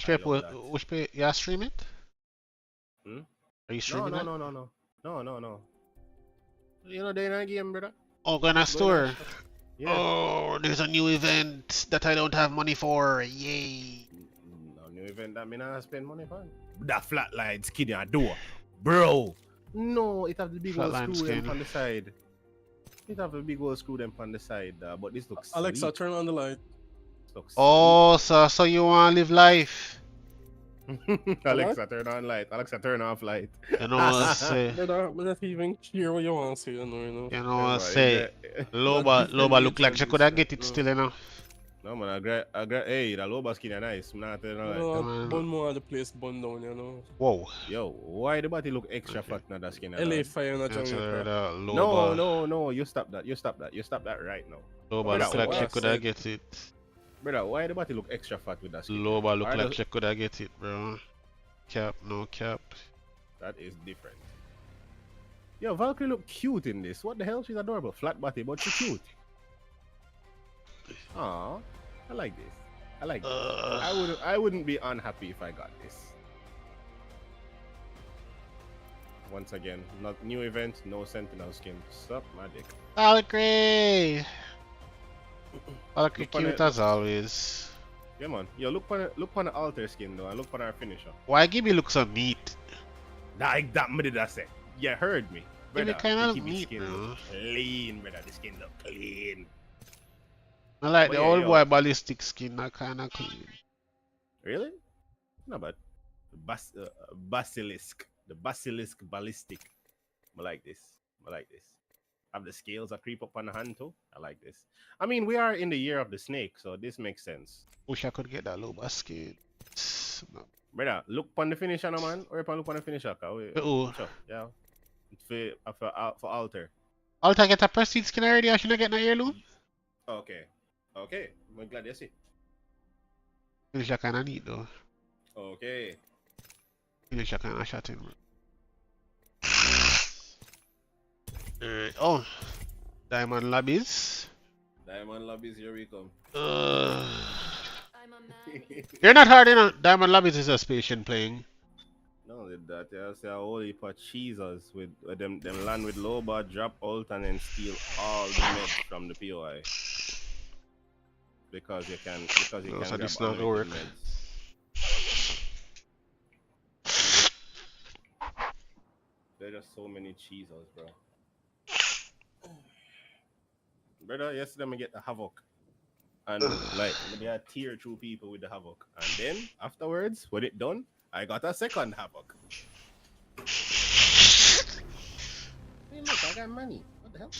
Which I love paper? that. Which paper? You stream it? Hmm? Are you No, streaming no, it? no, no, no. No, no, no. You know, they're in a game, brother. Oh, gonna Going on store. shop. Yeah. Oh, there's a new event that I don't have money for. Yay! No new event that me not spend money for. That flatline skin your door. Bro. No, it have the big old Flatline screw them skin. on the side. It have a big old screw them on the side, but this looks Alexa, sweet. turn on the light. This looks Oh, so you wanna live life? sweet. Alexa, turn on light. Alexa, turn off light. You know what I say? Brother, but not even hear what you want to say, you know. You know what I Man, say? Not Loba defend look like she each could other, have get it no. still, you know. No man, hey, the loba skin is nice. I'm not telling you You that. know, bun more of the place bun down, you know. Whoa. Yo, why the body look extra fat now that skin? LA fire in a That's Jamaica. No, you stop that. You stop that right now. Loba Brother, look like what she I could have said. get it. Brother, why the body look extra fat with that skin? Loba look Why like does- she could have get it, bro. Cap, no cap. That is different. Yo, Valkyrie look cute in this. What the hell? She's adorable. Flat body, but she's cute. Aw, I like this. I like this. I wouldn't be unhappy if I got this. Once again, not new event, no sentinel skin. Sup, my dick. Valkyrie! Valkyrie Look on cute it. as always. Yeah, man. Yo, look on the altar skin though, and look on our finisher. Why Gibby look so neat? That me did I say. You heard me. Gibby Brother, kinda the look Gibby neat, skin bro. look clean, brother. The skin look clean. I like But the yeah, old yo. boy ballistic skin, that kinda clean. Really? Not bad. Basilisk. The basilisk ballistic. I like this. I like this. Have the scales that creep up on the hand too. I like this. I mean, we are in the year of the snake, so this makes sense. Wish I could get that Loba skin. No. Brother, look on the finisher, no man. Or look on the finisher. Oh. Yeah. For altar. Alta get a prestige skin already, I shouldn't get no heirloom. Okay. Okay. I'm glad you see. Finisher kinda neat though. Okay. Finisher kinda shot in. Oh. Diamond lobbies. Diamond lobbies, here we come. You're not hard enough. Diamond lobbies is a patient playing. No, that I say a whole heap of cheesers with them land with low bar, drop ult, and then steal all the meds from the POI. Because you can No, so grab this not gonna work. unlimited meds. There are just so many cheesers, bro. Brother, yesterday I get the Havoc. And like they are tier through people with the Havoc. And then afterwards, when it done, I got a second Havoc. Hey look, I got money. What the hell?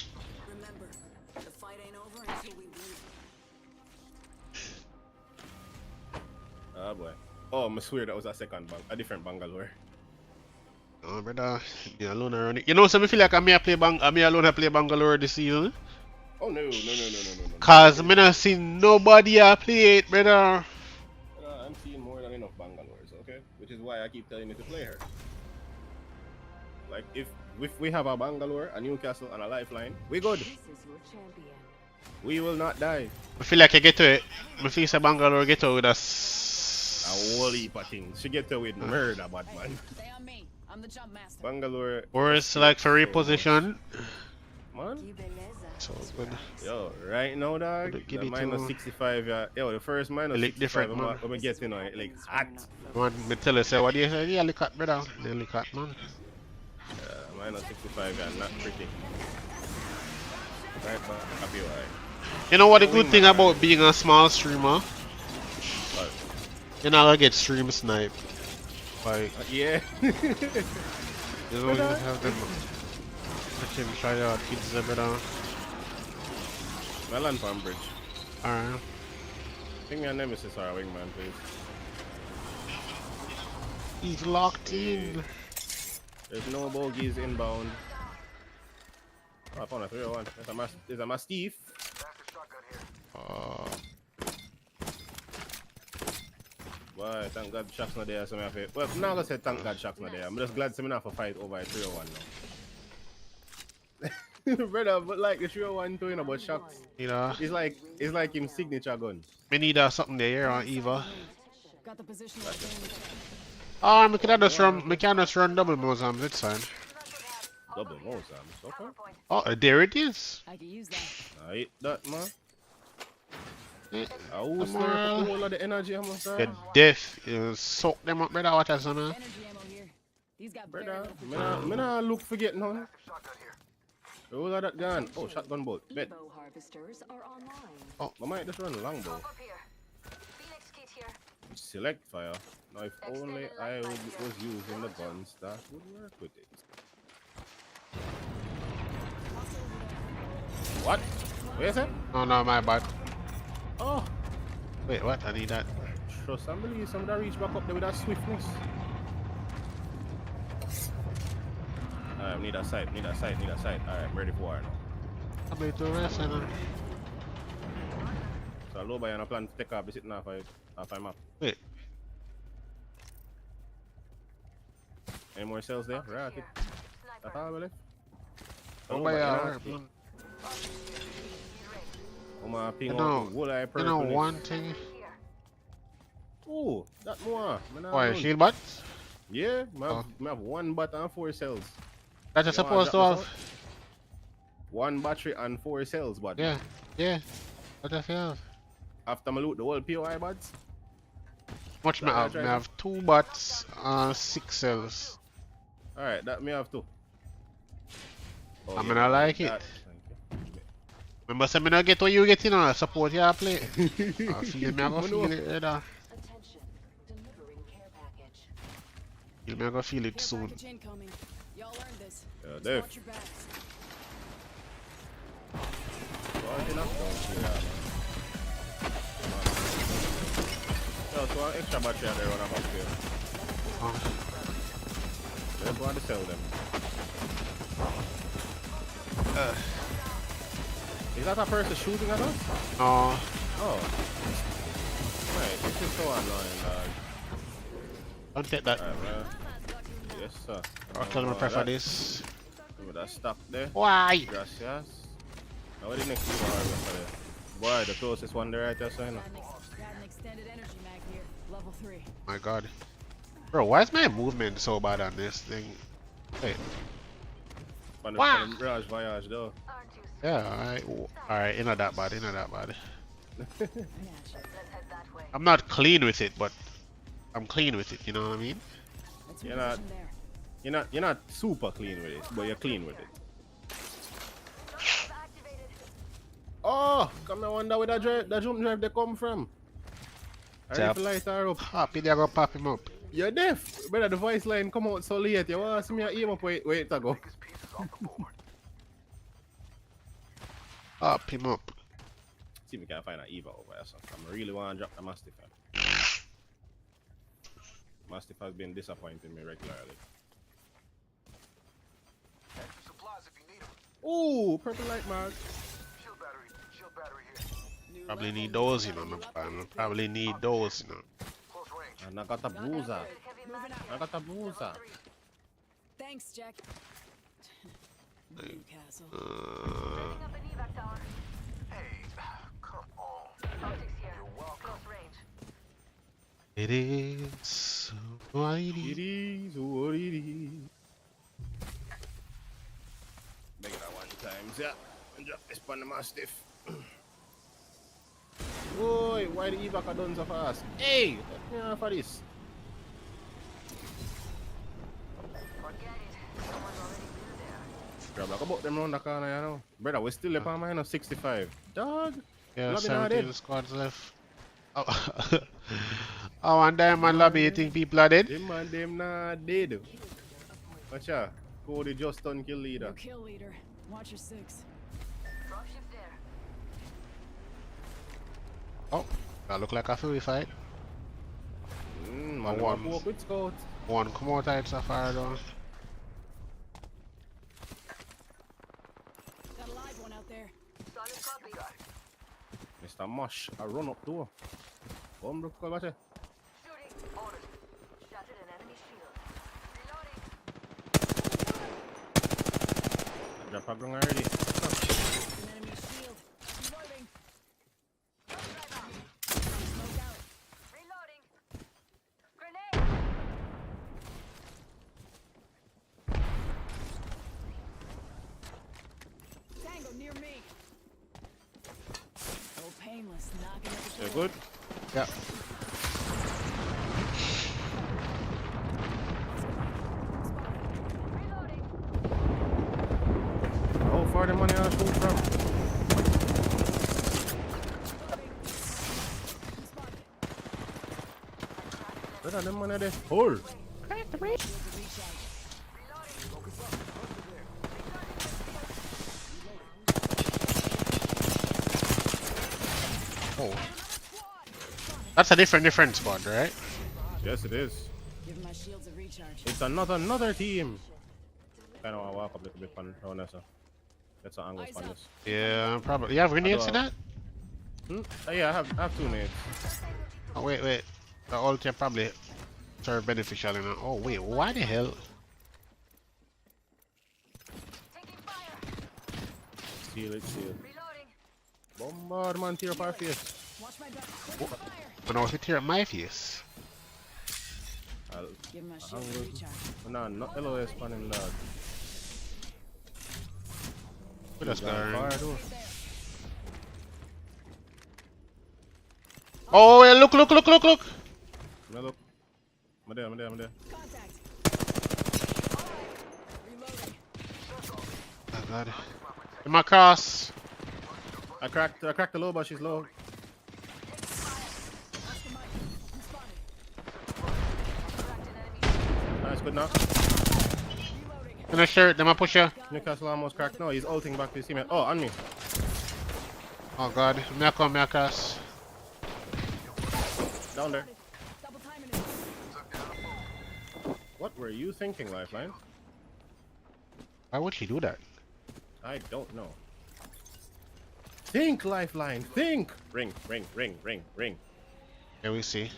Remember, the fight ain't over until we win. Oh boy. Oh, I swear that was a different Bangalore. Oh, brother. Me alone around it. You know, so me feel like I'm alone I play Bangalore this season. Oh no. Cause me not seen nobody play it, brother. I'm seeing more than enough Bangalores, okay? Which is why I keep telling you to play her. Like if we have a Bangalore, a Newcastle, and a Lifeline, we good. This is your champion. We will not die. I feel like I get to it. I feel like Bangalore get to with us. A whole heap of things. She get to with murder, bad man. Stay on me. I'm the jump master. Bangalore. Or it's like for reposition. Man. So good. Yo, right now, dog, Give the it minus to- 65, yo, the first minus It look 65 different, man. I'm getting on it, like hot. Man, me tell you, say what do you say? Yeah, look at brother. They look at man. Minus 65, yeah, not pretty. Right, but happy why. You know what the good thing about being a small streamer? What? You're not gonna get stream sniped. Like, Yeah. you don't even have them freaking try out kids there, brother. My land farm bridge. Alright. Think me a nemesis or a wingman, please. He's locked in. There's no bogeys inbound. Oh, I found a 301. There's a Mastiff. Boy, thank God Shaq's not there, so I have to... Well, I'm not gonna say thank God Shaq's not there. I'm just glad I'm not for fight over a 301 now. Brother, but like the 301 too, you know, but Shaq's... You know, It's like him signature gun. we need something there on Eva. Got the position of the thing. We can just run double mouse on this side. Double mouse, okay. Oh, there it is. I could use that. I hit that, man. Eh, I will stir up the whole of the energy, I'm You're sorry. deaf. You soak them up, brother. Watch us, man. Energy ammo here. These got very Brother, little me nah look for getting on. The whole of that gun. Oh, shotgun bolt. Bet. Evo harvesters are online. I might just run longbow. Select fire. Now, if only I was using the guns that would work with it. What? Where is it? Oh, no, my bad. Oh, Wait, what? I need that. trust and believe somebody reach back up there with that swiftness. Alright, need that sight. Alright, I'm ready for war now. I'm ready to rest, you know. So, low by on a plan to take off, be sitting off my map. Wait. Any more cells there? Right. That's all we left. Oh, Low my by, God. ping You out know, the whole eye You know purple. one thing? Oh, that more. Why, shield bots? Yeah, Oh. I have 1 bat and 4 cells. That you're You wanna supposed to drop have. this out? 1 battery and 4 cells, but Yeah, yeah. What if you have? after I loot the whole POI bots, Much me That I have? Me tried. have 2 bots and 6 cells. alright, that me have too. Oh, I mean, I like it. that- Remember, say me not get what you get, you know, support your play. I feel me, I go feel it, brother. Attention. Delivering care package. Feel me, I go feel it Care soon. package incoming. Y'all earned this. Yeah, Just Dave. watch your backs. Well, enough down here, man. So an extra battery on there when I'm up here. Oh, Let's go and sell them. Is that a person shooting at us? no. Oh. Right, this is so annoying, dog. Don't take that. Alright, man. Yes, sir. I'll tell me prefer this. With that stuff there. Why? Gracias. Now, what the next one for there? Boy, the closest one there right there, so you know. Got an extended energy mag here. Level 3. My god. Bro, why is my movement so bad on this thing? Wait. On the Wow. Mirage Voyage, though. Yeah, alright, not that bad, not that bad. Gotcha. I'm not clean with it, but I'm clean with it, you know what I mean? That's You're your not- position there. You're not super clean with it, but you're clean with it. Oh, come here, wonder where that jump drive they come from. I Tap. ready to light her up. Pop it, I go pop him up. You're deaf. Brother, the voice line come out so late. You want to see me aim up wait to go. Pop him up. See if we can find an Eva over there. So I really want to drop the Mastiff. Mastiff has been disappointing me regularly. Ooh, purple light mark. New Probably level, need new those, you know. level, I probably need those, you know. And I got a boozer. Moving I out. got a boozer. Thanks, Jack. Newcastle. It is what it It is. is what it is. Make it that one times, yeah. And drop this on the Mastiff. Boy, why the Evac done so fast? Hey, let me off of this. Grab like about them round the corner, you know. Brother, we still up on minus 65. Dog. Yeah, Lobby not 17 dead. squads left. Oh, oh one diamond lobby, you think people are dead? Them man, them not dead. Watch out. Cody just done kill leader. New kill leader. Watch your 6. Oh, that look like a fury fight. Man, one. want to walk with Scout. One come out type safari though. Got a live one out there. Mr. Mush, I run up door. Come, look, watch it. Drop a gun already. An enemy shield. Reloading. Smoke out. You good? Yeah. How far the money I shoot from? Where are the money there? Hold. Oh. That's a different spot, right? Yes, it is. Give my shields a recharge. It's another team. Kind of want to walk up a little bit on this. That's an angle on this. Yeah, probably. You have grenades in that? Yeah, I have 2 nades. Oh, wait. The ult can probably serve beneficial in it. Oh, wait. Why the hell? Seal it. Bombardment tear up our face. Watch my back. When I was tear up my face. I'll, Give my shields a recharge. no, not LOS panning dog. Put us Fire there. though. Oh, yeah, look. No, look. I'm there. Contact. Reloading. Oh, God. In my cross. I cracked the low, but she's low. Watch the mic. I'm spotted. Nice, good now. Reloading. In a shirt, then I push you. Newcastle almost cracked. No, he's ulting back to his teammate. Oh, on me. Oh, God. Me a cross. Down there. Double timing it. What were you thinking, Lifeline? Why would she do that? I don't know. Think, Lifeline, think! Ring. Here we see.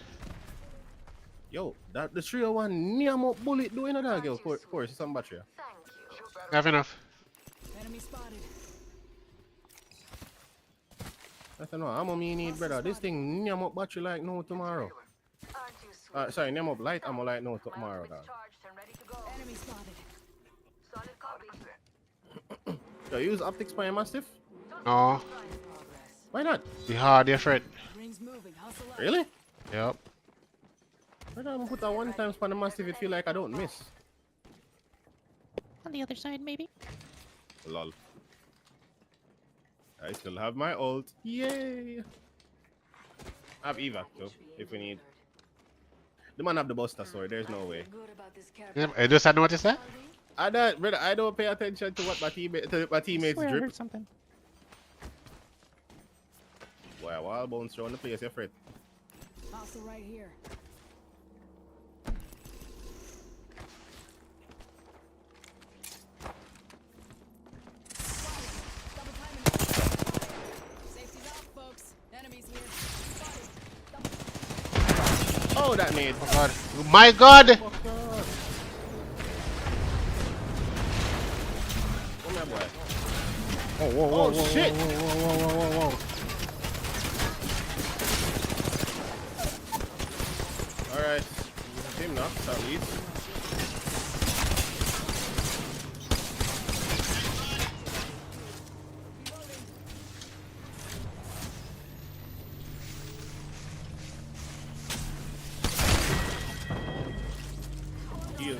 Yo, that the 301 Niamo bullet doing a dog, yo. Of course, it's some battery. I have enough. Enemy spotted. I don't know, I'm me need, brother. This thing Niamo battery like no tomorrow. Sorry, Niamo light ammo like no tomorrow, dog. Enemy spotted. Yo, use optics by a mastiff? No. Why not? The hard effort. Rings moving. Hustle up. Really? Yep. Brother, I'm put that 1 time span the mastiff, it feel like I don't miss. On the other side, maybe. Lol. I still have my ult. Yay! I have evac too, if we need. The man have the buster sword, there's no way. Good about this Yep. I just had noticed that. I don't pay attention to what my teammates Swear I drip. heard something. Boy, a wall bounce around the place, you're afraid. Hostile right here. Double timing it. Safety's out, folks. Enemies here. Spotted. Oh, that nade. Oh, God. My God! Fuck off. Come here, boy. Oh, whoa, Oh, shit. whoa. Alright. Team knock, at least.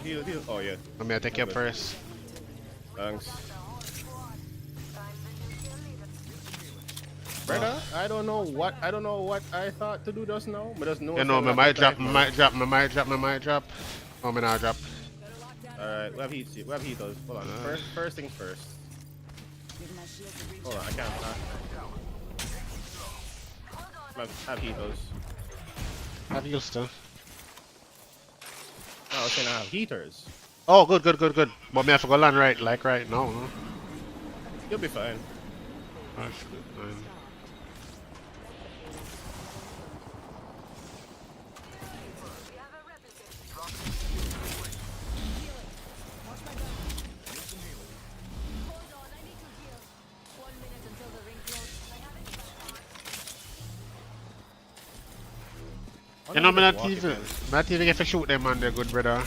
Heal. Oh, yeah. I'm gonna take your purse. Thanks. Brother, I don't know what I thought to do just now, but just know. You know, me might drop. Oh, me not drop. Alright, we have heaters. Hold on. First things first. Give my shield a recharge. Hold on, I can't. Have heaters. Have you still? I was saying I have heaters. Oh, good. But me have to go land right now. Huh? You'll be fine. I should be fine. Watch my back. Hold on, I need to heal. 1 minute until the ring closes. I haven't You know, me not even get to shoot them man, they're good, brother.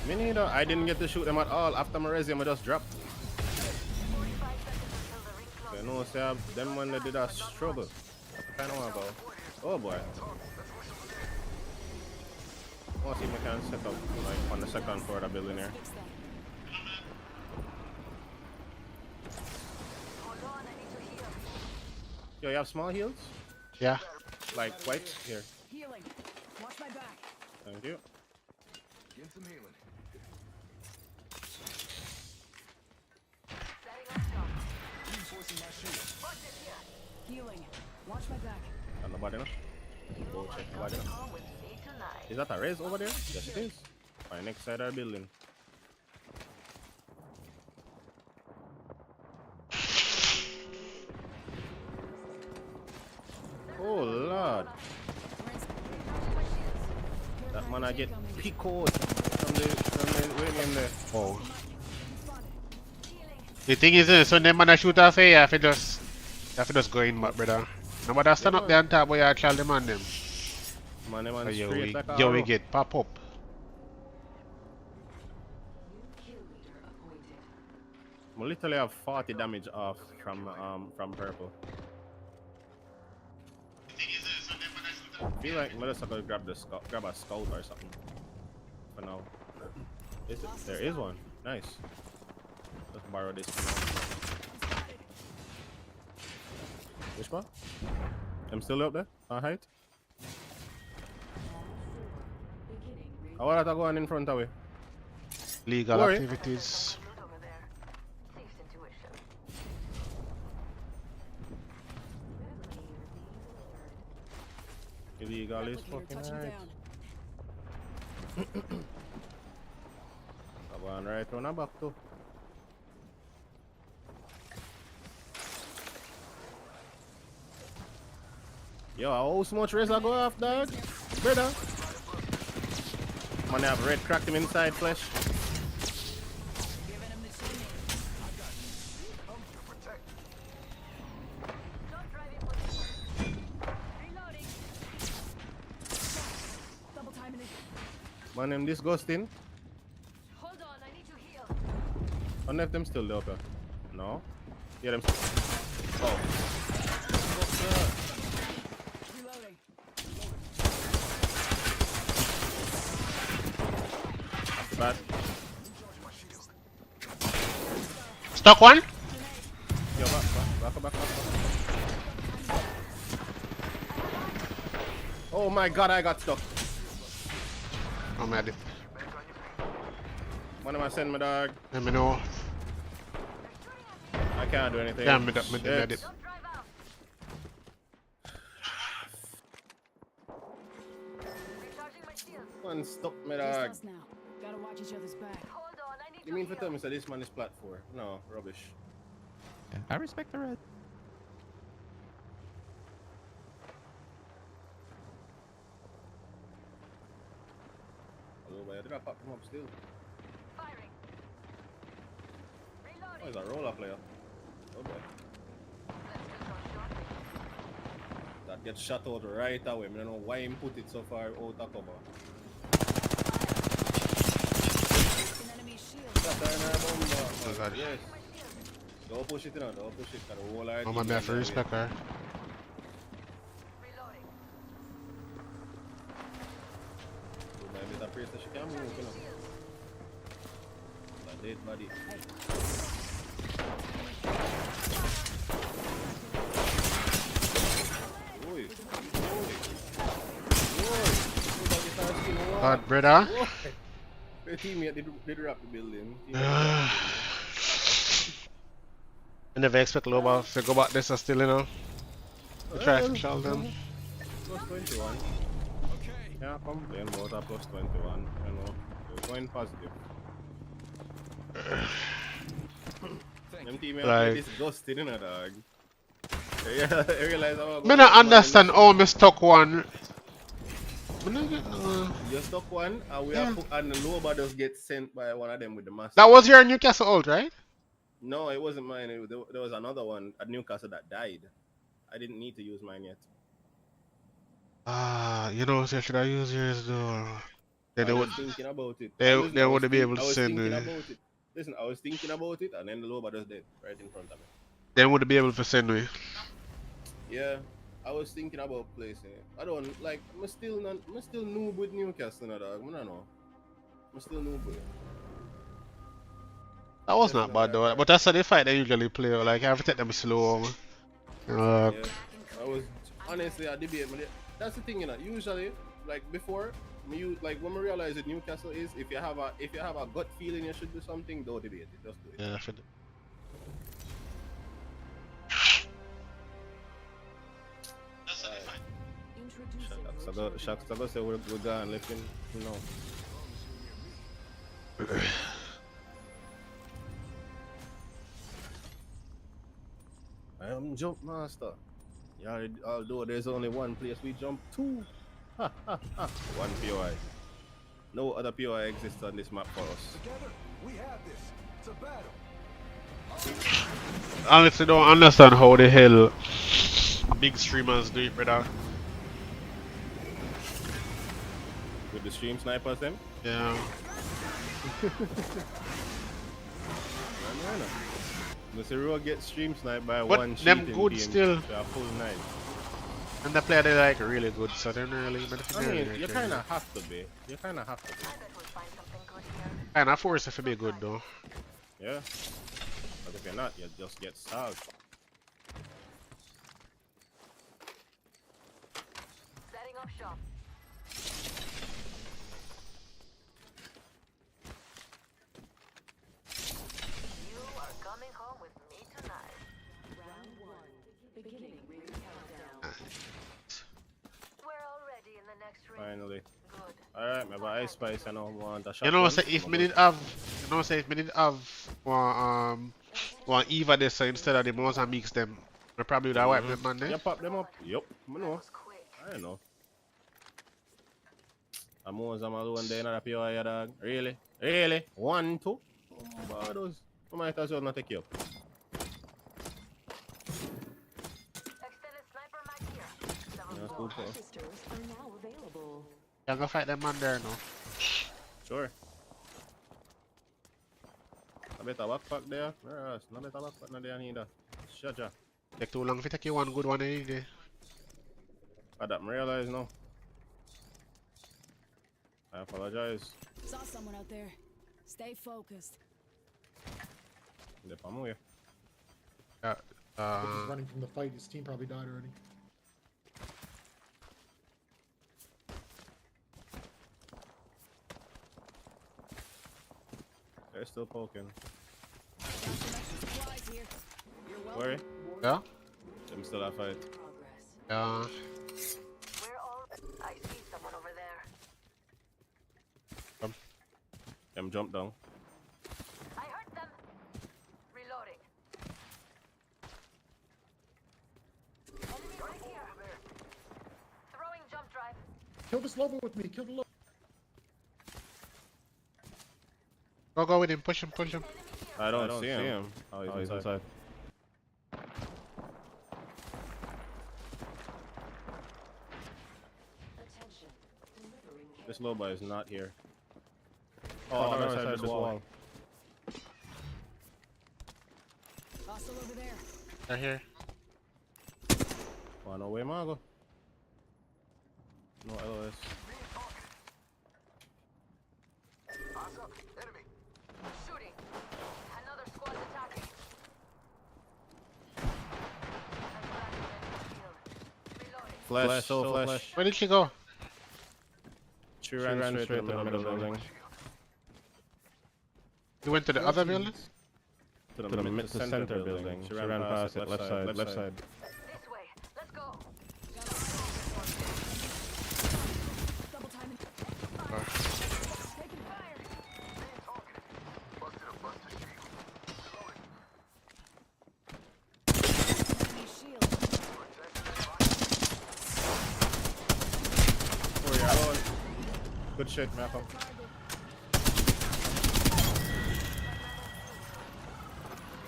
Me neither. I didn't get to shoot them at all. After my resume, I just dropped. 45 seconds until the ring closes. You know, say them when they did a struggle. That's the kind of one about. Oh boy. I want to see if I can set up like on the second floor of the building here. Fix that. Hold on, I need to heal. Yo, you have small heals? Yeah. Like white? Here. Healing. Watch my back. Thank you. Get some healing. Setting up shop. Reinforcing my shield. Watch it here. Healing. Watch my back. And nobody no? Go check nobody no. Call with me tonight. Is that a res over there? Yes it is. Right next side of the building. Oh lord. That man I get pickled from the waiting there. Oh. The thing is, so them man a shoot off here, you have to just go in, but brother. Nobody stand up there on top where you tell them on them. Man, them So man straight like a you we arrow. get pop up. I literally have 40 damage off from purple. I feel like Melissa could grab a scout or something. For now. There is one. Nice. Let's borrow this for now. Which one? I'm still up there? On height? I want to go on in front of you. Legal Worry. activities. Loot over there. Thief's intuition. Illegal is Replicator fucking touching right. down. I want right on the back too. Yo, how much race I go off, dog? Brother. Man, I have red cracked him inside flesh. Giving him the chimney. Don't drive in position. Reloading. Double timing it. Man, them disgusting. Hold on, I need to heal. Unless them still there. Okay. No? Yeah, them. Oh. Reloading. That's bad. Stock one? Yo, back. Oh my god, I got stuck. I'm at it. One of my send my dog. Let me know. I can't do anything. Yeah, me at it. Don't drive out. Recharging my shields. One stop my Just dog. us now. Gotta watch each other's back. Hold on, I need You to mean for heal. tell me that this man is plat 4? No, rubbish. I respect the red. Hello, boy. Did I pop him up still? Firing. Oh, Reloading. he's a roller player. Oh boy. Let's do some shortly. That gets shot out right away. I don't know why he put it so far out of cover. An enemy shield. Shot down our bomber. Oh, God. Yes. Don't push it, you know. Don't push it. Got a whole I'm on there for respect her. Reloading. Maybe that place that she can move, you know. That dead body. Oi. Hot brother. Your teammate did wrap the building. I never expect Loba to go back this still, you know. We try to kill them. Plus 21. Yeah, complain about a plus 21. You know, we're going positive. Them teammates Like- are disgusted, you know, dog. Yeah, I realize how Me not understand how me stuck one. You stuck one, and we Yeah. have put, and the lower just get sent by one of them with the master. That was your Newcastle old, right? No, it wasn't mine. There was another one at Newcastle that died. I didn't need to use mine yet. Ah, you know, so should I use yours though? Then they I would, was thinking about it. they- Listen, they I was wouldn't be think- able to I was send thinking me. about it. Listen, I was thinking about it, and then the lower just dead right in front of me. they wouldn't be able to send me. Yeah, I was thinking about placing it. I don't like. I'm still noob with Newcastle, no, dog. I don't know. I'm still noob with it. That was not Definitely bad though. hard. But that's how they fight they usually play. Like, you have to take them slow. Yeah, I was honestly I debate. That's the thing, you know. Usually, like before, like when we realize that Newcastle is, if you have a gut feeling you should do something, don't debate it. Just do it. Yeah, Introducing Shucks, I go say we're gone. Let him know. I am jump master. Yeah, although there's only one place we jump to. One POI. No other POI exists on this map for us. Together, we have this. It's a battle. honestly don't understand how the hell big streamers do it, brother. With the stream snipers, them. Yeah. Mr. Rowe get stream sniped by But one them cheating good game still. to a full night. And the player they like really good, so they're really I mean, you kind of have to be. You kind of have to be. I bet we'll find something good here. And I force it to be good though. Yeah. But if you're not, you just get starved. Setting up shop. You are coming home with me tonight. Round 1. Beginning ring countdown. We're already in the next ring. Finally. Good. Alright, maybe Ice Spice, I know want a shot. You know, say if me did have, one Eva this, so instead of the Mozambiques them, I probably would have wiped them man You there. pop them up. Yup, I That know. was quick. I know. I'm alone there, not a POI, dog. Really? Really? 1, 2? Oh, those. I might as well not take you up. Extended sniper mag here. Yeah, that's cool. Registers are now available. You go fight them man there now. Sure. I better backpack there. Yes, no better backpack no there neither. Shut ya. Take too long if you take you one good one any day. I don't realize now. I apologize. Saw someone out there. Stay focused. If I'm away. Yeah. He's running from the fight. His team probably died already. They're still poking. Got some extra supplies here. You're welcome. Worry. Yeah? Them still a fight. Progress. Yeah. We're all. I see someone over there. Them jump down. I heard them. Reloading. Enemy right here. Throwing jump drive. Kill this Lobo with me. Kill the Lobo. Go with him, push him, push him. I don't see him. Oh, he's inside. Attention. Delivering care. This low boy is not here. Oh, no, side of this wall. Hostile over there. They're here. Oh, no way, Mago. No LOS. Shooting. Another squad attacking. Reloading. Flash. Where did she go? She ran straight to the middle of the building. You went to the other building? To the center building. She ran past it, left side. This way. Let's go. Double timing. Taking fire. Enemy shield. Oh, yeah. Good shit, Malcolm.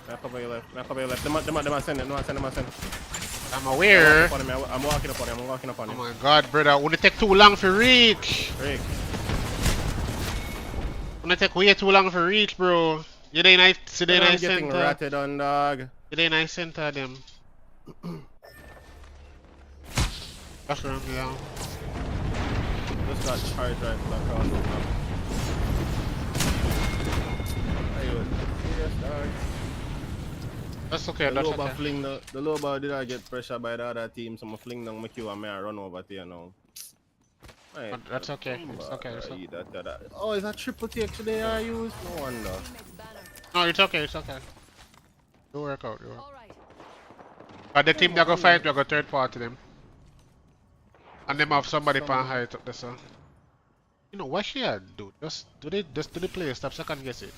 Malcolm, by your left. Them are sending. I'm aware. I'm walking up on Oh him. my god, brother. Wouldn't it take too long for reach? Rick. Wouldn't it take way too long for reach, bro? You didn't nice, I'm getting center. ratted on, dog. You didn't nice center them. That's around me down. Just got charge rifle across the map. Hey, serious dog. That's okay, The that's low bar okay. fling the low bar did I get pressure by the other team, so I fling down my queue and I run over to you now. Right, That's okay, it's okay, it's okay. Oh, is that triple take today I use? No wonder. Teammate's banner. No, it's okay, it's okay. You work out, you work. All right. But the team that go fight, we go third party them. And them have somebody pan height up there, so. You know, what she had do? Just do the play, stop second guess it.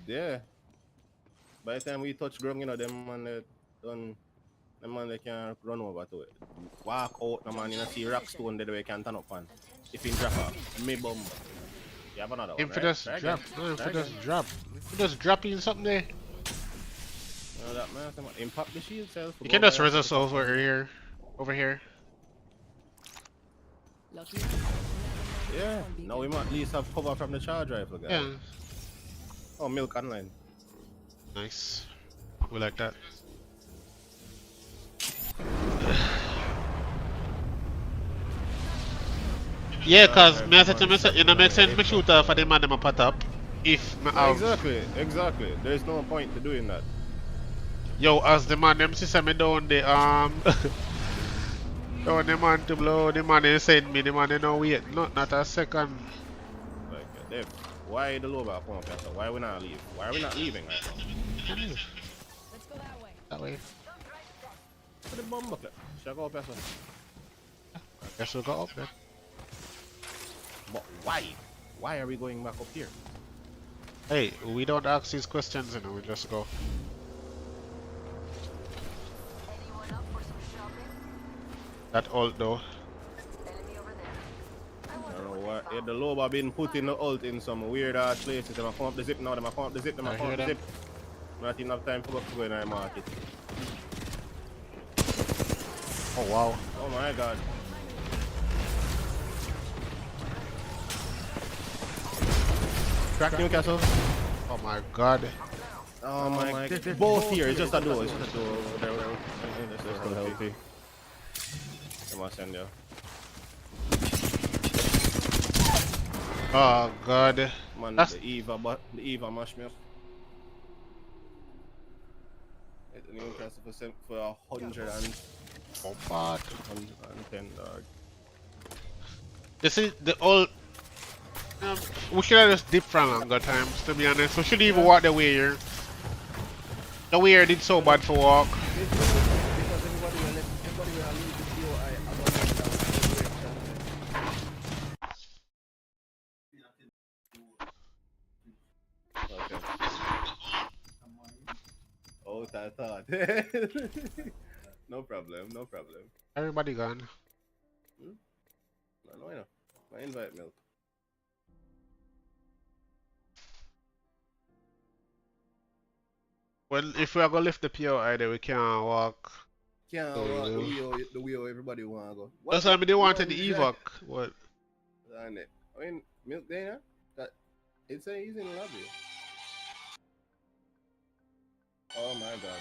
Yeah. By the time we touch ground, you know, them man they done. Them man they can run over to it. Walk out, no man, you know, see Rockstone there, they can turn up on. If he drop off, me bomb. You have another one, If right? just Try drop, again. no, if Try it just again. drop. If it just drop in something there. You know that man, come on, impact the shield self. You can just resist over here. Over here. Lucky. Yeah, now we might at least have cover from the charge rifle guy. Yeah. Oh, milk online. Nice. We like that. Yeah, cause me I said to myself, you know, make sense me shoot for the man them a pot up. If me have Exactly. There's no point to doing that. yo, as the man them see me down the down the man to blow, the man they send me, the man they no wait, not a second. Like, Dave, why the low bar come up here? So why we not leave? Why are we not leaving right now? Let's go that way. That way. To the bomb bucket. Should I go up here? Sir? I guess we'll go up there. But why? Why are we going back up here? Hey, we don't ask these questions, you know, we just go. Anyone up for some shopping? That ult though. Enemy over there. I I wonder don't know what what. Yeah, the low bar been putting the ult in some weird ass places. Them a come up the zip now. Them a come up the zip. Them a I come hear up the them. zip. Not enough time for us to go in our market. Oh wow. Oh my god. Crack Newcastle. Oh my god. Oh my god. Both here. It's just a duo. It's just a duo. They're still healthy. Come on, send you. Oh god. Man, That's- the Eva mashed me up. Hit the Newcastle for 100 and Oh god. 110 dog. This is the old. We should have just dipped from longer times, to be honest. We should even walk the way here. The way here did so bad for walk. Okay. Oh, that thought. No problem. Everybody gone. No, I know. I invite milk. Well, if we are gonna lift the POI, then we can't walk. Can't walk the way everybody wanna go. That's why I mean they wanted the Jack? evoc. What? And it. I mean, milk there, that it's a he's in the lobby. Oh my god.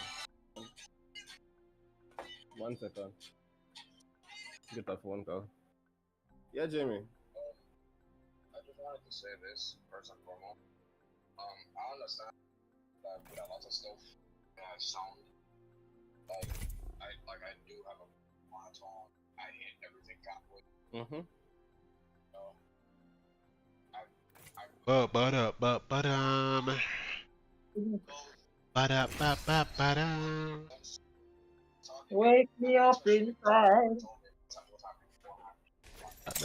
1 second. Get that phone call. Yeah, Jamie. I just wanted to say this first and foremost. I understand that with a lot of stuff, I sound like I do have a monotone. I hit everything got with. Mm-hmm. Wake me up inside.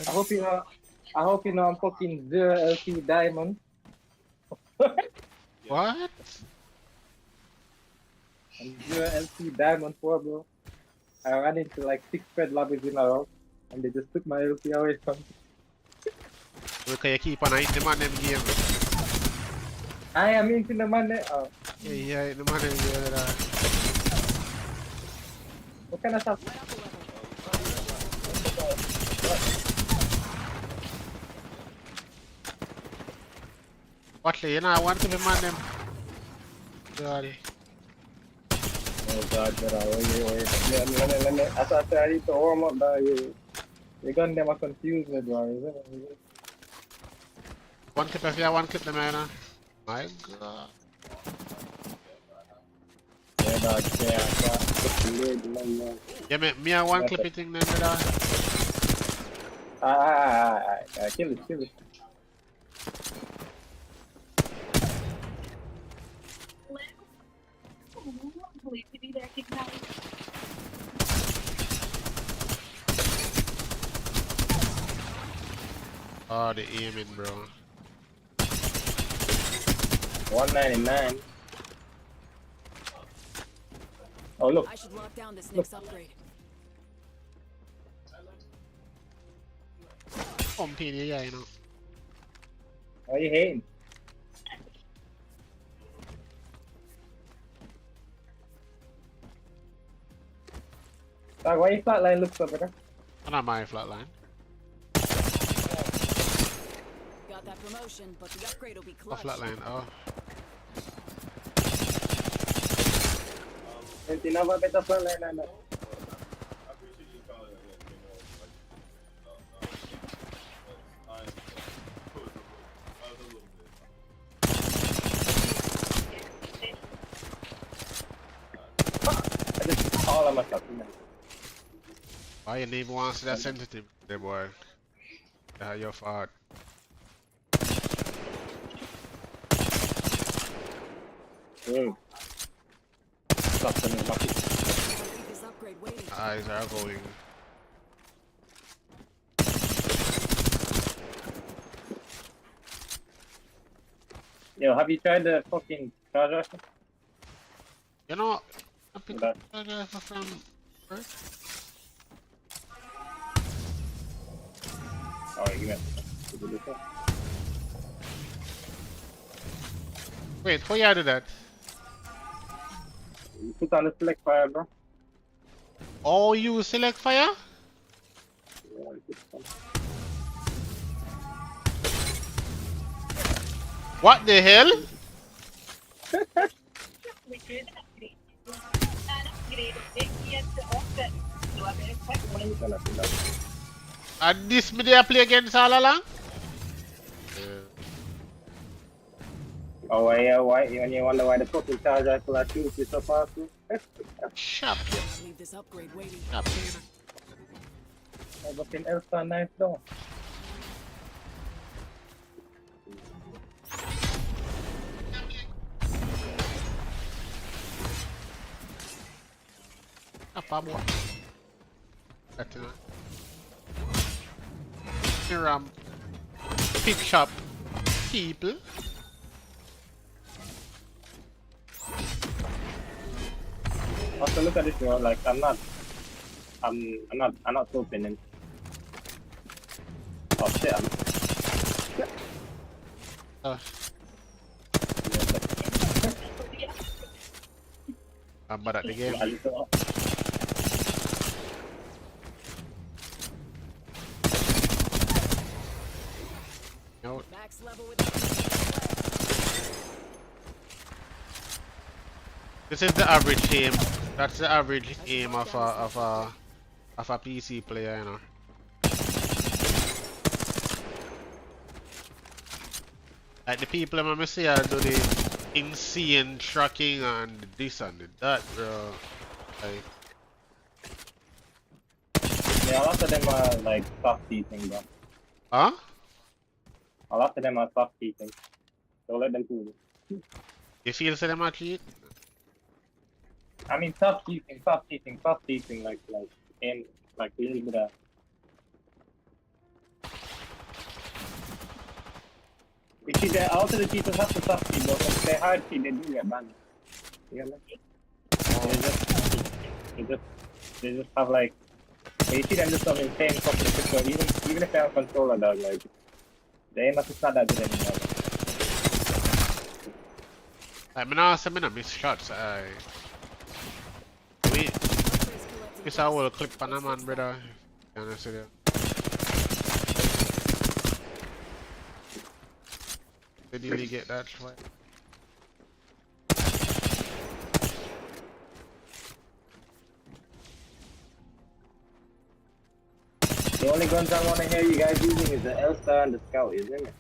I hope you know I'm fucking 0 LT diamond. What? I'm 0 LT diamond 4, bro. I ran into like 6 red lobbies in a row, and they just took my LT away from me. Look how you keep on hitting them on them game. I am into the money. Oh, Yeah, the man them game. what kind of stuff? What you know, I want to be man them. God. Oh god, but wait. Let me. I thought I need to warm up, dog. The gun them are confused me, bro. Is it? One clip if you have one clip them, man. My god. Yeah, dog. Yeah. Yeah, me a one clip thing then, brother. Kill it, kill it. Oh, the aiming, bro. 199. Oh, look. I should lock down this next upgrade. Company, yeah, you know. Why you hating? Dog, why you flatline look so better? Not my flatline. Got that promotion, but the upgrade will be Oh, clutch. flatline, oh. Hindi na ba better flatline na? I just all of myself. Why you even want to see that sensitive there, boy? Yeah, your fault. Stop sending bucket. This upgrade waiting. Eyes are going. Yo, have you tried the fucking charger? You know, I picked That- up from first. Oh, you meant. Wait, how you do that? You put on the select fire, bro. Oh, you select fire? What the hell? And this me they play against all along? Oh, why? When you wonder why the fucking charger full of shoes is so fast? Shut up. I'll leave this upgrade waiting. Shut up. I fucking Elsa knife though. Apa boy? Here pick shop people. Also, look at this, bro. Like, I'm not open in. Oh shit, I'm bad at the game. No. Max level with This is the average aim. That's the average aim of a PC player, you know. Like the people I'm see do the insane tracking and this and that, bro. Like, yeah, a lot of them are like soft teaching, bro. huh? A lot of them are soft teaching. Don't let them fool you. You feel so them a cheat? I mean, soft teaching, like in like a little bit of. You see, the out of the teachers have to soft teach, but if they hard teach, they do get banned. You get me? They just have like. You see them just on insane fucking picture, even if they have controller, dog, like. The aim is not that good anymore. I mean, I miss shots. This I will clip on a man, brother. You know, see that? Did you really get that? The only guns I want to hear you guys using is the L-Star and the Scout, isn't it?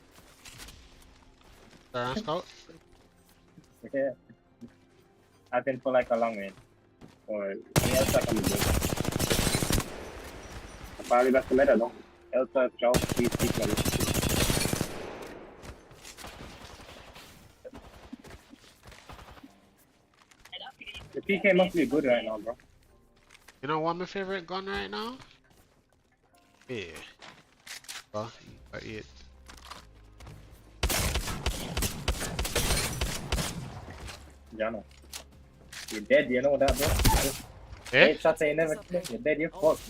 Scout? Yeah. I've been for like a long range. Or the L-Star can be good. Probably that's the meta though. L-Star, Scout, these people. The PK must be good right now, bro. You know what my favorite gun right now? Yeah. Well, I eat. Jano. You're dead, you know that, bro? Eh? 8 shots ain't never kill. You're dead, you're fucked.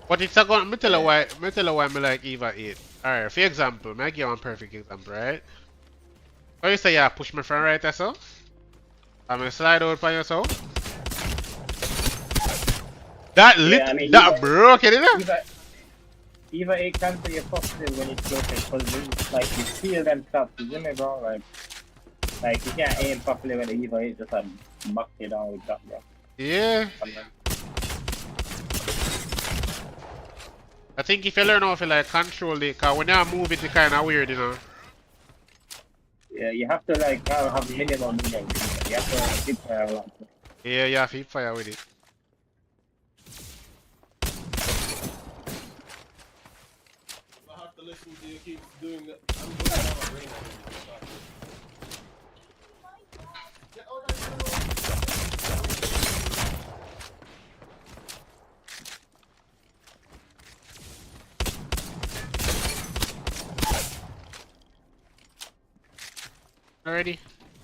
But it's a gun. Me tell you why me like Eva 8. Alright, for example, me give you one perfect example, right? So you say, yeah, push me from right there, so? I'm gonna slide out by yourself. That lit, I mean, that broke it, innit? Eva 8 cancel your positive when it's close, because like you feel them stuff, isn't it, bro? Like you can't aim properly when the Eva 8 just like buck you down with that, bro. Yeah. I think if you learn how to like control it, cause when you move it, it's kind of weird, you know. Yeah, you have to like have minimum movement. You have to hit fire a lot. Yeah, you have to hit fire with it. I have to listen to you keep doing that. I'm going to have a brain.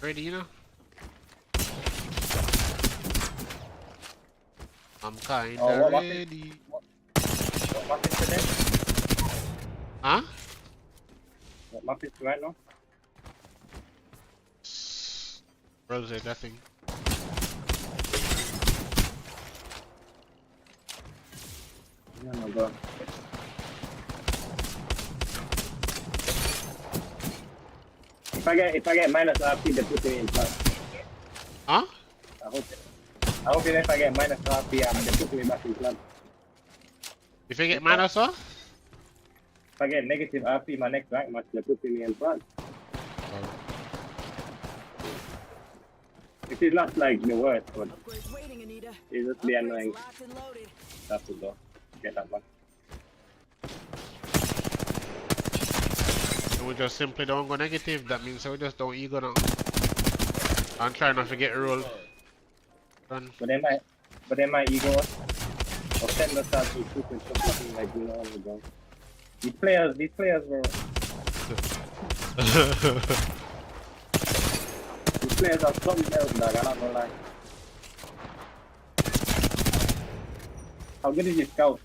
Ready, you know? I'm kinda ready. What map is today? Huh? What map is right now? Rose, nothing. No, bro. If I get minus RP, they put me in front. Huh? I hope if I get minus RP, they put me back in front. If you get minus what? If I get negative RP, my next rank match, they put me in front. It is not like the worst, but it's just be annoying. That's it though. Get that one. We just simply don't go negative. That means we just don't ego now. I'm trying not to get rolled. Run. But they might ego us. Or send us out to stupid stuff like you know, bro. These players, bro. These players are something else, dog. I'm not gonna lie. How good is your scout?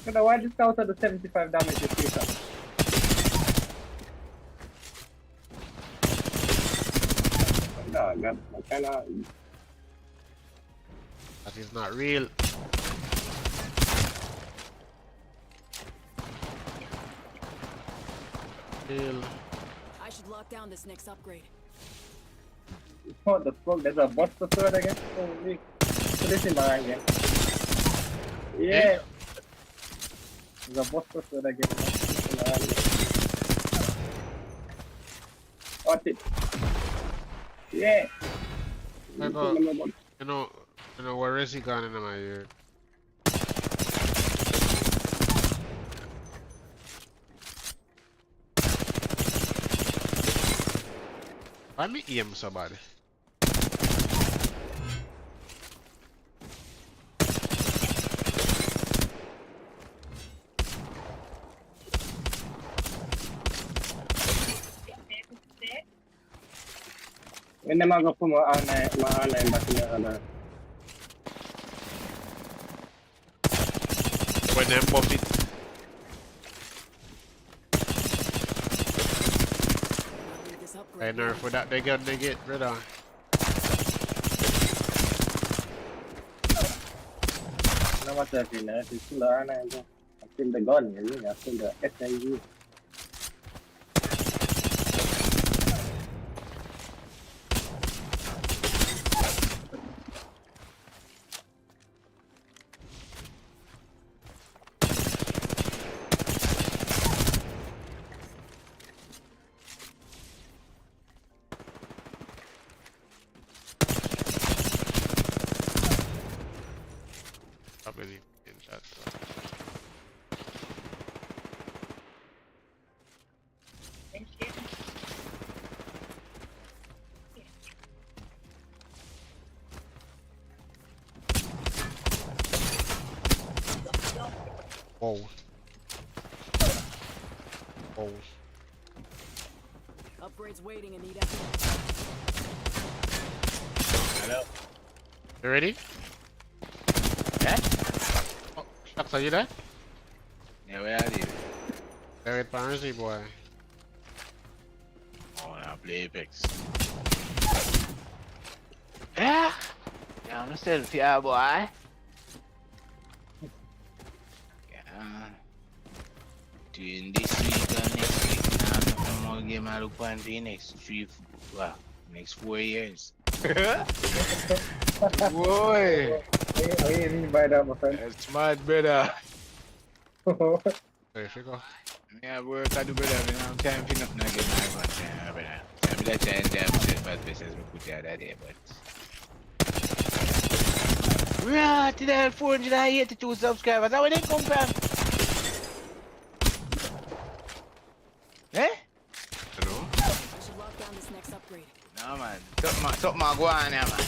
Why the scouts are the 75 damage this season? No, man, I cannot. That is not real. I should lock down this next upgrade. What the fuck? There's a buster sword again? Holy. Put this in my again. Yeah. There's a buster sword again. Watch it. Yeah. I got, you know where is he gone in my ear? Why me aim somebody? When am I going to put my online back in the other? When them buff it. I nerf for that they get rid of. No matter if you nerf, it's still the R9, bro. I'm still the gun, you know? I'm still the SMG. believe in chat. Thank you. Whoa. Whoa. Upgrades waiting, Anita. Hello. You ready? Yeah? Oh, Shucks, are you there? Yeah, where are you? There with Pansy, boy. Oh, now play Apex. Yeah? Yeah, I'm still here, boy. Yeah. Doing this week and next week. Now, I'm more game I look on for the next next 4 years. Boy, What do you mean by that, my friend? that's smart, brother. There you go. Yeah, work I do better. I have time for nothing again, my man, brother. I'm gonna try and damn myself as best as we put the other day, but. Right, today 482 subscribers. How did they come from? Eh? Hello? I should lock down this next upgrade. No, man. Something go on there, man.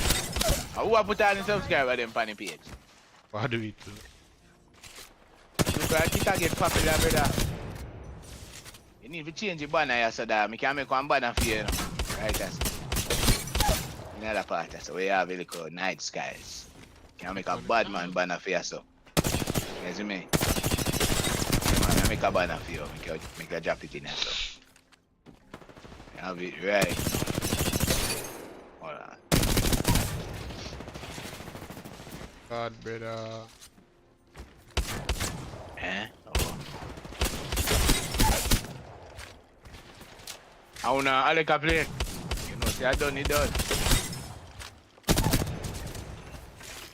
Who I put on the subscriber them on the page? What do we do? Look at it get popular, brother. You need to change the banner here so that I can make one banner for you, know? Right, that's another part, so we have a little night skies. Can make a bad man banner for you, so. You see me? Man, I make a banner for you, make a drop it in there, so. You have it right. Hold on. God, brother. Eh? Oh. I wanna Alec a play. You know, see I done it done.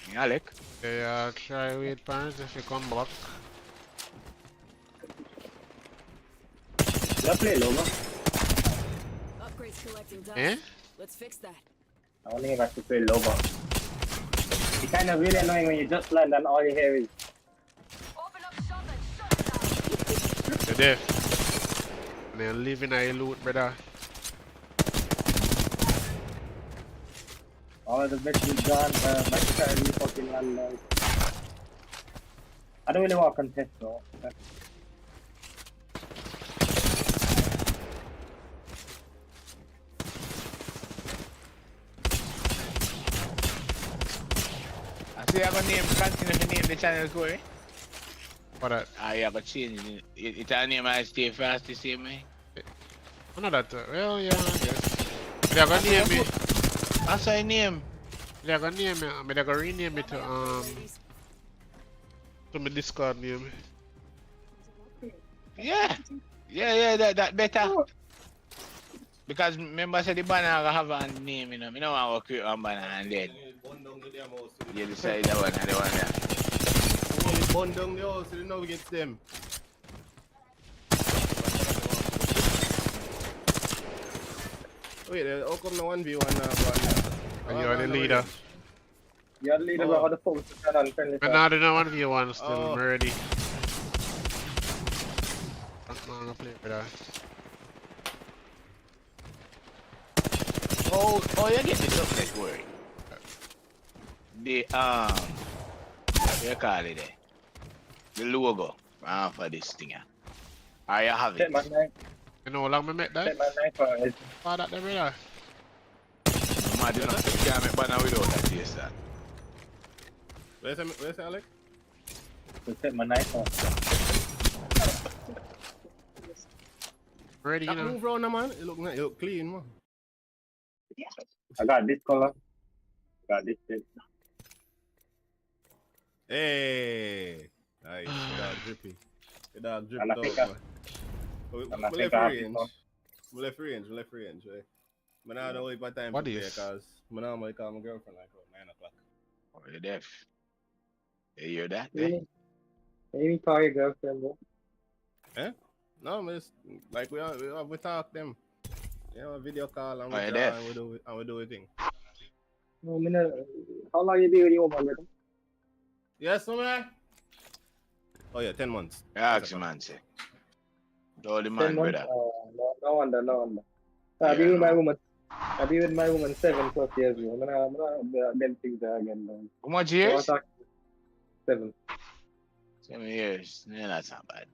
Me Alec? Yeah, try with Pansy if you come back. You play low, man. Upgrades collecting dust. Eh? Let's fix that. I want to get back to play low, man. It's kind of really annoying when you just land and all you hear is. Open up shop and shut it down. You're there. And then living a loot, brother. All the bits is gone, my currently fucking landlord. I don't really want to contest though. I see I got continue to name the channel Corey. What that? I have a change it. It's a name I stay fast the same way. I know that. Well, yeah, I guess. They're gonna name me. That's my name. They're gonna name me. I mean, they're gonna rename it to my Discord name. Yeah. Yeah, that better. Because remember said the banner have a name, you know. I don't want to create one banner and then you decide that one and the one there. Only bun down the house, so they know get them. Wait, how come the 1v1 now? And you're the leader. You're the leader of the folks to turn on friendly But now they know 1v1 still. Oh. I'm ready. I'm gonna play for that. Oh, you get this up that word. The what you call it there? The logo for this thing. I have Set it. my knife. You know how long we met that? Set my knife for it. Oh, that there, brother. Imagine you can't make banner without that yes, sir. Where's Alex? To set my knife for. Ready, you That know. move round, man. It look clean, man. I got this color. Got this shit. Hey, nice. Dog drippy. The dog dripped And I out, think man. and I We think left I have range. this one. We left range, right? But now I don't wait my time What to play is? because I normally call my girlfriend like about 9 o'clock. Oh, you're deaf. You hear that? Eh? Really? Maybe call your girlfriend, bro. No, man, it's like we talk them. You know, video call and Oh, we you're draw deaf. and we do a thing. No, how long you be with your woman, brother? Yes, no man. Oh yeah, 10 months. Yeah, ask the man, say. All the 10 man, months? brother. No wonder, no wonder. So I Yeah, be with my no. woman. I be with my woman 7+ years ago. I'm not them things there again. Man. How much You want years? to talk 7. 7 years. Yeah, that's not bad.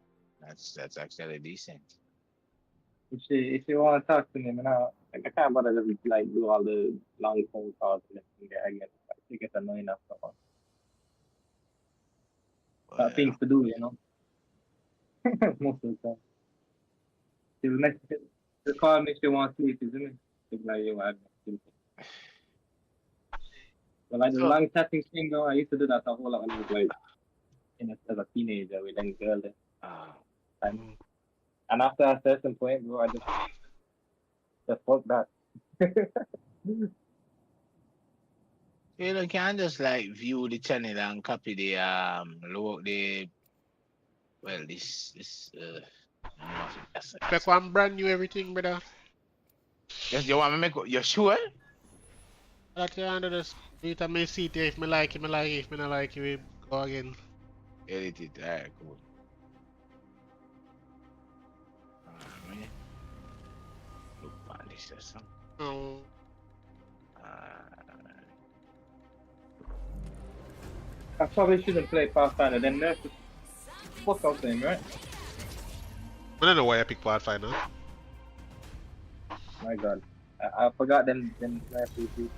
That's actually decent. If you want to talk to me, I can't bother to like do all the long phone calls and everything there again. I think it's annoying after all. Well, Things to do, you know. Most of the time. She'll call me if she wants sleep, isn't it? It's like you have sleep. But like the so, long chatting thing though, I used to do that a whole lot when I was like as a teenager with them girls. And after a certain point, bro, I just fuck that. you can't just like view the channel and copy the this I don't know if that's Make one brand new everything, brother. Yes, you want me make you sure? That you handle this. It may see it if me like it, me like it. If me not like it, we go again. Edit it. Alright, cool. Man. Look on this or something. Oh. I probably shouldn't play Pathfinder, then nerf the fuck out of him, right? I don't know why I picked Pathfinder. My god. I forgot them nerf PC.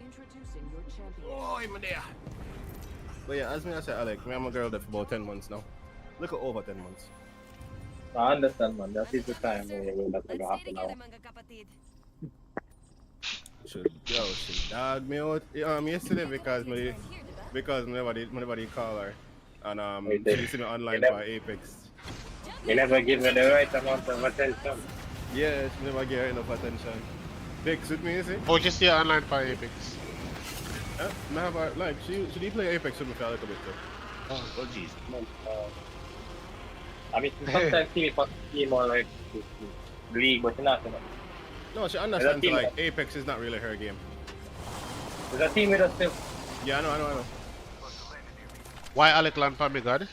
Introducing your champion. Oh, I'm there. But yeah, as I said, Alex, me and my girl there for about 10 months now. Look at over 10 months. I understand, man. That is the time when that's Let's like stay half an hour. together, mga kapatid. She dog me out yesterday because nobody call her. And she see me online for Apex. You never give her the right amount of attention. Yeah, she never give her enough attention. Fix with me, you see? Oh, just see her online for Apex. I have her, like, she did play Apex with me for a little bit too. Oh jeez. I mean, sometimes see me for more like league, but not enough. No, she understands like Apex is not really her game. There's a team with us still. Yeah, I know. Why Alec land for me, God?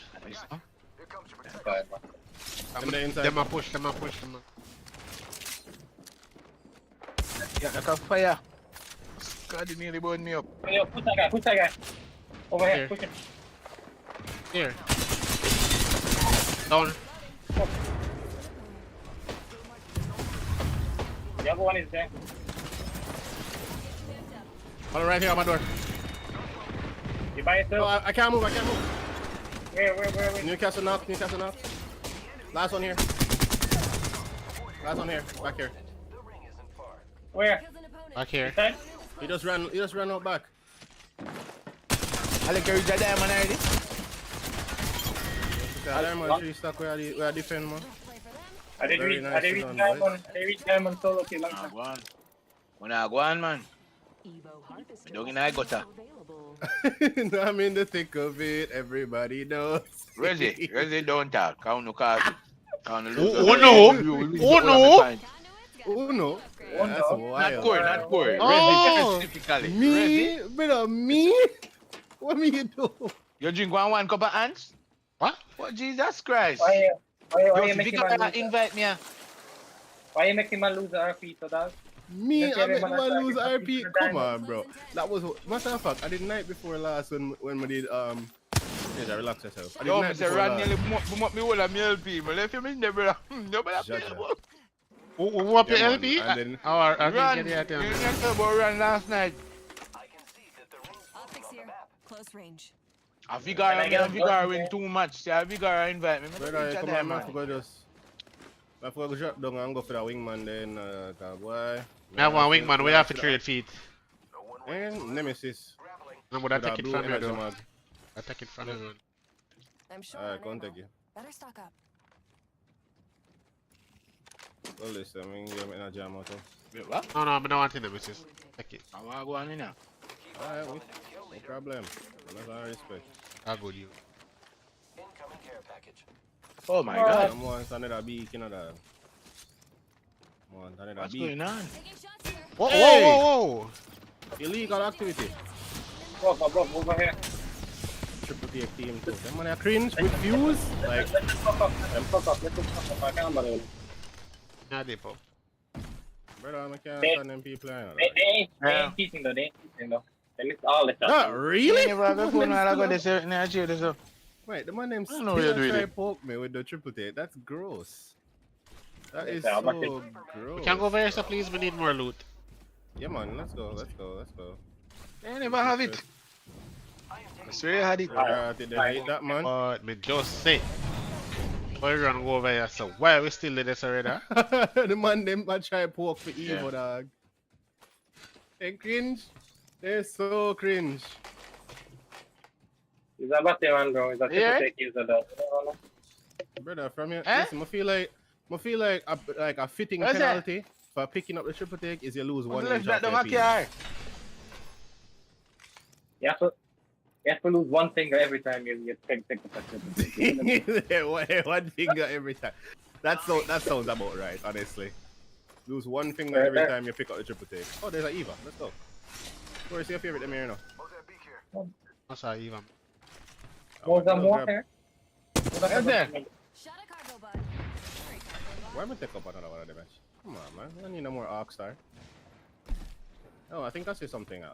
Them a push. Yeah, like a fire. God, you nearly burned me up. Yo, push that guy. Over here, Here. push him. Here. Down. The other one is there. One right here on my door. You by Oh, yourself? I can't move. Where? Newcastle knock. Last one here. Back here. Where? Back here. Side? He just ran out back. I like you that diamond already. Diamond 3 stock where I defend, man. I did Very reach nice Diamond. done, boys. I did reach Diamond solo kill long time. Go on. When I go on, man. Don't get I got her. No, I'm in the thick of it. Everybody knows. Rezi don't talk. Count no card. Count no lose. Oh no! Uno. Yeah, that's Uno. wild. Not core. Oh. Rezi specifically. Me? Brother, me? What me you do? You drink one cup of ants? What? What Jesus Christ? Why you Yo, making Vika man lose? invite me. Why you making man lose the RP to that? Me, Just I every make man man attack lose is a RP. piece of Come diamond. on, bro. That was matter of fact. I did night before last when we did yeah, relax yourself. I did Yo, night Mr. before Ran last. nearly boom up me whole of me LP. But if you mean the brother, nobody Shut pay up. about. Who up your Yeah, man, LP? and then- I Run. didn't get You the didn't know about Run last night. Optics here. Close range. A Vigara win too much. See, a Vigara invite me. Brother, come on, man. I forgot to drop down and go for the wingman then, boy. I have one wingman, we have to trade feet. And Nemesis. No, but I With a take it blue from you energy though. mag. I take it from you, man. I'm sure. Alright, on go and ammo. take you. Better stock up. Well, listen, I mean, you're in a jam out. Wait, what? No, I don't want it, Nemesis. Take it. I want to go on in now. Alright, no problem. That's all respect. How good you? Oh my God. I'm on another beak, you know that. I'm on another What's beak. going on? Taking shots here. Whoa, Hey! whoa, whoa, whoa! Illegal activity. Above, over here. Triple take team too. Them man are cringe with views. Like, Let's just fuck up. Let's fuck up. I can't believe it. Yeah, they pop. brother, I can't They- stand them people. They ain't cheating though. They ain't cheating though. They missed all the shots. Not really? Wait, the man named I know what you're still doing try there. poke me with the triple take. That's gross. That is Yeah, so but gross. We can go over here, so please. We need more loot. Yeah, man. Let's go. Let's go. Let's go. I never have it. I swear I had it. Did they hate that man? But me just say. We're gonna go over here. So why we still did this already? The man them I try poke for evil, Yeah. dog. They cringe. They're so cringe. Is that what they want, bro? Is that Yeah. take use of that? Brother, from here, Eh? listen, I feel like a fitting What's that? penalty for picking up the triple take is you lose One one left inch that off the your back penis. yard. You have to lose one finger every time you take the touch. One finger every time. That sounds about right, honestly. Lose one finger every time you pick up the triple take. Oh, there's an Eva. Let's go. Where's your favorite here now? That's how even. More than Go more grab- here. What's that? Shot a cargo bud. Why am I take up another one of them? Come on, man. I need no more Arc Star. Oh, I think I see something. I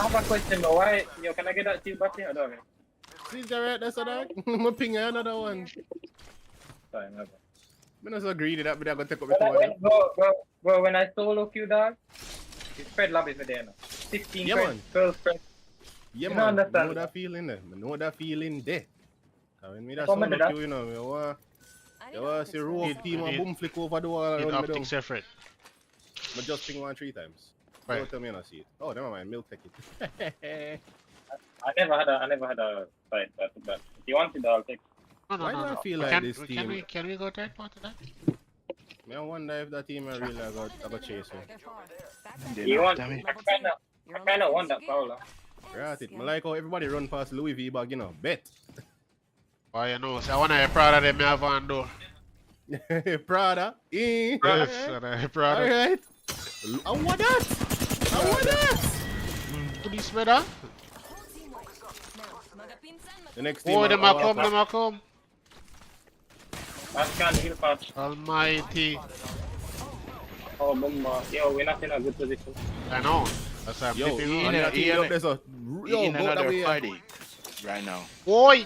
have a question though. Why? Yo, can I get that cheap back here? I don't know. Please, Jared, that's a dog. I'm ping another one. Sorry, no. I'm not so greedy that, but I'm gonna take up When the I two of them. went, bro, when I solo queue, dog, it spread lobbies for there now. 16 Yeah, spread, man. 12 spread. Yeah, You man. don't understand. I know that feeling there. I know that feeling there. When me that Come on, solo that. queue, you know, me want I you need want optics see for row this team one. and boom flick over the wall Need around me down. optics separate. I just ping one 3 times. Right. Don't tell me I don't see it. Oh, never mind. Milk take it. I never had a fight, but if you want it, I'll take it. No, no, Why no, do I no. feel We like can, this we- team- Can we go third part of that? Me I wonder if that team are really I got chase me. They're far. Back You want? Damn I it. kind of want that Paula. Right it. I like how everybody run past Louis V bag, you know. Bet. Why you know? So I wanna be proud of them. Me have one door. Prada. Yes, and I proud of. Alright. I want that. I want that. To this brother. The next team. Oh, them a come, walk them a come. I can't heal fast. Almighty. Oh, boom. Yo, we're not in a good position. I know. That's why I'm Yo, dipping he on. in that team up there, so. Yo, in go that another way. party right now. Boy.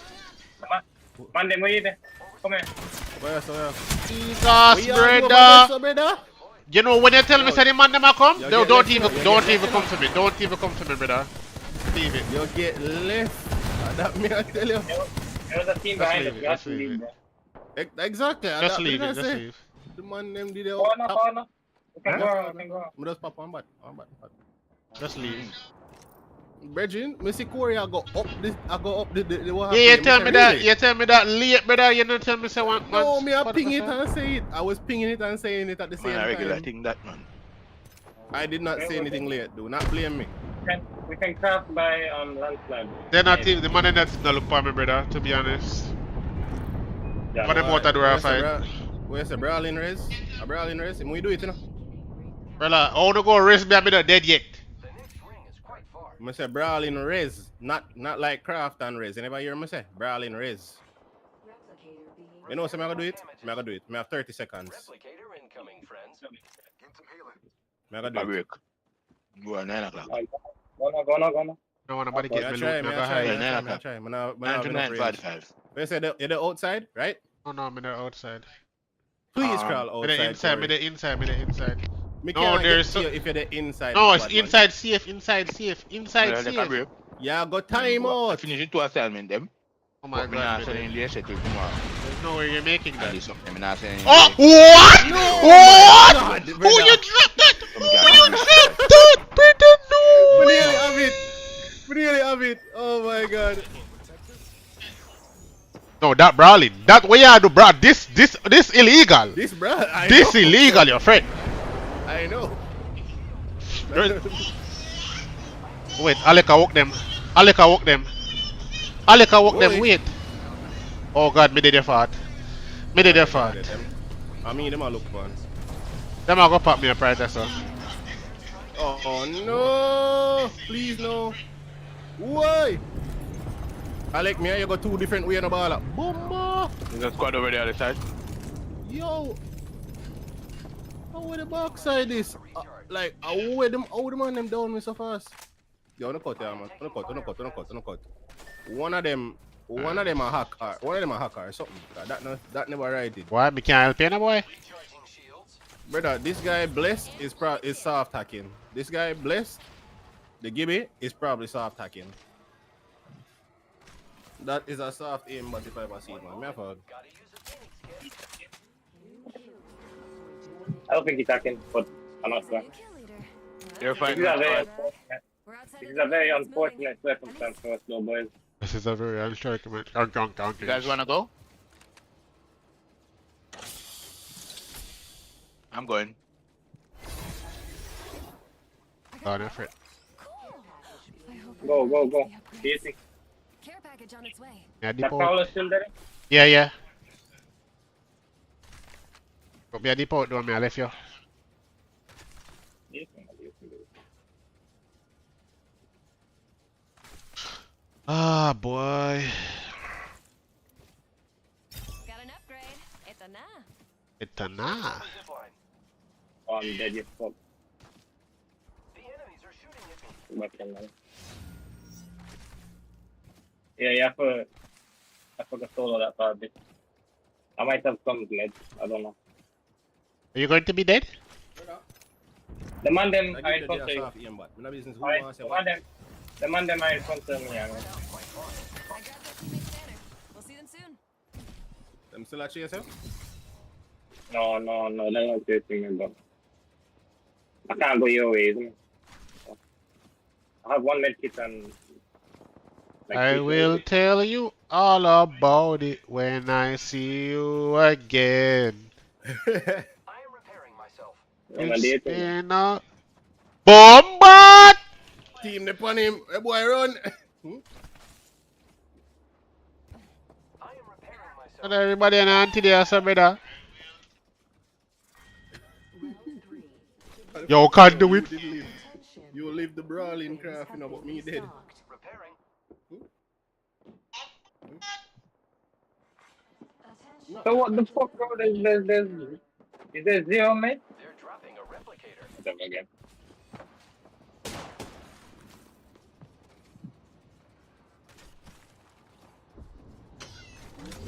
Man, them, where you there? Come here. Where so? Jesus, Where you are, brother. so, brother? You know when you tell me say the man them a come, You don't, get don't left, even you don't get even left, come to me. Don't even come to me, brother. Leave it. You get left. That me I tell you. There's a team Just behind leave us. it, We have just to leave leave, it. bro. Exactly. Just that leave me I it. Just say. leave. The man them did it. Corner. We can go, we can go. I'm just pop one bat. Just leave. Brethren, me see Corey, I go up this, I go up the what Yeah, you happened. tell say, me that. really? You tell me that late, brother. You don't tell me say one. No, me I what ping the it fuck? and say it. I was pinging it and saying it at the same Man, a regular time. thing that man. I did not say anything late. Do not blame me. We can craft by landslide. They're not even, the man in that not look for me, brother. To be honest. Yeah. But them out the door I fight. Where's the brawling race? A brawling race? We do it, you know. Brother, I wanna go race me. I'm not dead yet. I say brawling race, not like craft and race. You never hear me say brawling race. You know what I'm gonna do it? I'm gonna do it. I have 30 seconds. I'm gonna A do it. break. Go at 9 o'clock. Go. No one nobody get I me try, loot. me Me go I try, hide. me I try. I'm not 9 to enough range. 9:45. You say you're the outside, right? Oh no, I'm in the outside. Please crawl Me outside. the inside. Corey. Me the inside. Me the inside. Me No, can't there's get so- to you if you're the inside. No, it's squad, man. inside safe. Inside safe. Inside Well, take a safe. break. Yeah, got time I out. finish it 2 assignment them. Oh my But me not god. sending brother. the settle tomorrow. There's no way you're making And that. this something me not sending. Oh, what? What? God, Who brother. you dropped that? Some Who guy you do dropped this. that? Brother, no We way. nearly have it. We nearly have it. Oh my god. No, that brawling. That way I do, bro. This illegal. This, bro. This illegal, your friend. I know. Wait, Aleka walk them. Aleka walk them. Aleka walk them. Boy. Wait. Oh God, me did your fault. Me did your fault. I mean, them a look fun. Them a go pop me a price, sir. Oh no. no. Please, no. Why? Alec, me and you got two different way in the ball. Boom! There's a squad over there on the side. Yo! How where the backside is? Like, how them man them down me so fast? Yo, no cut, yeah, man. No cut. One of them a hacker. One of them a hacker or something. That never right it. Why? Me can't help you, no boy. Brother, this guy blessed is soft hacking. This guy blessed, the Gibby is probably soft hacking. That is a soft aim, but if I ever see it, man. Me have a... I don't think he's attacking, but I'm not sure. You're This fine. is a very Squad. unfortunate. This is a very unfortunate circumstance for us, though, boys. This is a very uncertain. You guys wanna go? I'm going. Oh, no, Fred. Go. Easy. Care package on its way. Yeah, That depot. Paul is still there? Yeah. But me a depot down, me I left you. Easy. Ah, boy. Got an upgrade. It's a nah. It's a nah. Oh, I'm dead, you fuck. Weapon, man. Yeah, I forgot solo that part bit. I might have some meds, I don't know. Are you going to be dead? The man them I are in give front the of day you. a soft aim, but no business who Alright, wants to the say what. man them are in front of me, yeah, man. I grabbed their teammate's banner. We'll see them soon. Them still at chase him? No, they're not chasing me, but I can't go your way, isn't it? I have one med kit and I three will kills. tell you all about it when I see you again. And It's they think- been a bombard! Team they on him. Hey boy, run. And everybody and auntie there, so brother. Yo, can't do it. You live the brawling craft, you know, but me dead. So what the fuck, bro? Is there zero med? They're dropping a replicator. Again.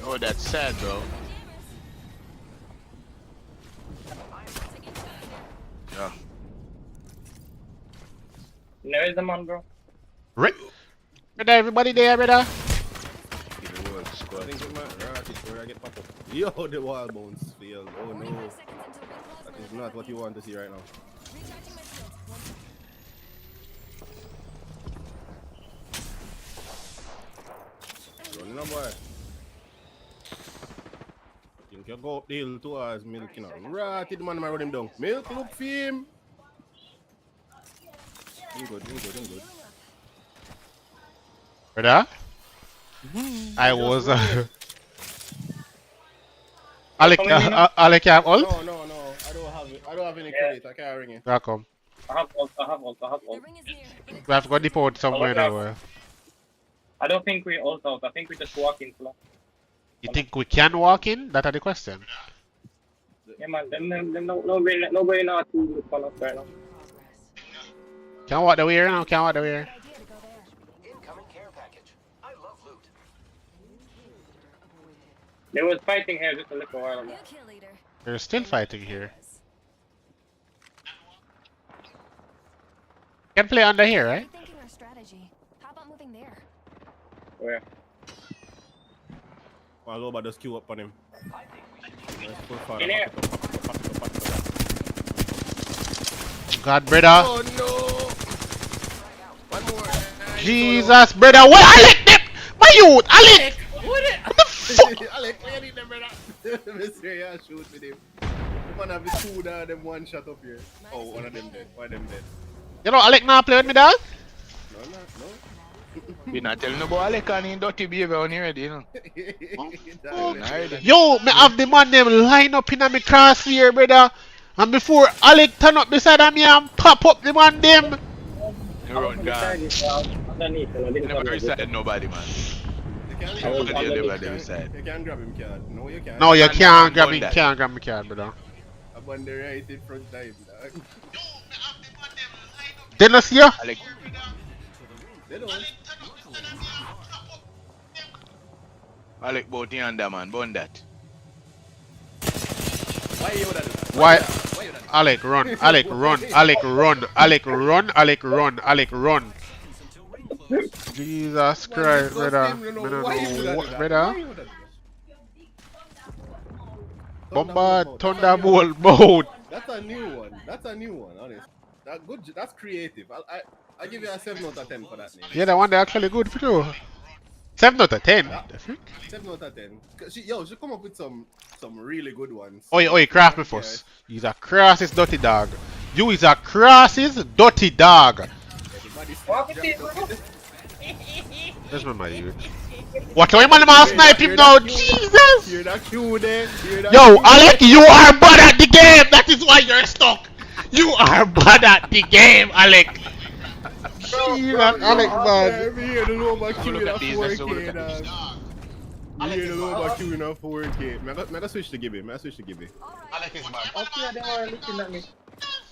Oh, that's sad, bro. Yeah. There is the man, bro. Right. Brother, everybody there, brother. I think it might rat it before I get popped up. Yo, the wall bounce failed. Oh no. That is not what you want to see right now. Recharging my shield. Running up, boy. Think you go up the hill towards Milk, you know. Rat it, man, I run him down. Milk, look for him. Doing good. Brother? I was. Alec, Alec, you have ult? No. I don't have any credit. I can't ring it. Where come? I have ult. The ring is near. We have to go depot somewhere now. I don't think we ult out. I think we just walk in slow. You think we can walk in? That are the question. Yeah, man. Nobody know how to look on us right now. Can walk the way now? Can walk the way? Incoming care package. I love loot. They was fighting here just a little while ago. New kill leader. They're still fighting here. Can play under here, right? Rethinking our strategy. How about moving there? Where? I'll go about just queue up on him. Let's pull far. In here. God, brother. Oh no! One more. Jesus, brother. What? Alec, them? My youth, Alec. What the fuck? Alec, where you need them, brother? Mr. Yeah, shoot with him. The man have the two there, them one shot up here. Oh, one of them dead. One of them dead. You know, Alec now play with me, dog? No. You're not telling about Alec and he dirty behavior on here, you know. Yo, me have the man them line up in a me crosshair, brother. And before Alec turn up beside me and pop up the man them. Run gone. Underneath, and I I didn't never come reset nobody, man. You can't I grab was him. Nobody underneath. never reset. You can't grab him, Cad. No, you can't. No, you And can't grab bun me, that. can't grab me card, brother. I'm on the right in front time, dog. Didn't I see you? Alec, They don't. Alec both under, man. Bun that. Why you would have do that? Why? Why you would have do that? Alec, run. Alec, run. Alec, run. Alec, run. Alec, run. Alec, run. Jesus Man, Christ, disgusting, brother. you know. I don't Why you would know have what, do that? brother. Why you would have do that? Bombard, Thunderbolt Thunderbolt mode. That's a new one. That's a new one, honestly. That good. That's creative. I give you a 7 out of 10 for that name. Yeah, that one they actually good for you. 7 out of 10. Yeah. The freak? 7 out of 10. She come up with some really good ones. Oi, craft me first. He's a crassest dirty dog. You is a crassest dirty dog. Everybody That's my youth. Watch out, man, I'm snipe him now. Jesus! You're not cute, eh? Yo, Alec, you are bad at the game. That is why you're stuck. You are bad at the game, Alec. Jesus, Alec, man. Me hear the low back queue in Look a at these, let's look 4K, at dog. Me hear the low back queue in a 4K. I gotta switch to Gibby. I switch to Gibby. Alec is bad. Okay, they were looking at me.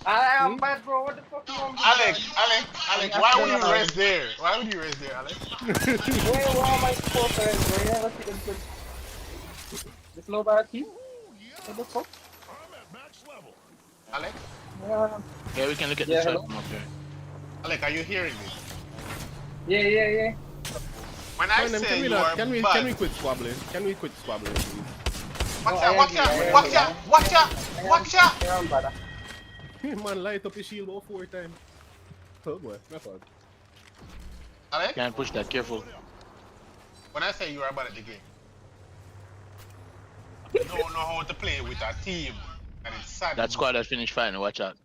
I am bad, bro. What the fuck you want? Alec, why would you rest there? Why would you rest there, Alec? Where are my supporters, bro? You never see them put this low bar team? What the fuck? Alec? Yeah, we can look at the Yeah, shot hello? from up there. Alec, are you hearing me? Yeah. When I Man, them, say you are can we bad, quit squabbling? Can we quit squabbling, please? watch out! Yeah, I'm bad. Man, light up his shield about 4 times. Oh boy, my fault. Alec, Can't push that, careful. when I say you are bad at the game, you don't know how to play with a team, and it's sad. That squad has finished fine, watch out.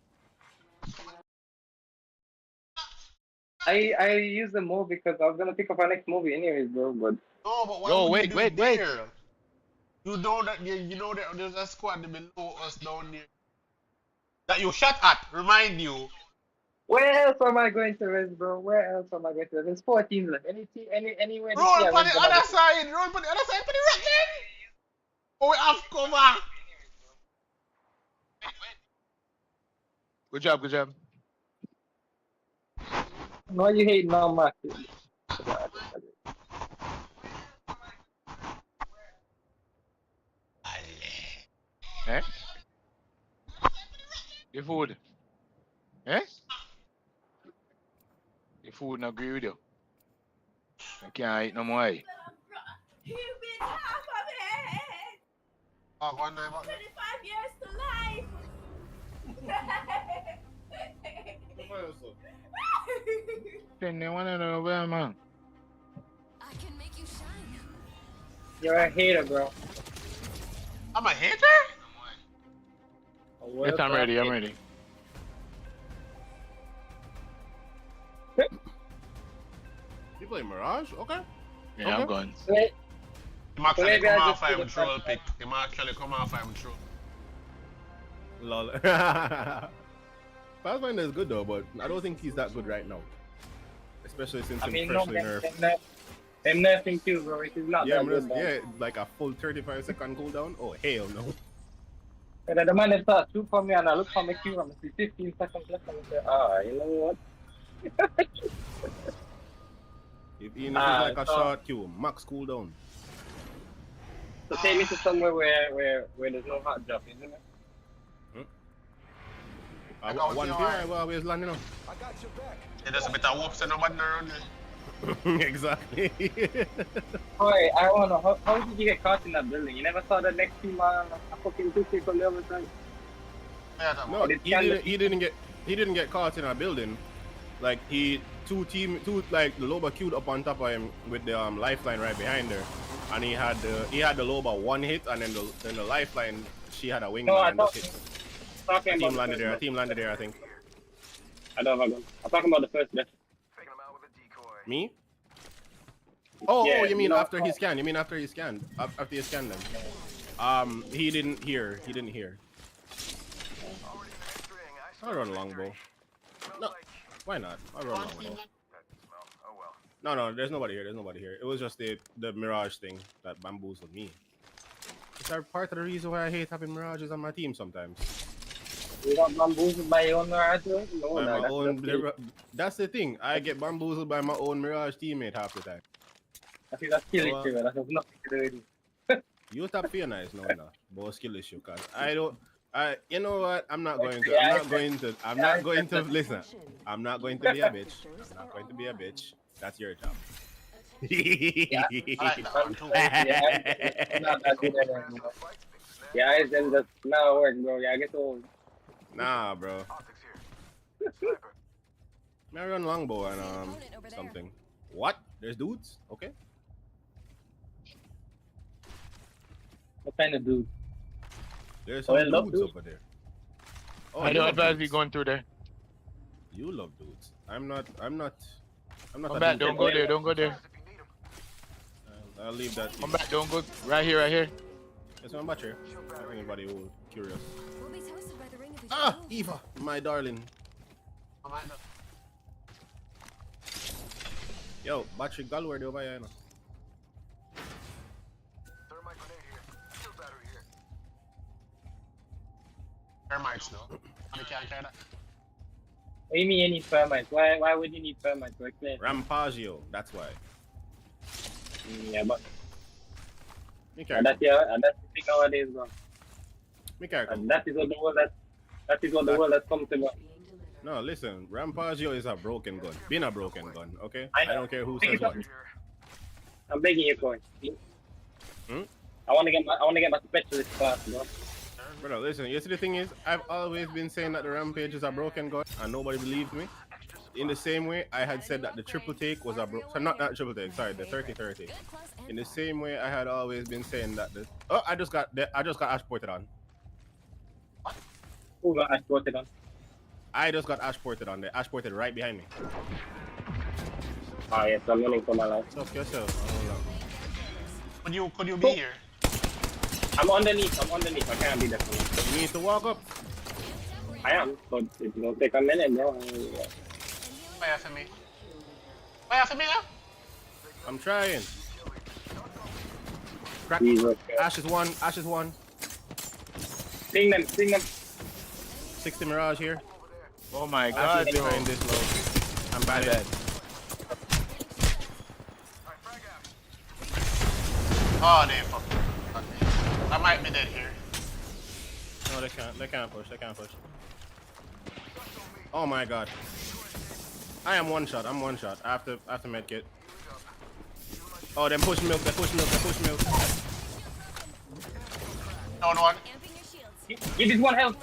I use the move because I was gonna pick up our next movie anyways, bro. But No, but why No, would wait, you do wait. there? You know that there's a squad below us down there that you shot at. Remind you. where else am I going to rest, bro? Where else am I going to rest? There's 4 teams left. Anywhere. Roll on the other side. Roll on the other side for the rock then. Oh, we have cover. Good job. No, you hate no Max. Eh? Your food. Eh? Your food not agree with you. I can't eat no more. Eh? You've been half of it. Oh, 1 25 years to life. Then they want to know where, man. I can make you shine. You're a hater, bro. I'm a hater? Yes, I'm ready. You play Mirage? Okay. Yeah, Okay. I'm going. Wait, I'm actually maybe come I off just I'm did a troll fast pick. I'm actually come off I'm troll. Lol. Pathfinder is good though, but I don't think he's that good right now. Especially since I he's mean, no, freshly nerfed. them nothing too, bro. It is not Yeah, that good, yeah, like a full 35-second cooldown. Oh hell no. And the man that starts shoot for me and I look for my queue and I see 15 seconds left and I say, you know what? Even if it's like a short queue, max cooldown. So take me to somewhere where there's no hot drop, isn't it? One here, I will always land, you know. I got your back. Yeah, there's a bit of whoops and nobody around there. Exactly. Boy, I wanna know, how did you get caught in that building? You never saw the next team a fucking 2 people the other side? No, he didn't get caught in a building. Like two like the Loba queued up on top of him with the lifeline right behind her, and he had the Loba 1 hit, and then the lifeline she had a wingman. No, I and thought just hit. talking A about team landed there. A team landed there, I think. I don't have a gun. I'm talking about the first death. Me? Oh, Yeah, you mean no, after he scanned? You mean after he scanned? After he scanned them? He didn't hear. He didn't hear. I run longbow. No, Why not? I'll run longbow. No, there's nobody here. There's nobody here. It was just the mirage thing that bamboozled me. It's part of the reason why I hate having mirages on my team sometimes. You got bamboozled by your own mirage? No, By my that's own, the that's the thing. I get bamboozled by my own mirage teammate half the time. I think that's skill So, issue. That has nothing to do with it. You stop fear nice, no, but skill issue, cause I don't. You know what? I'm not going to listen. I'm not going to be a bitch. I'm not going to be a bitch. That's your job. Yeah, not that good anymore. Yeah, it's then just now work, bro. Yeah, I get old. Nah, bro. May I run longbow and something. What? There's dudes? Okay. What kind of dude? There's some dudes over there. Oh, I don't advise you going through there. You love dudes. I'm not. Come a back, dude. don't go there, don't go there. I'll leave that. Come back, don't go. Right here, right here. There's one batch here. If anybody who's curious. We'll be toasted by the ring of his Ah, nose. Eva, my darling. Yo, battery galore over here, you know. Thermite grenade here. Shield battery here. Thermites, no. I can't carry that. What do you mean you need thermite? Why would you need thermite to explain? Rampaggio, that's why. Yeah, but Me and careful. that's the thing nowadays, bro. Me careful. And that is what the world has come to, bro. No, listen, Rampaggio is a broken gun. Been a broken gun, okay? I I know. don't care who Pick says it up. what. I'm begging you for it. Hmm? I wanna get my specialist class, bro. Brother, listen, you see the thing is, I've always been saying that the Rampage is a broken gun, and nobody believed me. In the same way, I had said that the triple take was a so not triple take, sorry, the 30-30. In the same way, I had always been saying that the I just got ash ported on. Who got ash ported on? I just got ash ported on. The ash ported right behind me. Oh yes, I'm running for my life. Stop yourself. Hold on. Could you be here? I'm underneath. I can't be there. You need to walk up. I am, but it's gonna take a minute, bro. Why for me? Why for me now? I'm trying. Crack. Jesus. Ash is one. Ash is one. Sting them. 60 Mirage here. Oh my Ash god, is bro. behind this low. I'm My bad. bad. Oh, they fuck. I might be dead here. No, they can't. They can't push. Oh my god. I am one shot. I'm one shot. After medkit. Oh, they push milk. Down one. Amping your shields. Give it 1 health.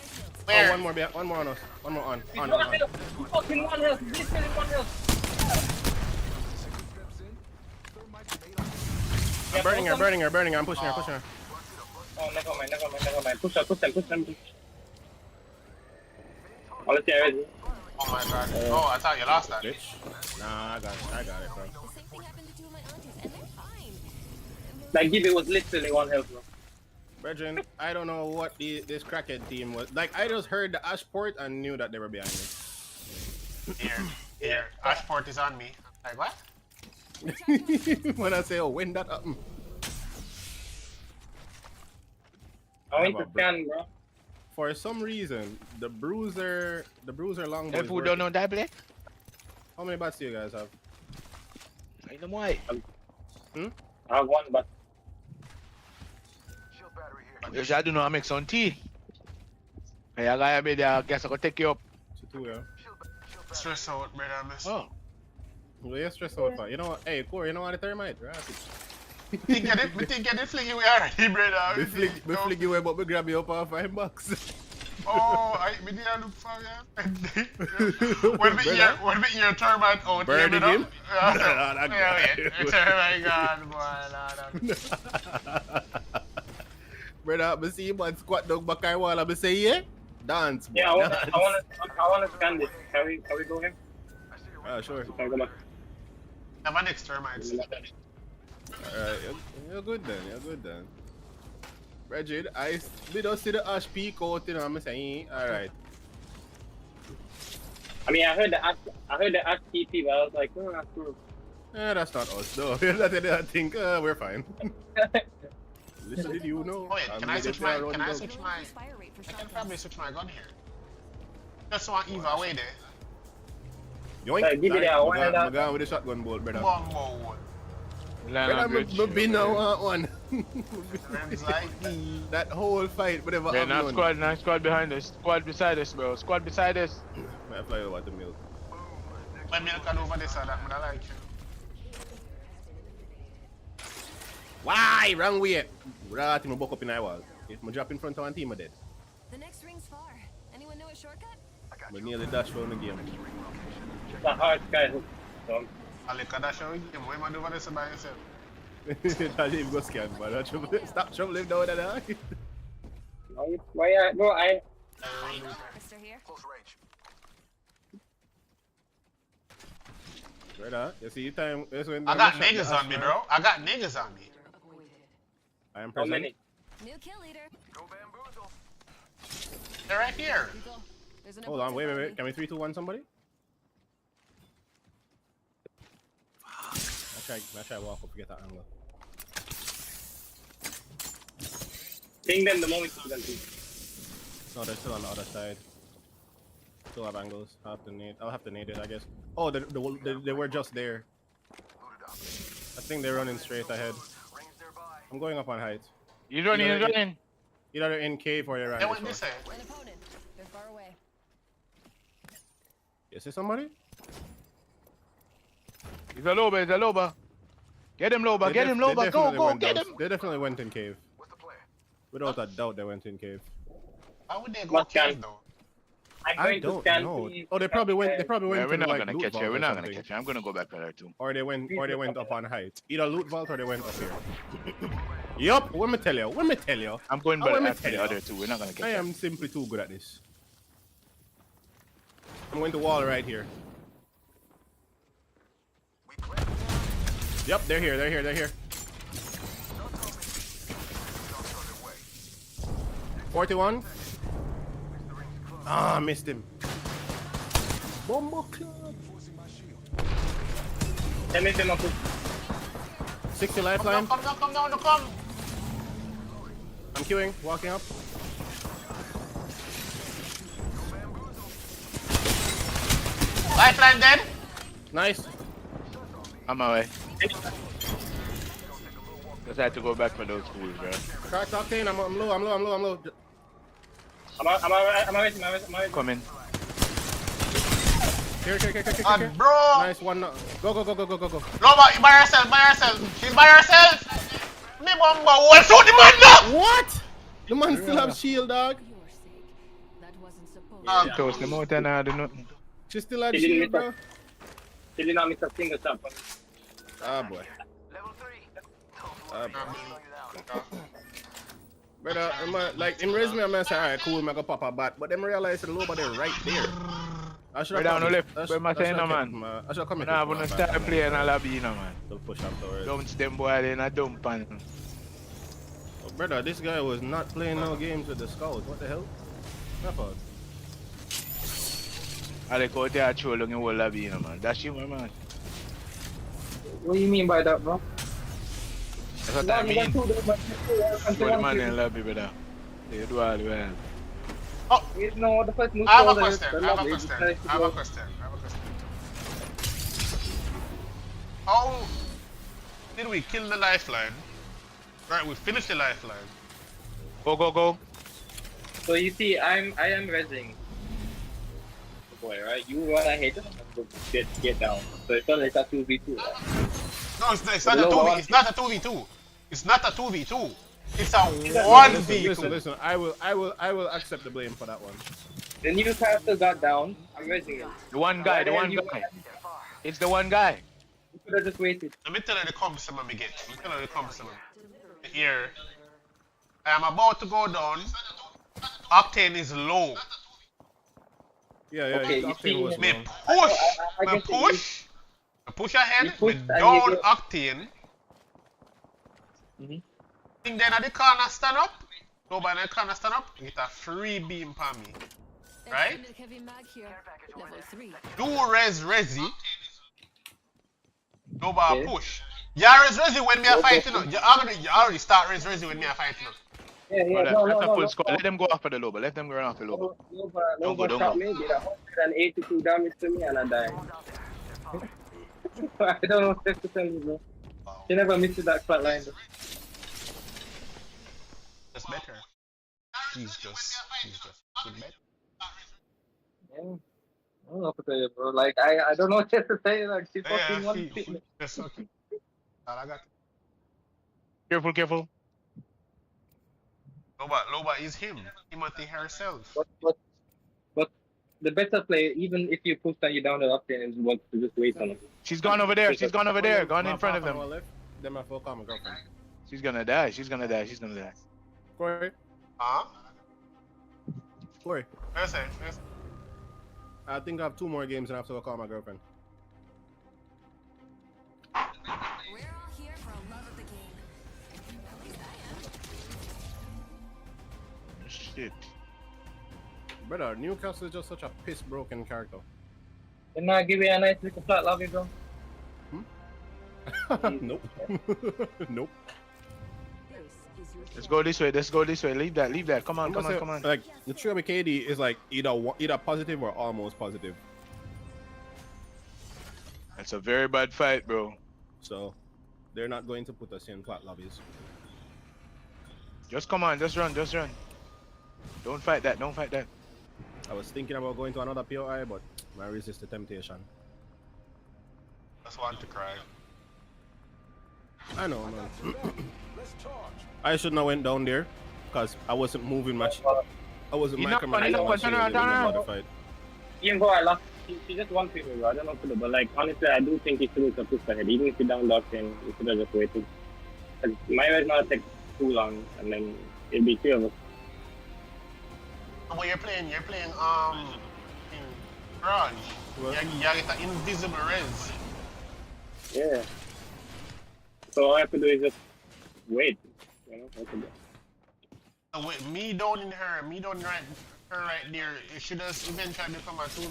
Where? Oh, one more on us. One more on. On. Fucking 1 health. Literally 1 health. I'm burning her. I'm pushing her. Oh, never mind. Push them. I'll let you ready. Oh my god. Oh, I thought you lost that. Bitch. Nah, I got it, bro. The same thing happened to two of my aunties, and they're fine. Like, give it was literally 1 health, bro. Brethren, I don't know what this crackhead team was. Like, I just heard the Ashport and knew that they were behind me. Here. Ashport is on me. Like, what? When I say, oh, when that up. I want to scan, bro. For some reason, the bruiser longbow. If we don't know that, Blake, How many bats do you guys have? I know why. I have 1, but Shield battery here. Yes, I do know I make some tea. Hey, I gotta be there. I guess I could take you up. So 2, yeah. Stress out, brother. Miss. Oh. Well, you're stressed out, but you know what? Hey, Corey, you know what the thermite, right? We think get it flingy we already, brother. We flick you away, but we grab you up off $5. Oh, me didn't look for you. When we hear termite out, Burning hear me him? now? That guy. Termite gone, boy. Brother, I see you man squat down back I wall, I say, yeah? Dance, boy, yeah, I dance. wanna scan this. Can we go here? Sure. Can we go back? I'm my next termites. Alright, you're good then. Bridget, we don't see the ash peak out, you know what I'm saying? Alright. I mean, I heard the TP, but I was like, oh, that's true. That's not us, though. I think we're fine. Listen, did you know? Wait, can I switch my? Can I switch Your my? increased fire rate for I can shotguns. probably switch my gun here. Just want Eva away there. Yoink! Like, give me that one and I'm going with the shotgun bolt, brother. Bumbo. Brother, I'm been now one. Friends like me. That whole fight, whatever. Yeah, now squad behind us. Squad beside us, bro. Squad beside us. I fly over the milk. My milk can over this side, that man, I like you. Why? Wrong way. Right, I'm buck up in the wall. If I drop in front of one team, I'm dead. The next ring's far. Anyone know a shortcut? I nearly dash around the game. It's a hard guy. So, I look at that show game. Why am I doing this by yourself? I leave go scan, but stop troubling down there. why, bro, Mister here. Brother, you see time. I got niggas on me, bro. I got niggas on me. I am how present. many? New kill leader. They're right here. Eagle. There's an Hold on, wait. Can we 3, 2, 1 somebody? I try walk up to get that angle. Ping them the moment you can see. No, they're still on the other side. Still have angles. I'll have to nade it, I guess. Oh, they were just there. I think they're running straight ahead. I'm going up on height. He's running. Either they're in cave or they're They around went this this way. way. An opponent. They're far away. You see somebody? He's a loba. Get him, loba. Get him, They loba. definitely Go, went get down- him. They definitely went in cave. Without a doubt, they went in cave. Why would they go What cave can- though? I'm I going to don't scan know. these. Oh, they probably went. They probably Yeah, went we're to not like gonna loot catch vault you. We're or not gonna something. catch you. I'm gonna go back there too. Or they went up on height. Either loot vault or they went up here. Yup. Let me tell you. I'm going Oh, let me back to tell the you. other two. We're not gonna catch I you. am simply too good at this. I'm going to wall right here. Yup. They're here. 41. Ah, missed him. Bombo club. Let me film a quick. 60 lifeline. Come down. I'm queuing. Walking up. Lifeline dead. Nice. I'm away. Just had to go back for those fools, bro. Cracked octane. I'm low. I'm already. Come in. Here. Bro. Nice one. Go. Loba, by herself. She's by herself. Me bumbo. What's shoot the man now? What? The man still have shield, dog. For your sake. That wasn't supposed Toast them out and I do nothing. She still have He didn't shield, miss bro. She did not miss a single shot. Ah, boy. Brother, like in resume, I'm gonna say, alright, cool, I'm gonna pop a bat, but then realize the nobody right there. I should Right down the left. Where am I saying, no, man? I should come in. Nah, I'm gonna start playing in a lobby, you know, man. They'll push afterwards. Don't them boy in a dump and Oh, brother, this guy was not playing no games with the scouts. What the hell? Not fault. I like out there trolling in whole lobby, you know, man. That's you, my man. What do you mean by that, bro? That's what I mean. Throw the man in the lobby, brother. You do all the way. No, the first move. I have a question. How did we kill the lifeline? Right, we finished the lifeline. Go. So you see, I am resing. Boy, right? You run ahead and get down. So it's not like a 2v2. Right? No, it's not a 2v. It's not a 2v2. It's not a 2v2. It's a 1v2. Listen. I will accept the blame for that one. The new character got down. I'm resing him. The one guy. It's the one guy. You could have just waited. Let me tell you the cumbersome me get. Here, I am about to go down. Octane is low. Yeah. Okay, Octane was Me low. push ahead. You push Me and down you go- Octane. Think then at the corner stand up. Nobody in the corner stand up. Get a free beam for me. Right? Extended heavy mag here. Level 3. Do Resi. Go by Yeah. push. Yeah, Resi when me a fighting. You already start Resi when me a fighting. Yeah, yeah, Brother, no, that's no, a no, full no. squad. Let them go after the loba. Let them run after the loba. Don't go, Nova don't shot go. me, did 182 damage to me, and I died. I don't know what to tell you, bro. She never missed that flat line. That's better. He's just good better. Yeah. I don't know what to tell you, bro. Like, I don't know what to say. Like, she Yeah, fucking one she hit me. that's okay. All I got. Careful. Loba is him. Timothy herself. But the better play, even if you push and you down the up there, is what to just wait on it. She's gone over there. She's gone over there. Gone in front of them. Left. Then my full call my girlfriend. She's gonna die. Corey. Huh? Corey. Yes. I think I have 2 more games and I have to go call my girlfriend. We're all here for a love of the game. At least I am. Shit. Brother, Newcastle is just such a piss broken character. Didn't I give you a nice little flat lobby, bro? Nope. Nope. Let's go this way. Leave that. Come on. Like the trio of KD is like either positive or almost positive. That's a very bad fight, bro. So they're not going to put us in flat lobbies. Just come on. Just run. Don't fight that. I was thinking about going to another POI, but I resist the temptation. That's one to cry. I know, man. Let's charge. I shouldn't have went down there because I wasn't moving much. I wasn't You're not micromanaging running, my turn shield around, in the turn middle of around. the fight. Even though I lost, she just won people, bro. I don't know what to do, but like, honestly, I do think he should have pushed ahead. Even if he down locked in, he should have just waited. Cause my way not take too long, and then it'll be 3 of us. But you're playing in Garage. What? You get an invisible res. Yeah. So all I have to do is just wait. You know, what to do. With me down in her, right there, it should just eventually become a 2.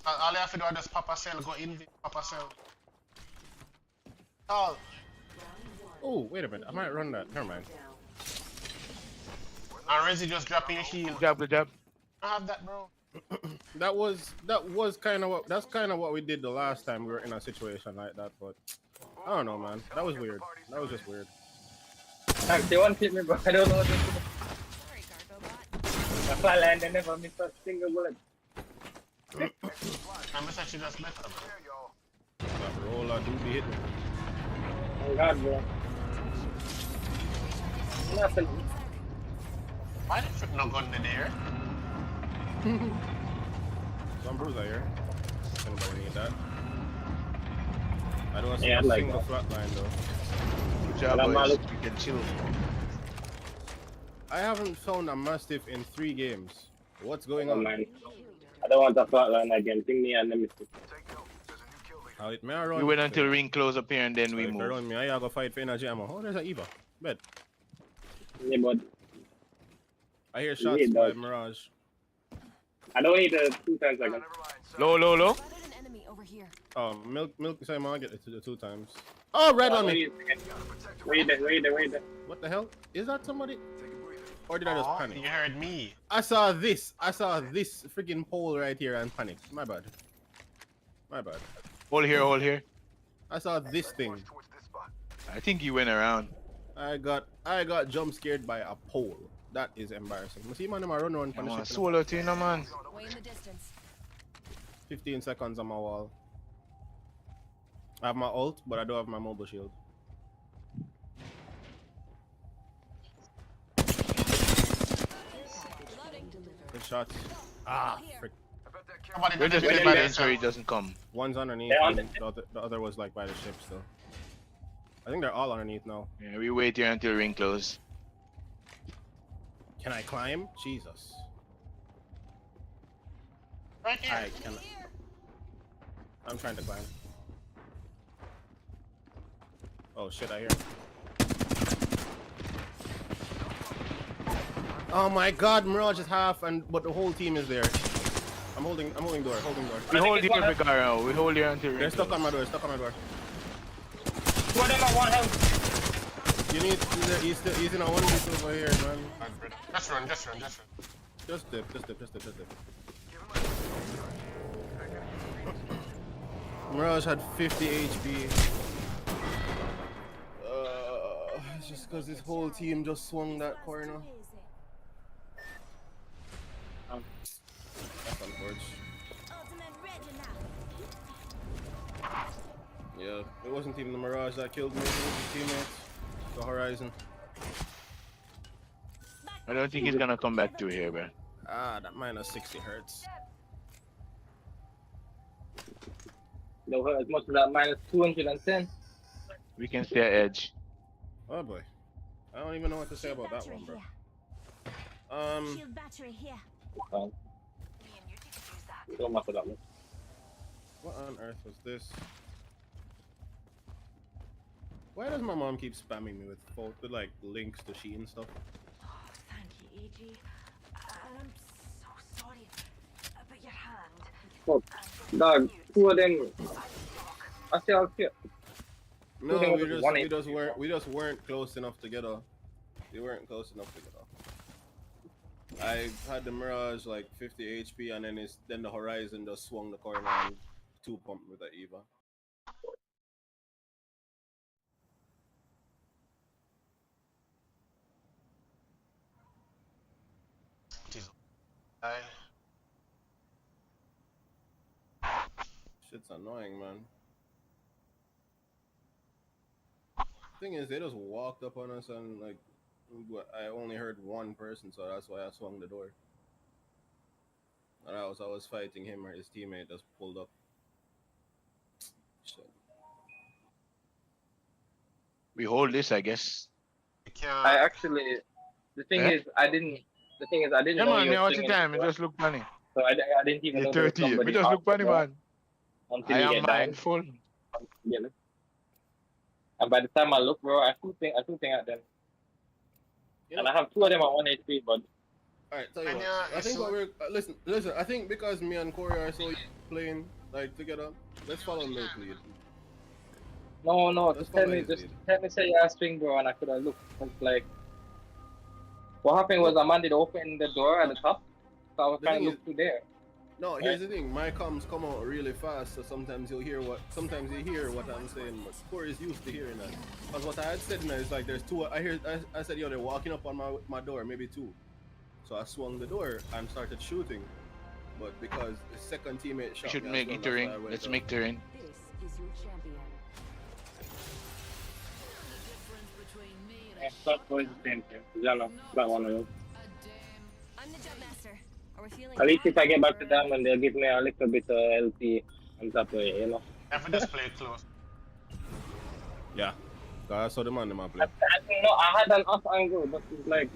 All you have to do is just pop a cell, go in, pop a cell. Oh, Oh, wait a minute. I might run that. Never mind. and Resi just dropping your shield. Good job. I have that, bro. That was kind of what we did the last time we were in a situation like that, but I don't know, man. That was weird. That was just weird. Like, they won't hit me, bro. I don't know what to do. Sorry, cargo bot. The flat line, they never miss a single bullet. I'm actually just better, bro. That roller do be hitting. Oh God, bro. Nothing. Why the frick no gun in there? Some bruiser here. Anybody need that? I don't see Yeah, a like single that. flat line though. Good job, Well, I'm boys. not- You can chill. I haven't found a mastiff in 3 games. What's going Oh, on? man. I don't want a flat line again. Ping me and let me see. How it may I run? We wait until ring close up here and then we If you move. run me, I go fight for energy ammo. Oh, there's an Eva. Bed. Yeah, but I hear shots Yeah, by dog. Mirage. I don't need the 2 times again. Low. Spotted an enemy over here. Oh, milk. Say, man, I get it to the 2 times. Oh, red on me. Wait there. What the hell? Is that somebody? Or did I just Oh, panic? you heard me. I saw this freaking pole right here and panicked. My bad. Hold here. I saw this thing. I think you went around. I got jump scared by a pole. That is embarrassing. You see, man, I'm run on Come on, punish. solo team, no, man. Way in the distance. 15 seconds on my wall. I have my ult, but I don't have my mobile shield. Good shots. Ah, frick. Somebody We're did just it waiting by for the themselves. answer, he doesn't come. One's underneath, They're on and the other was like by the ship still. I think they're all underneath now. Yeah, we wait here until ring close. Can I climb? Jesus. Right here. I cannot. I'm trying to climb. Oh shit, I hear him. Oh my God, Mirage is half, but the whole team is there. I'm holding door. We hold here, Vicaro. We hold here until They're stuck on my door. Two of them are one health. You need. He's in a one piece over here, man. Just run. Just dip. Mirage had 50 HP. It's just because this whole team just swung that corner. That's unfortunate. Yeah, it wasn't even the Mirage that killed me, it was his teammates. The Horizon. I don't think he's gonna come back to here, bro. Ah, that minus 60 hurts. No, as much as that minus 210. We can stay at edge. Oh boy. I don't even know what to say about that one, bro. Shield battery here. Fine. Don't matter that much. What on earth was this? Why does my mom keep spamming me with like links to Shein and stuff? Oh, thank you, AG. And I'm so sorry. But your hand. Fuck. Dog, two of them. I see how cute. No, we just weren't close enough together. We weren't close enough together. I had the Mirage like 50 HP, and then the Horizon just swung the corner and 2-pumped with the Eva. Shit's annoying, man. Thing is, they just walked up on us and like, I only heard one person, so that's why I swung the door. And I was fighting him, or his teammate just pulled up. Shit. We hold this, I guess. I actually, the thing is, I didn't Come know on, you man, were what's the singing time? It before. just look funny. So I didn't even know You're there was 30. somebody It just look after funny, that man. until I you am get down. mindful. Yeah. And by the time I look, bro, I still think at them. You And know, I have two of them at 1 HP, but alright, tell you what. I think what we're listen. I think because me and Corey are so playing like together, let's follow Milk lead. no, Let's just follow tell me, his lead. say you're a string, bro, and I could have looked. It's like, what happened was Amanda opened the door at the top, so I was The trying thing to look through there. No, here's the thing. My comms come out really fast, so sometimes you hear what I'm saying, but Corey's used to hearing that. Because what I had said is like there's two. I said, yo, they're walking up on my door, maybe two. So I swung the door and started shooting, but because the second teammate shot We should me make as it well, a ring. that's why I went Let's up. make the ring. This is your champion. Yeah, that's always the same thing. Jana, that one of those. I'm the jump master. Are we feeling At least if I get back to or- them and they'll give me a little bit of LT on top of it, you know. If we just play it close. Yeah, I saw the man in my play. I had an off angle, but it's like,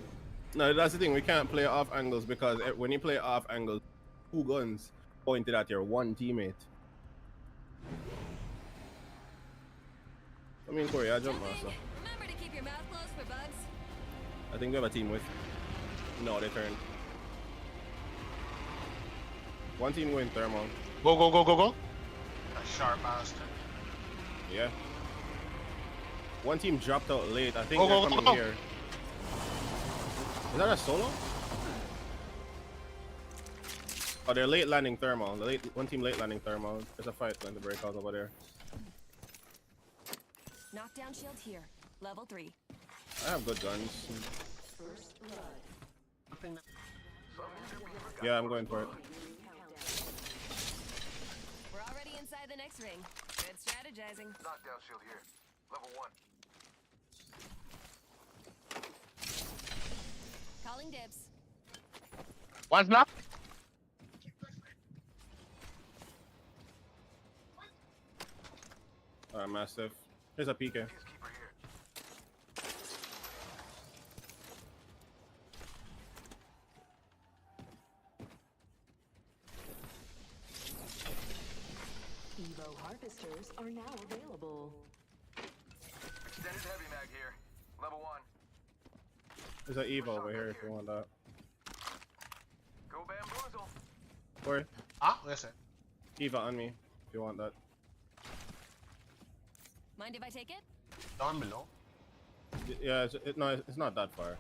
No, that's the thing. We can't play off angles because when you play off angles, 2 guns pointed at your one teammate. I mean, Corey, I jump master. Remember to keep your mouth closed for bugs. I think we have a team with. No, they turned. One team going thermal. Go. A sharp bastard. Yeah. One team dropped out late. I think Go, they're go, coming go. here. Is that a solo? Oh, they're late landing thermal. One team late landing thermal. There's a fight going to break out over there. Knockdown shield here. Level 3. I have good guns. First blood. Yeah, I'm going for it. We're already inside the next ring. Good strategizing. Knockdown shield here. Level 1. Calling dibs. One's knocked. Alright, Mastiff. Here's a PK. Peacekeeper here. Evo harvesters are now available. Extended heavy mag here. Level 1. There's an Eva over here if you want that. Corey. Ah, listen. Eva on me if you want that. Mind if I take it? Down below. Yeah, no, it's not that far.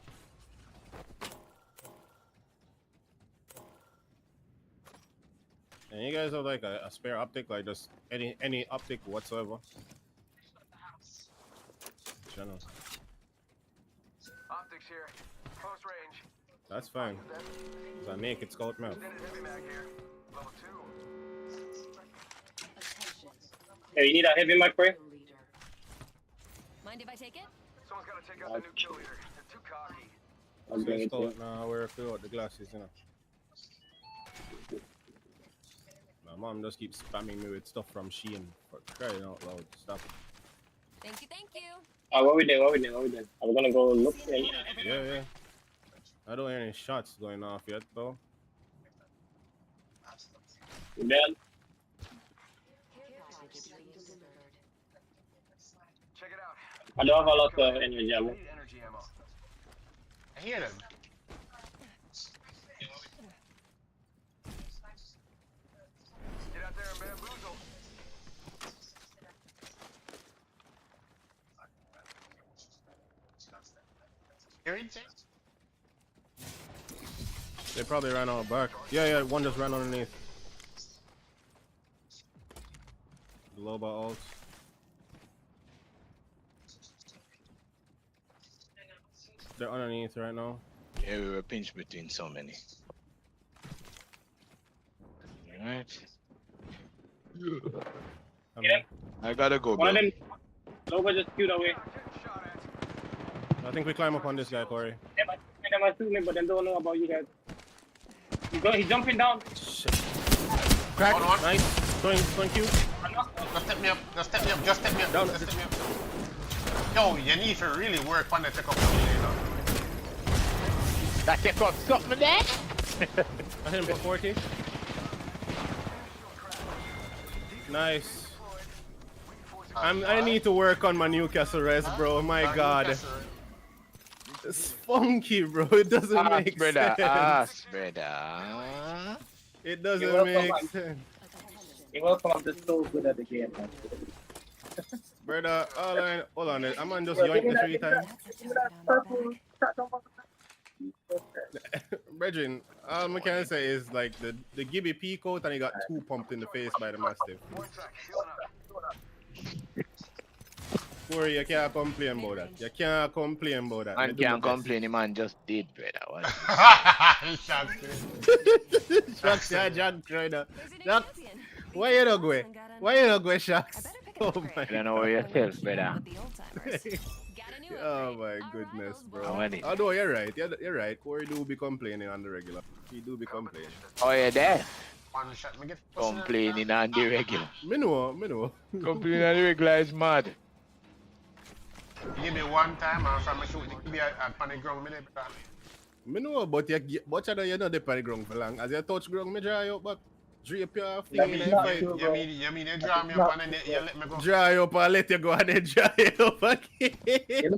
And you guys have like a spare optic, like just any optic whatsoever. Channel. Optics here. Close range. That's fine. It's a naked scout map. Extended heavy mag here. Level 2. Hey, you need a heavy mic, Corey? Mind if I take it? Someone's got to take out the new kill leader. They're too cocky. I'll bring it to you. Scout now, we're through the glasses, you know. My mom just keeps spamming me with stuff from Shein for crying out loud. Stop. Thank you, thank you. What we doing? Are we gonna go look? Yeah. I don't hear any shots going off yet, though. You dead? Check it out. I don't have a lot of energy. I need energy ammo. I hear them. Get out there and bamboozle. Hearing things? They probably ran out back. Yeah, one just ran underneath. Loba ult. They're underneath right now. Yeah, we were pinched between so many. Alright. Yeah. I gotta go, One bro. of them. Loba just queued away. Getting shot at. I think we climb up on this guy, Corey. They might shoot me, but they don't know about you guys. He's jumping down. Shit. Crack. On. Nice. Thank you. Just step me up. Just step me up. Just step me up. Down. Just step me up. Yo, you need to really work on the take up the play, you know. That take up something there? I hit him for 40. Nice. I need to work on my Newcastle res, bro. My God. It's funky, bro. It doesn't make brother. sense. Brother. It doesn't make sense. He will come up to so good at the game. Brother, hold on. I'm on just yoink the 3 times. Brethren, all I can say is like the Gibby peek out and he got 2 pumped in the face by the Mastiff. One sec. Healing up. Corey, you can't complain about that. You can't complain about that. Man can't complain, the man just did, brother. What? Shucks, yeah, Jack, brother. There's a new Jack, champion. why you not going? Why you not going, Shucks? I better pick Oh up the my crate. You don't know where yourself, brother. With the old timers. Got a new Oh upgrade. my Alright, goodness, those bro. Oh, what is- Although you're right, you're right. Corey do be complaining on the regular. He do be complaining. Oh, yeah, there. One shot, me get Complaining on the regular. Me know. Complaining on the regular is mad. You give me one time and from a shoot, you give me a panic ground, me never. Me know, but you know the party ground for long. As you touch ground, me dry up, but drape you off. Yeah, You me know, not fight. sure. You mean you draw me up and then you let me go? Dry up and let you go and then dry up again. You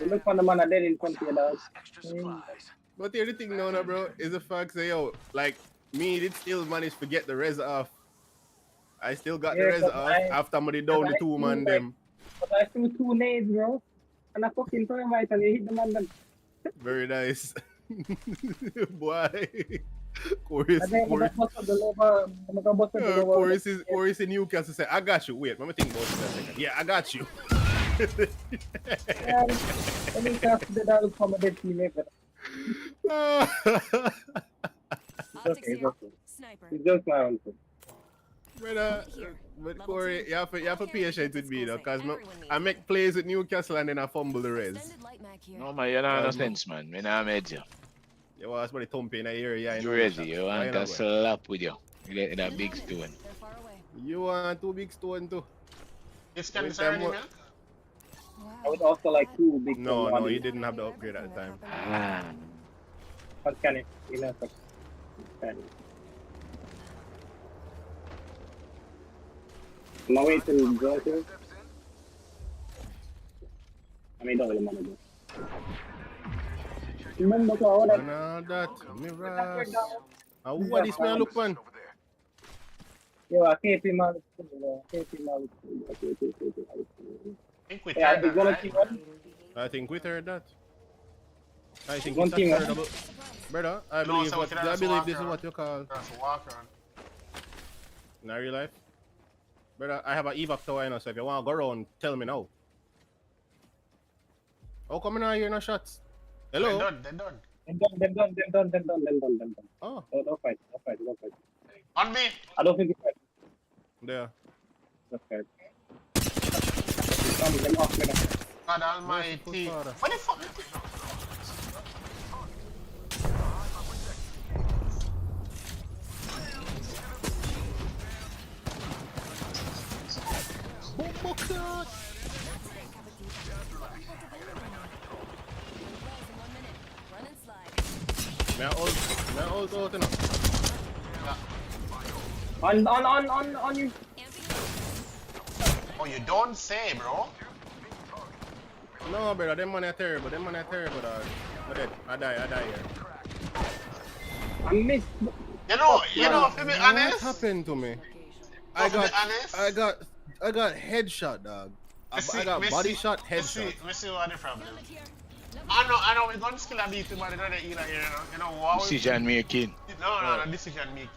look on the man that dead in front of you, dog. Extra supplies. But the other thing now, bro, is the fact that, yo, like, me did still manage to get the res off. I still got the Yeah, res but off I- after I down the I 2 man feel them. But I threw 2 nades, bro. And I fucking threw him right and you hit the man. Very nice. Boy. Chorus, And then chorus. I bust up the Loba. I'm gonna bust up the Loba. Chorus in Newcastle said, I got you. Wait, let me think about this for a second. Yeah, I got you. Yeah, let me cast the dial from a dead teammate. But Optics okay, here. okay. Sniper. it's just my own thing. But Corey, you have to be patient with me though, because I make plays with Newcastle and then I fumble the res. Extended light mag here. No, man, you don't understand, man. Me nah made you. You want somebody thumping in the ear, yeah. You ready? You want to slap with you. You get that big stone. They're far away. You want 2 big stone too? It's can Wait, be already, them man. I was also like 2 big. No, one. he didn't have the upgrade at the time. Ah. But can it? You know, so- can it. I'm away to go to. I mean, don't really want to do. Remember to order. Now that mirrors. What is me I look on? Yo, I can't see my. KP man. I think we Yeah, turned there's that, one right? team one. I think we heard that. I think One it's a team, third huh? about. Brother, I No, believe so we what can I just believe walk this is around. what you call Just walk around. in real life. Brother, I have an evac tower, you know, so if you want to go around, tell me now. How come I not hear no shots? They're Hello? done, they're done. Them done. Oh, Don't fight. On me! I don't think you fight. there. Don't fight. Them off, man. God almighty. Merciful Father. What the fuck? Run and slide. May I hold out, you know? On you. Oh, you don't say, bro. No, brother, them man are terrible, dog. I'm dead. I die here. I missed. You know, to be What honest, happened to me? to be honest, I got headshot, dog. I got body shot, headshot. me see what the problem. I know we're going to skill a beat but another healer here, you know what? Decision making. No, decision making.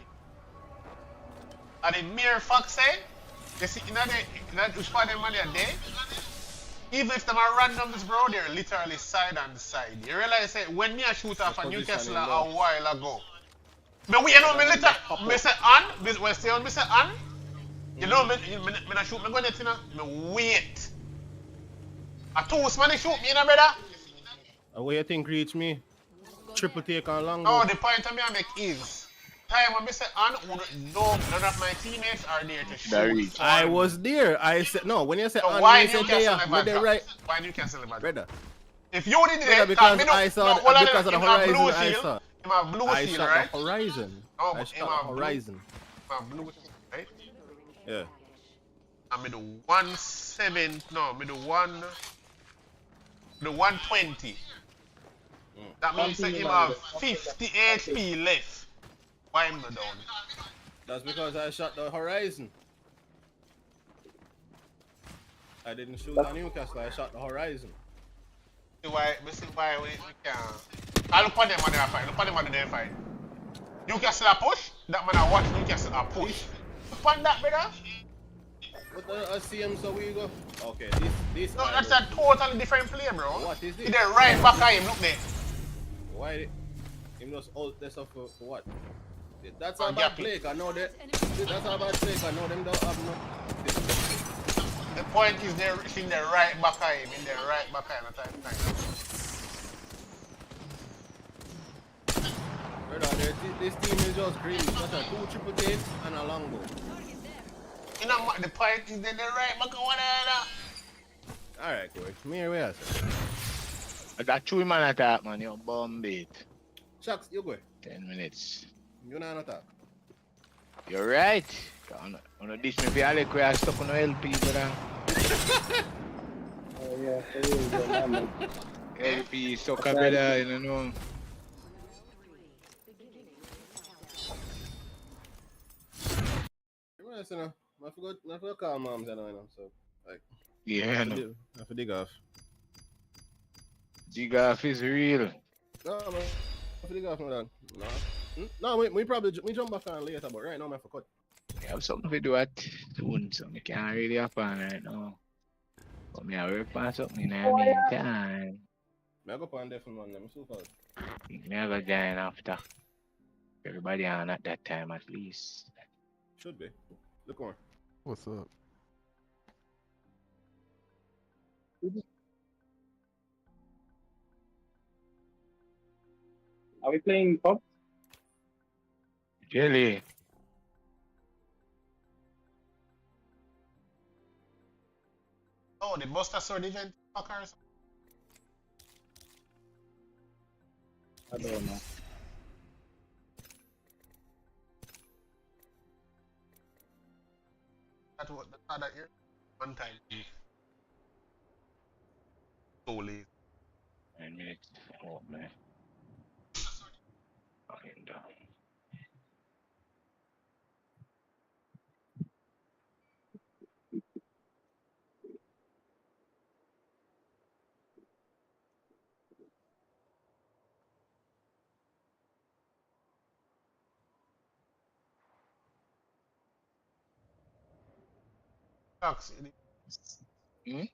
And the mere fact say, you see, which part of them man are there, even if them are randoms, bro, they're literally side and side. You realize that when me a shoot off a Newcastle a while ago, me say on, when stay on, me say on, you know, me not shoot me gun yet, you know, me wait. A two man shoot me, you know, brother. What you think reach me? Triple take on long. No, the point of me I make is, time when me say on, no, none of my teammates are there to shoot. I was there. I said no. When you say So on, why you said Newcastle there. never drop? Right, Why Newcastle never drop? brother. If you did Brother, it, because me no, I saw no, the, because of the horizon. I saw. In my blue I field, shot right? the horizon. No, I but shot in the my blue- horizon. My blue field, right? Yeah. I'm in the 17, no, I'm in the 120. That means that him have 50 HP left. Why am I down? That's because I shot the horizon. I didn't shoot on Newcastle. I shot the horizon. See why we can't. I look at them on their fight. Look at them on their fight. Newcastle a push. That man I watch Newcastle a push. Look at that, brother. What the CM so we go? Okay, this. No, that's a totally different play, bro. What is this? He there right back at him. Look there. Why did him just hold this up for what? That's Oh, a bad play. I know that. That's a bad play. I know them don't have no. The point is they're in the right back at him. In the right back at him. Brother, this team is just green. That's a 2 triple takes and a longbow. You know what? The point is they're the right back at one another. Alright, boy. Me here we are. I got 2 man attack, man. You're bomb it. Shucks, you go. 10 minutes. You know attack. You're right. On a dish, maybe Alec, we are stuck on the LP, brother. Oh yeah, it is good, man. LP, soccer, brother, you know. You know, I forgot call moms, you know, so like. Yeah, I know. I have to dig off. Dig off is real. No, man. I have to dig off, no, dad. No. No, we probably jump back on later, but right now, I forgot. I have something to do at soon, so I can't really have fun right now. But me I work on something in the meantime. I go on different one, let me so fast. You never join after. Everybody on at that time at least. Should be. Look on. What's up? Are we playing pub? Jelly. Oh, the Buster Sword event fuckers. I don't know. That year. One time. So lazy. 9 minutes. Oh man. Fucking down. Fox, Hmm?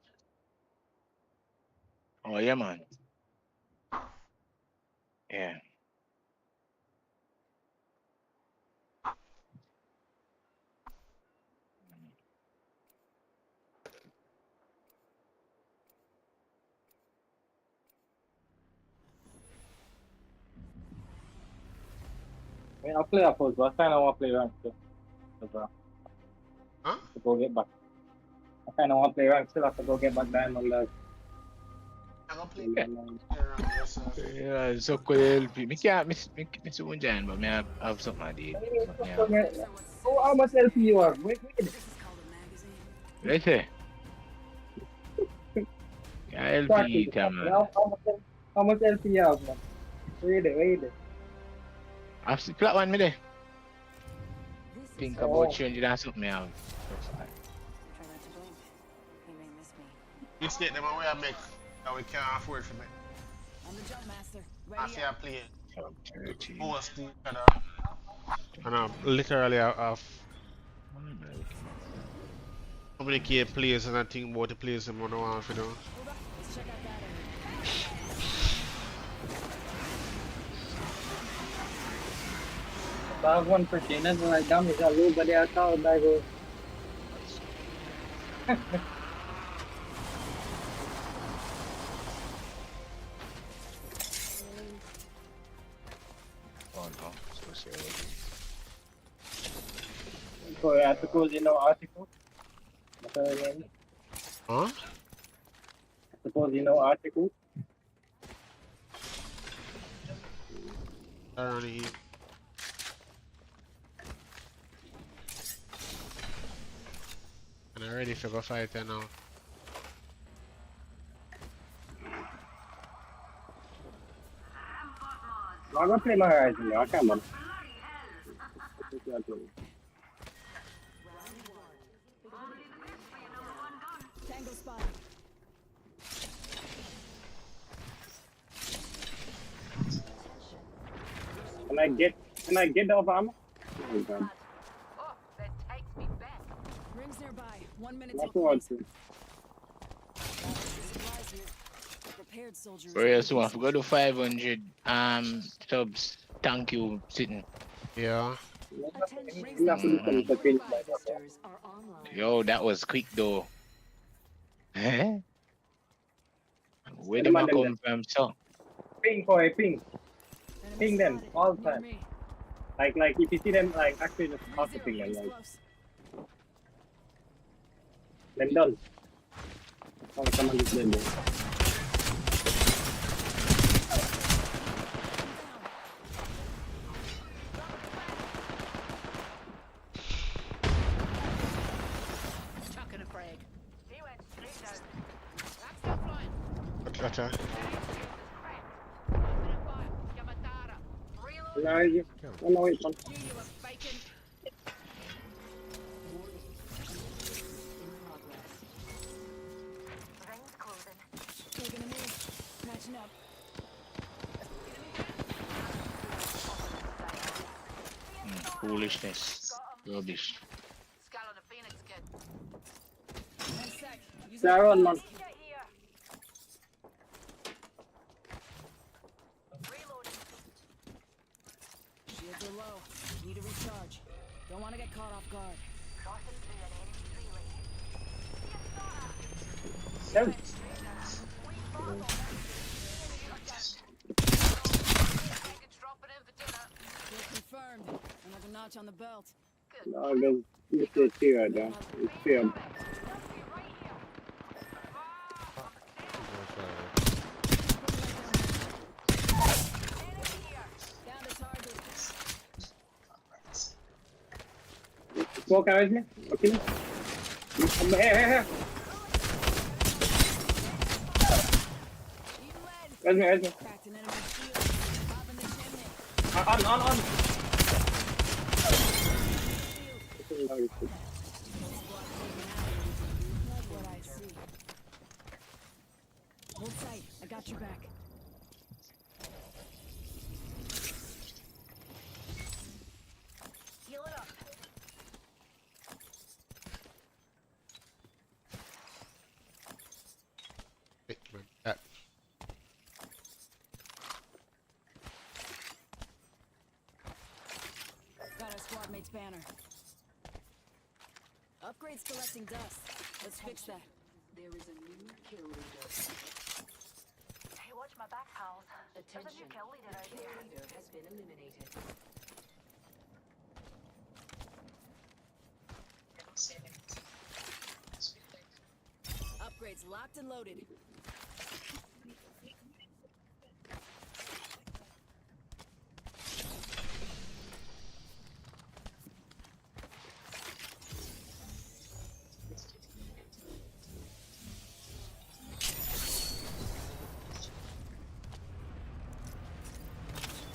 Oh yeah, man. Yeah. I mean, I'll play up first, but I kinda wanna play rank still. huh? To go get back. I kinda wanna play rank still have to go get back diamond like I'm gonna play Yeah. around yourself. Yeah, so cool help you. Me can't miss soon join, but me have something I did. But me have. Oh, how much LP you have? Wait. This is called a magazine. Let's say. Yeah, LP Practice. time, man. How much LP you have, man? Wait it. I've seen flat one me there. This is Think Oh. about changing that something me have. try not to blink. He may miss me. You state them away I make that we can't afford for me. I'm the jump master. I Ready see I up. play Top 13. most each other. And literally I have how many key players and I think about the players I'm gonna want to do. Hold up. Let's check out that area. I have one for Shane, and like damage a little, but they are told I go. Oh no, so serious. So I suppose you know article. That's what I mean. Huh? I suppose you know article. I don't know. And I'm ready for go fight there now. I'm gonna play my horizon now. I can't man. Tango spot. Can I get the other ammo? Oh god. Oh, that takes me back. Rings nearby. 1 minute Not till towards close. you. Supplies here. Prepared soldiers. For real, so I forgot to 500 subs. Thank you, sitting. Yeah. You have to do some fucking like that. Registers are online. Yo, that was quick though. Eh? Where the did man I them come from, so? Ping for a ping. Enemy Ping them spotted. all the Near time. me. Like if you see them like actually just 3-0. talk to ping them Rings like close. them done. Oh, someone just did it. Chucking a frag. He went straight down. That's still flying. Gotcha. No, you. No, wait, man. You a bacon. Rings closing. Taking a move. Patching up. Foolishness. Rubbish. Skull on a phoenix kid. 1 sec. Use Sarah, that man. fast. Get here. Reloading. Shields are low. Need to recharge. Don't want to get caught off guard. Crossing through an enemy relay. Seven. It's dropping in for dinner. Kill confirmed. Another notch on the belt. No, there's this here right there. It's fair. Be right here. Enemy here. Down to target. Smoke carries me. Okay. Here. Eating lead. Where's me? Cracked an enemy shield. Popping the chimney. On. Like what I see. Hold tight. I got your back. Heal it up. scanner. Upgrades collecting dust. Let's fix that. There is a new kill leader. Hey, watch my back, pals. There's a Attention. new kill leader out Kill there. leader has been eliminated. Upgrades locked and loaded.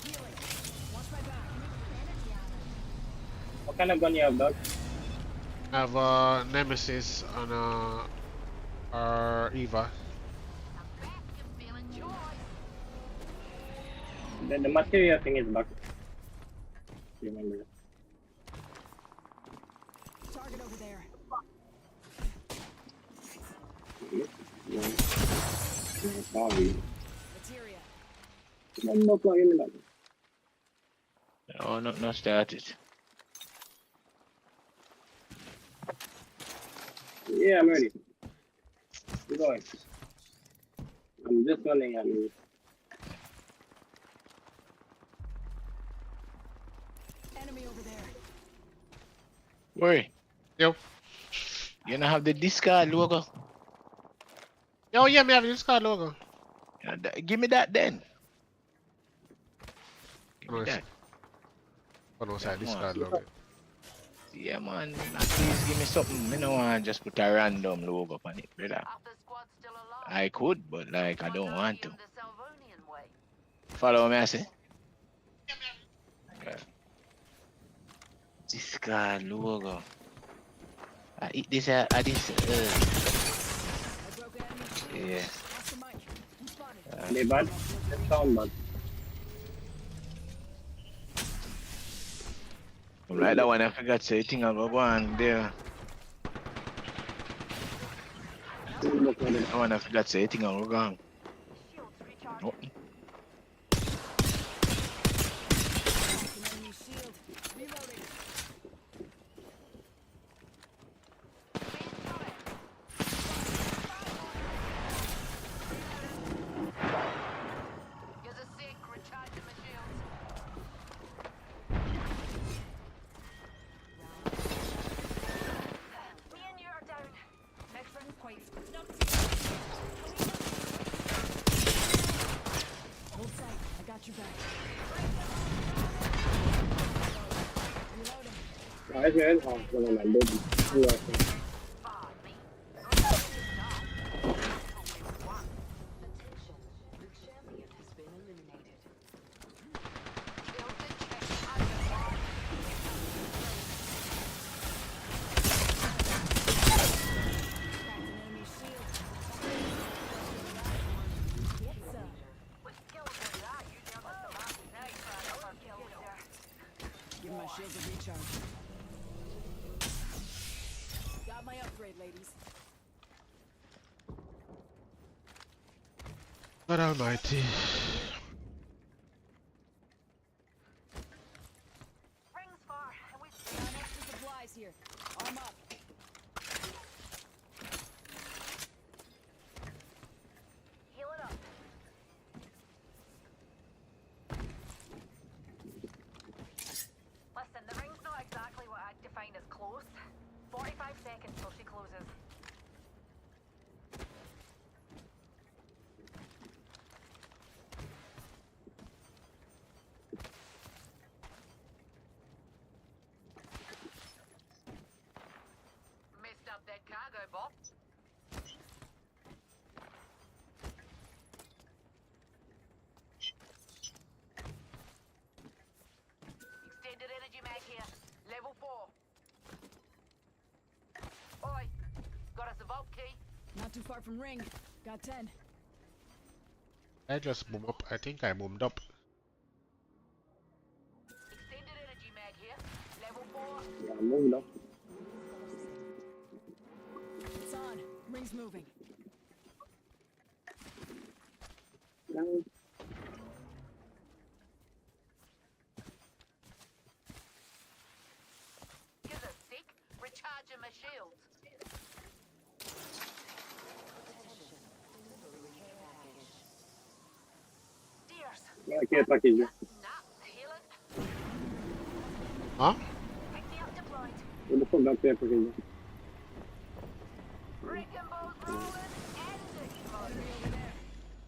Healing. Watch my back. What kind of gun you have, dog? I have Nemesis on our Eva. The material thing is back. Remember. Target over there. Sorry. Materia. No problem. Oh, no started. Yeah, I'm ready. We're going. I'm just running at me. Enemy over there. Worry. Yo. You don't have the discard logo? Yo, yeah, me have this card logo. Give me that then. Give me Nice. that. Oh no, sorry, Yeah, this man. card logo. Yeah, man. At least give me something. I don't want to just put a random logo on it, brother. Half the squad's still alive. I could, but like I don't want to. The Salvonian way. Follow me, I say. Okay. Discard logo. I eat this. I broke enemy. Yeah. Watch the mic. I'm spotted. They bad? They sound bad. Like that one, I forgot to say thing I'll go on there. Look at it. That one, I forgot to say thing I'll go on. Shields recharging. Oh. Enemy shield. Reloading. Here's a sick, recharging my shields. Me and you are down. Next ring point. Hold tight. I got your back. Reloading. I said, oh, no, man, don't be. Fuck me. Attention. The champion has been eliminated. Enemy shield. Get some. What skills is that? You down with the last night for another kill leader. Give my shield a recharge. Got my upgrade, ladies. God almighty. Rings far, and we Got extra supplies here. Arm up. heal it up. Listen, the ring's not exactly what I'd define as close. 45 seconds till she closes. Messed up that cargo bot. Extended energy mag here. Level 4. Oi, got us a vault key. Not too far from ring. Got 10. I just boom up. I think I boomed up. Extended energy mag here. Level 4. Yeah, move now. It's on. Ring's moving. Now, care package. Not healing. Huh? Pick me up deployed. What the fuck that care package? Wrecking balls rolling and exploding. Enemy over there.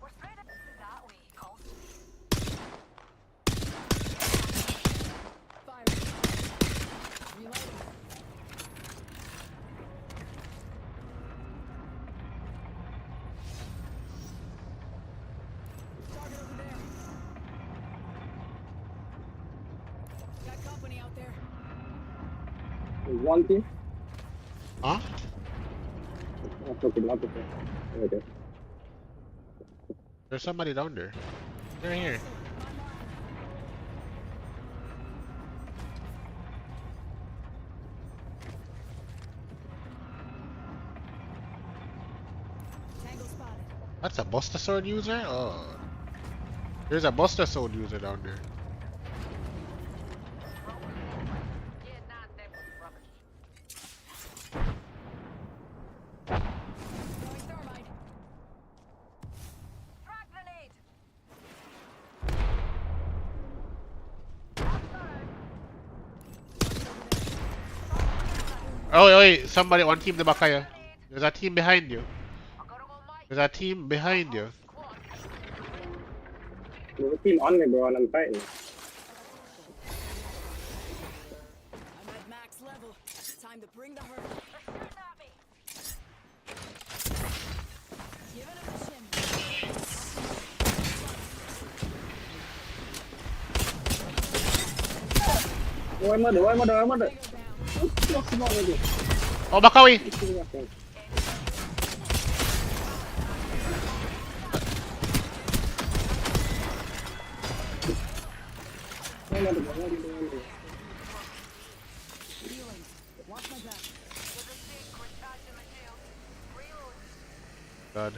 We're spread that way, Colt. Fire. Reloading. Target over there. Got company out there. There's one team. Huh? That's okay, not okay. Okay. There's somebody down there. They're here. Tango spotted. That's a Buster Sword user? Oh. There's a Buster Sword user down there. Yeah, not them with rubbish. Throwing thermite. Frag grenade. Oh, wait, somebody, one team in the back of you. There's a team behind you. There's a team behind you. There's a team on me, bro, and I'm fighting. I'm at max level. Time to bring the hurt. They're shooting at me. Giving him a shim. Why mother? Tango down. What's wrong with you? Oh, back away! Healing. Watch my back. God.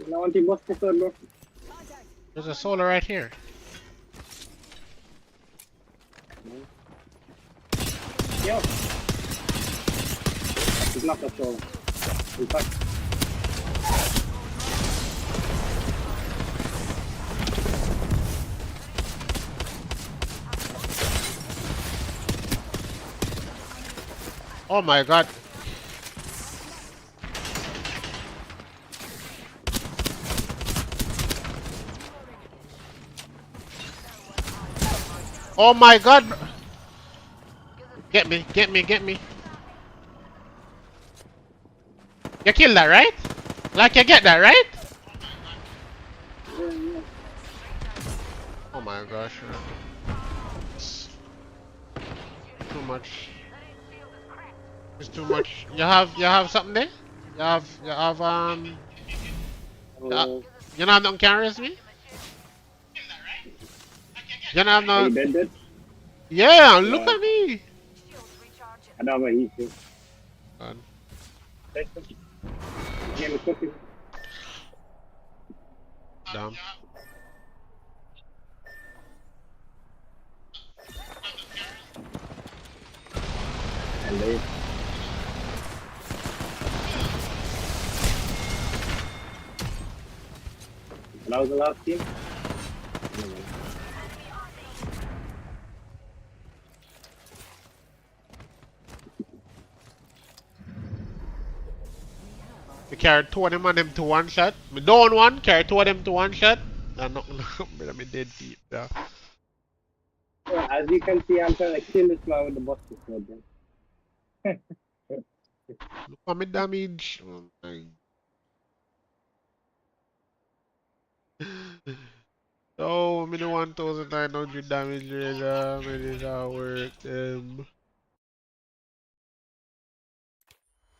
I want to bust the sword, bro. Contact. There's a solar right here. Yo. It's not a sword. In fact, Oh my god. Oh my god. Get me, get me, get me. You killed that, right? Like you get that, right? Oh my gosh. Too much. It's too much. You have something there? You have you don't have nothing carries me? You don't have are you no. dead, dead? Yeah, look at me. I don't have a heat, too. God. Game is cooking. Damn. And they... That was the last team? We carried two of them and them to one shot. Me down one, carry two of them to one shot. I'm not gonna be dead deep. Yeah. Well, as you can see, I'm trying to kill this man with the buster sword, then. Look at me damage. Oh my. Oh, me the 1900 damage razor. Me did that work.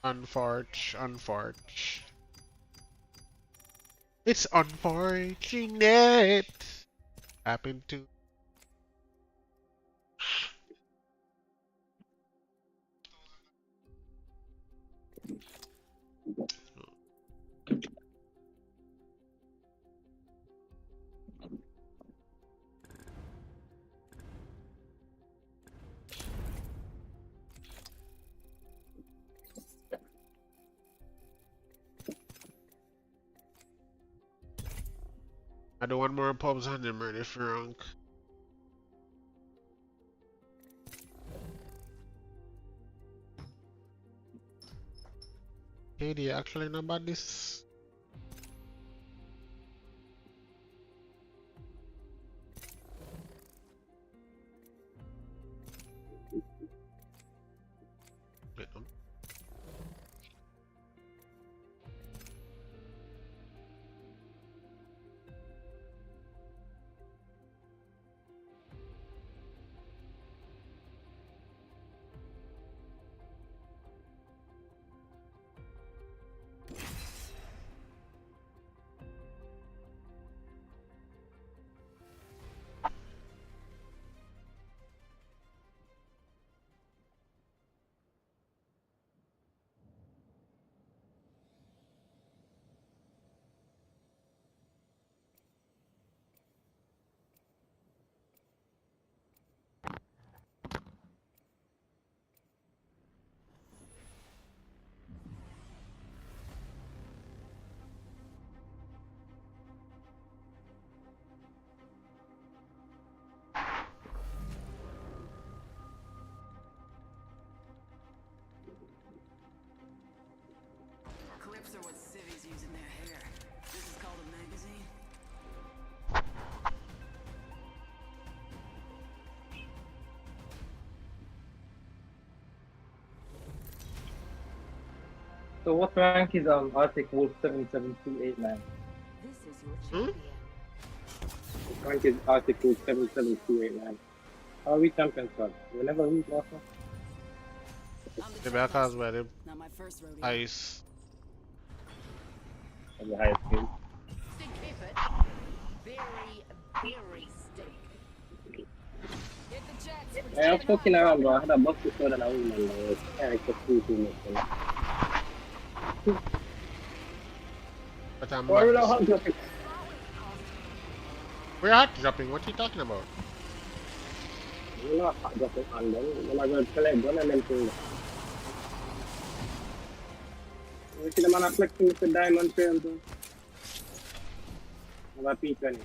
Unfortunate. It's unfortunate. Happened to. I do one more pubs and I'm ready for rank. Hey, do you actually know about this? Wait, Clips are what civvies use in their hair. This is called a magazine. So what rank is Arctic Wolf 77289? This is your champion. What rank is Arctic Wolf 77289? How are we champions, sir? We never lose last one. The back as well, Not my first rodeo. ice. That's the highest skill. Stick keep it. Very stick. Hit the jets. We're Yeah, I'm taking fucking off. around, bro. I had a box before than a woman, though. It's character too much. But I'm Why are we not mad. hot dropping? We're hot dropping, what are you talking about? We're not hot dropping on them. We're not going to collect gun and them things. You see the man flexing with the diamond trail, too? Have a peek on it.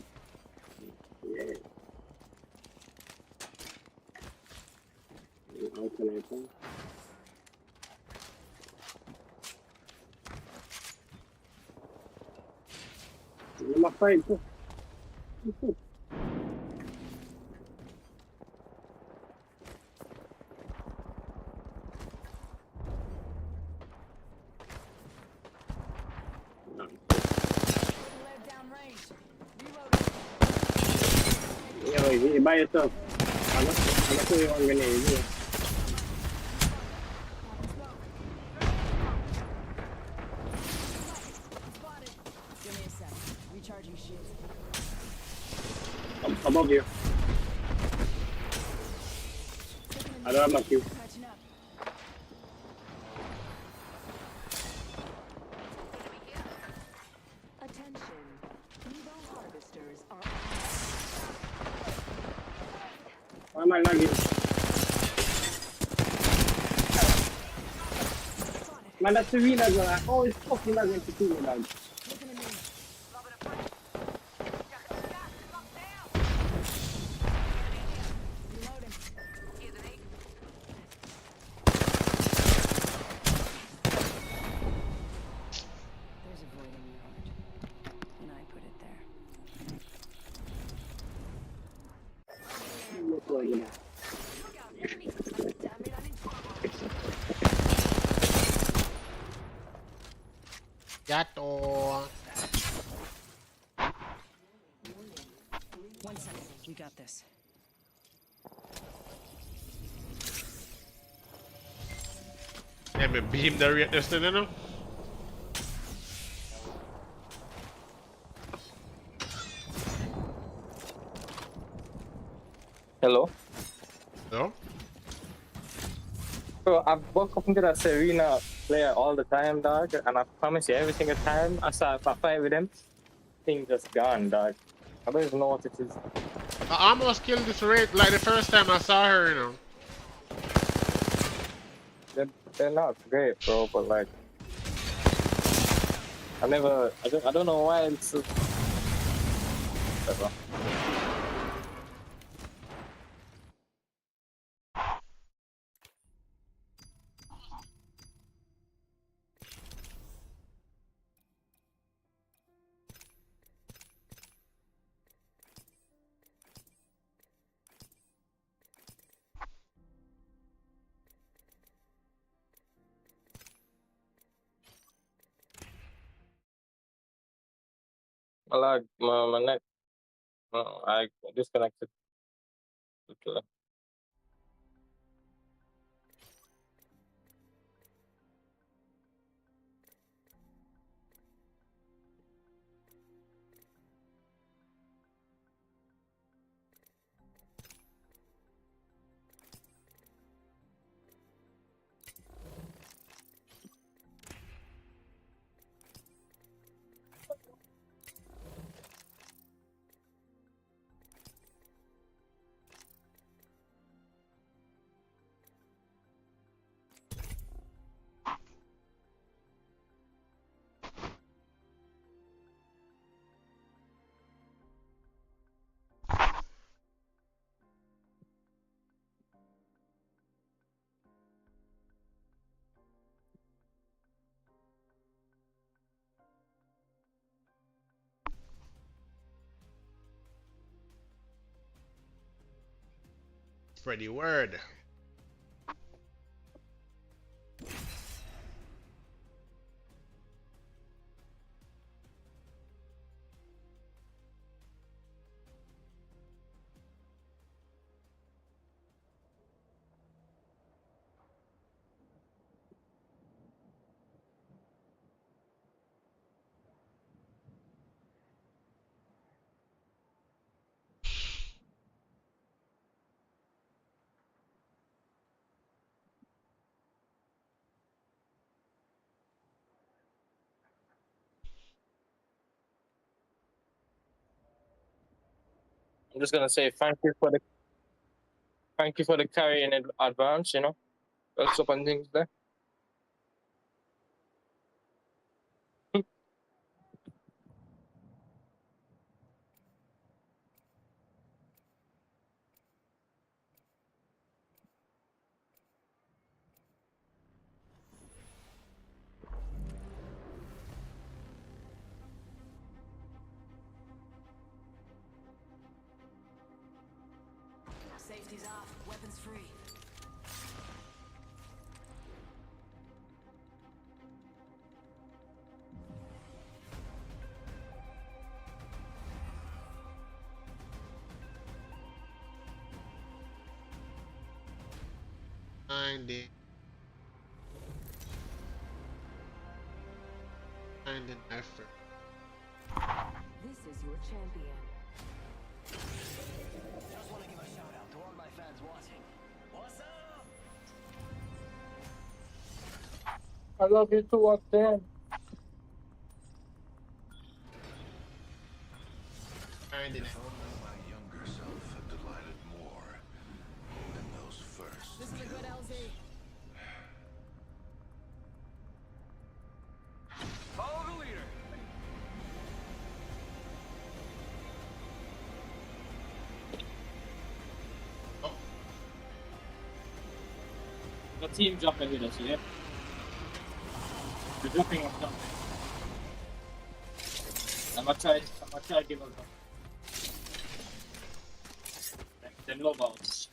Yeah. Alternating. I'm afraid too. Led down range. Reloading. Yo, you by yourself. I'm not sure you want grenade. Yeah. Spotted. Give me a sec. Recharging shields. Above you. I don't have my cue. Catching up. Attention. Evo harvesters are Why am I lagging? Man, that's the real as well. I always fucking lagging to kill me, dog. Looking at me. Reloading. There's a void in your heart. And I put it there. Yato. 1 second. We got this. Yeah, me beam the rate this thing, you know? Hello? No? Bro, I've woke up into that Serena player all the time, dog, and I promise you, every single time I fight with him, thing just gone, dog. I don't even know what it is. I almost killed this rate like the first time I saw her, you know? They're not great, bro, but like, I don't know why it's. Whatever. My lag, my neck. I disconnected. Okay. Spread the word. I'm just gonna say thank you for the carry in advance. You know, that's up on things there. Safety's off. Weapons free. Find it. Find an effort. This is your champion. Just want to give a shout out to all my fans watching. What's up? I love you too, up there. Find it. Only my younger self had delighted more than those first. This is a good LZ. Follow the leader. The team jumping with us, yeah? They're jumping up top. I'm gonna try to give them them low balls.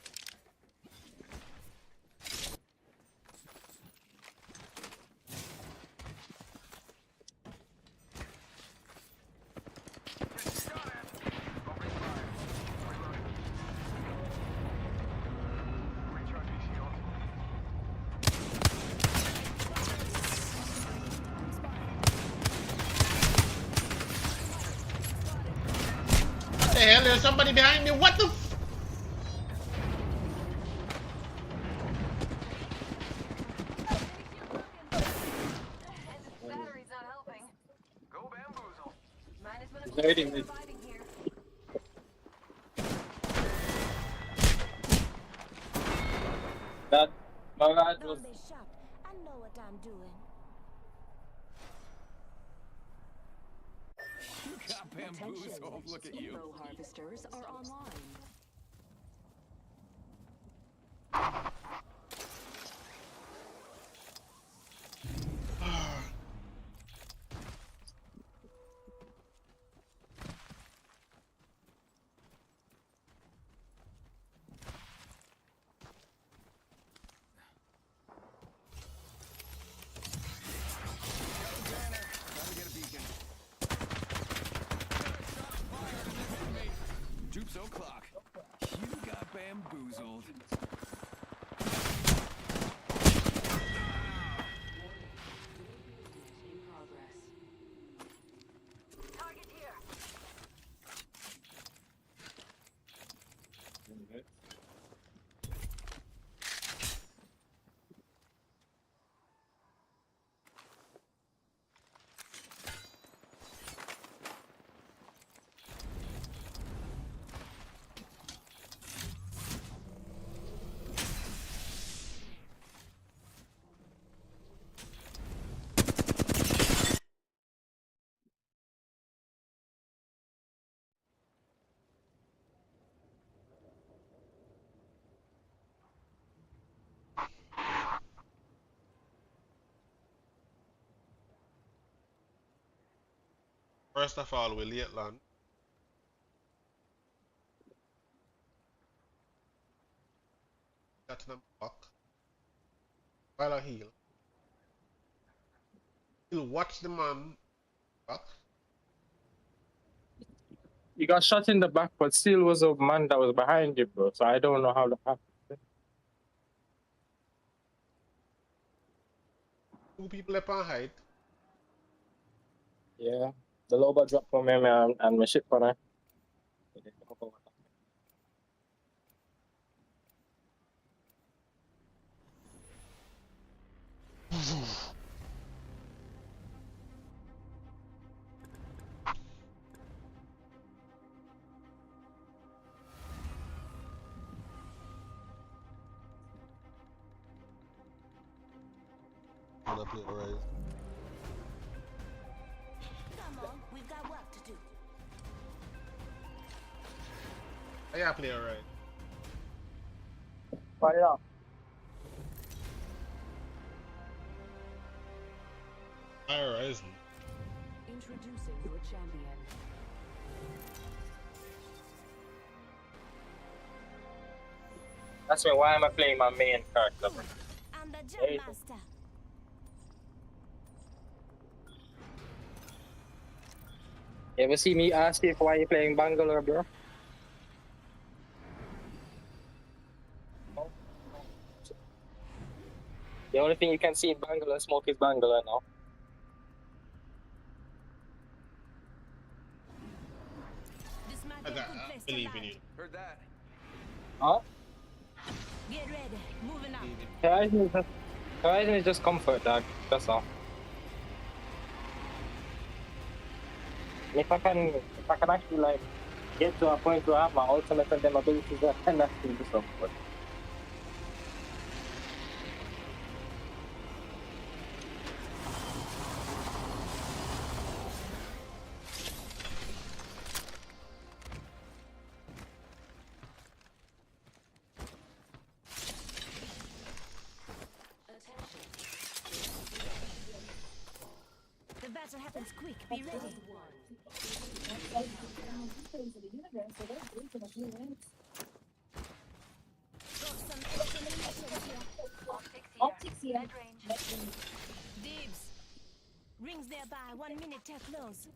What the hell? There's somebody behind me. What the f— Battery's not helping. Go bamboozle. Might as well He's hiding me. surviving here. That my lad was Don't be shocked. I know what I'm doing. You got bamboozled. Look at you. Rainbow harvesters are online. Gotta get a beacon. Troops o'clock. You got bamboozled. In progress. Target here. First of all, we late land. Got them back. While I heal. He'll watch the man back. You got shot in the back, but still was a man that was behind you, bro. So I don't know how that happened. Two people up on height. Yeah. The loba dropped from me and my shit for her. Wanna play Rise. Come on, we've got work to do. I gotta play Rise. Fire up. Rise. Introducing your champion. That's why am I playing my main character, bro? I'm the jump Hey. master. You ever see me ask you why you playing Bangalore, bro? No. The only thing you can see in Bangalore smoke is Bangalore now. This might I be a got, good I place to believe in land. you. Heard that. Huh? Get ready. Moving out. Horizon is just comfort, dog. That's all. And if I can actually like get to a point where I have my ultimate and then abilities, I can actually do something. But The battle happens quick. Be ready. Got some extra munitions here. Optics here. Mid-range. Dibs. Rings nearby. 1 minute till close.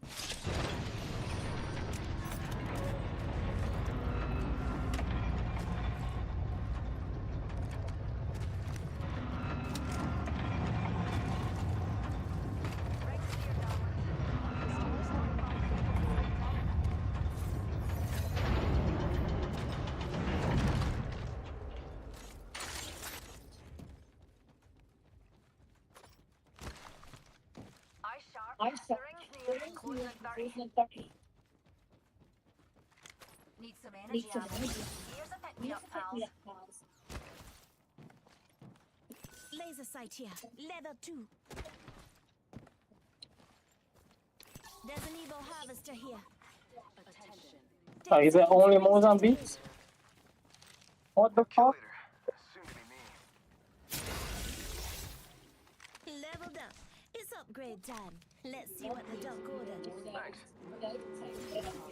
Eye sharp. The rings near. Close at 30. Need some energy out. Here's a pick me up, pals. Laser sight here. Level 2. There's an Evo harvester here. Oh, is it only Mozambique? What the fuck? Soon to be me. Leveled up. It's upgrade time. Let's see what the duck ordered. Thanks.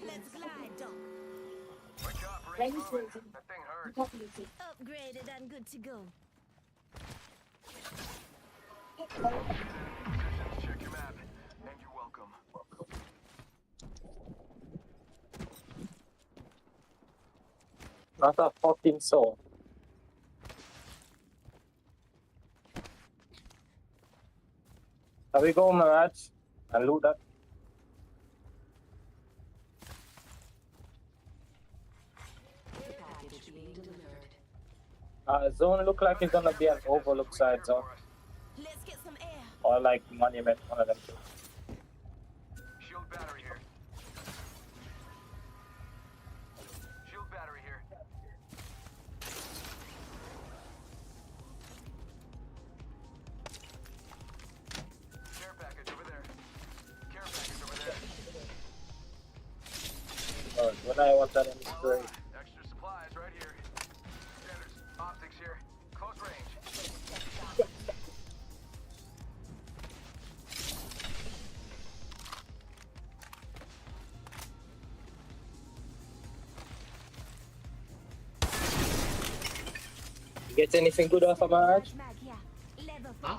Let's glide, duck. Wake up, ring moving. That thing hurts. Upgraded and good to go. Check your map, and you're welcome. Not a fucking soul. Shall we go, Mirage, and loot that? Zone look like it's gonna be an overlook side zone. Let's get some air. Or like monument, one of them two. Shield battery here. Shield battery here. Care package over there. Care package over there. When I want that in this grade. Extra supplies right here. Standards, optics here. Close range. Get anything good off of Mirage? Mag here. Level Huh?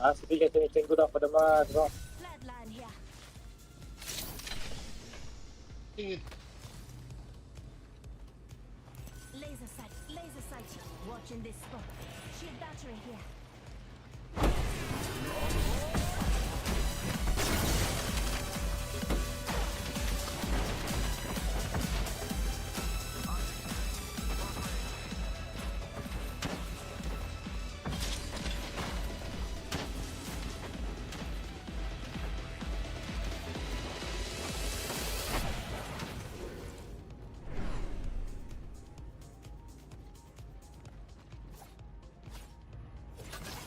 Ask if you get anything good off of the Mirage, bro. Flatline here. Ding it. Laser sight. Laser sight. Watching this spot. Shield battery here.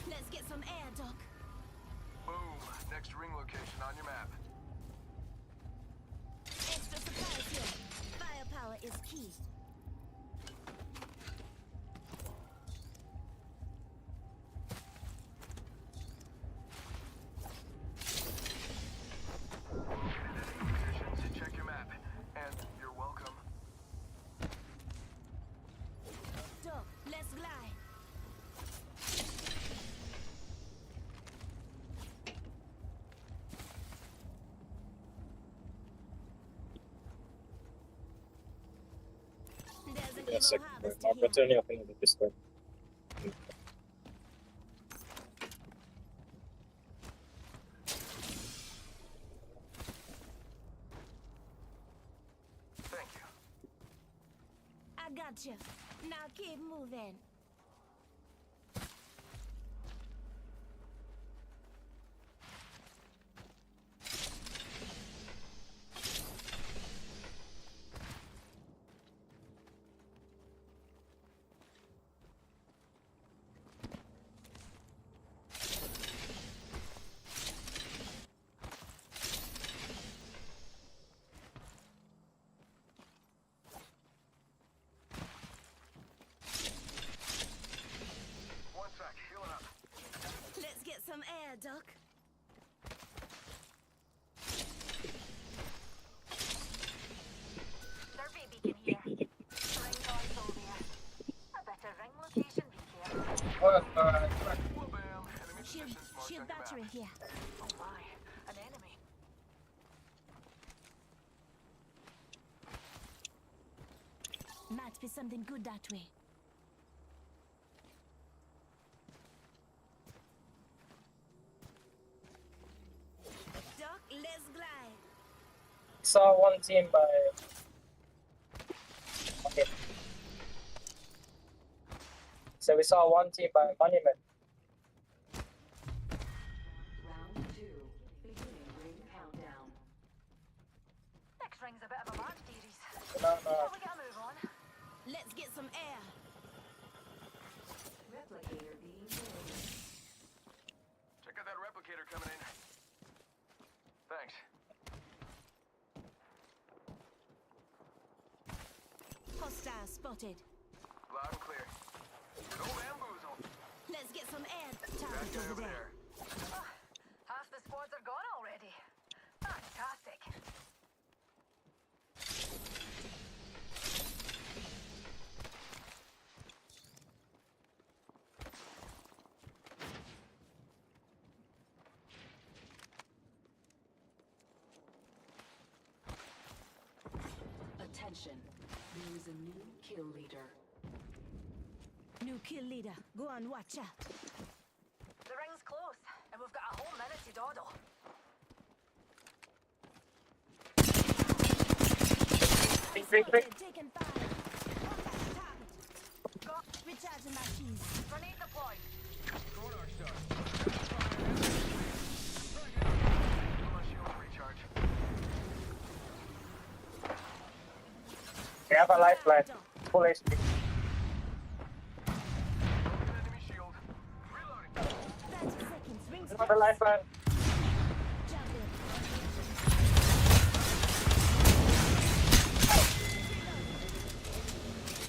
Let's get some air, Doc. Boom. Next ring location on your map. Extra supplies here. Firepower is key. Positions, check your map, and you're welcome. Doc, let's glide. There's an Yes, ammo second. harvester I'm here. returning up into this way. Thank you. I got you. Now keep moving. One sec, healing up. Let's get some air, Doc. Survey beacon here. Ring on Sylvia. A better ring location beacon. Wha-bam. Enemy Shield, positions marked shield on your battery map. here. Oh my, an enemy. Might be something good that way. Doc, let's glide. Saw one team by. Okay. So we saw one team by Monument. Next ring's a bit of a march, dearies. No, Shall we get a move on? Let's get some air. Check out that replicator coming in. Thanks. Hostile spotted. Loud and clear. No bamboozle. Let's get some air. That Target guy over over there. there. Half the squads are gone already. Fantastic. Attention. There is a new kill leader. New kill leader. Go on, watch out. The ring's close, and we've got a whole minute to dawdle. Taking fire. Contact target. Got recharging my shields. Grenade deployed. Sonar shot. My shields recharge. They have a lifeline. Full HP. Enemy shield. Reloading. 30 seconds. Rings Another lifeline. jump in.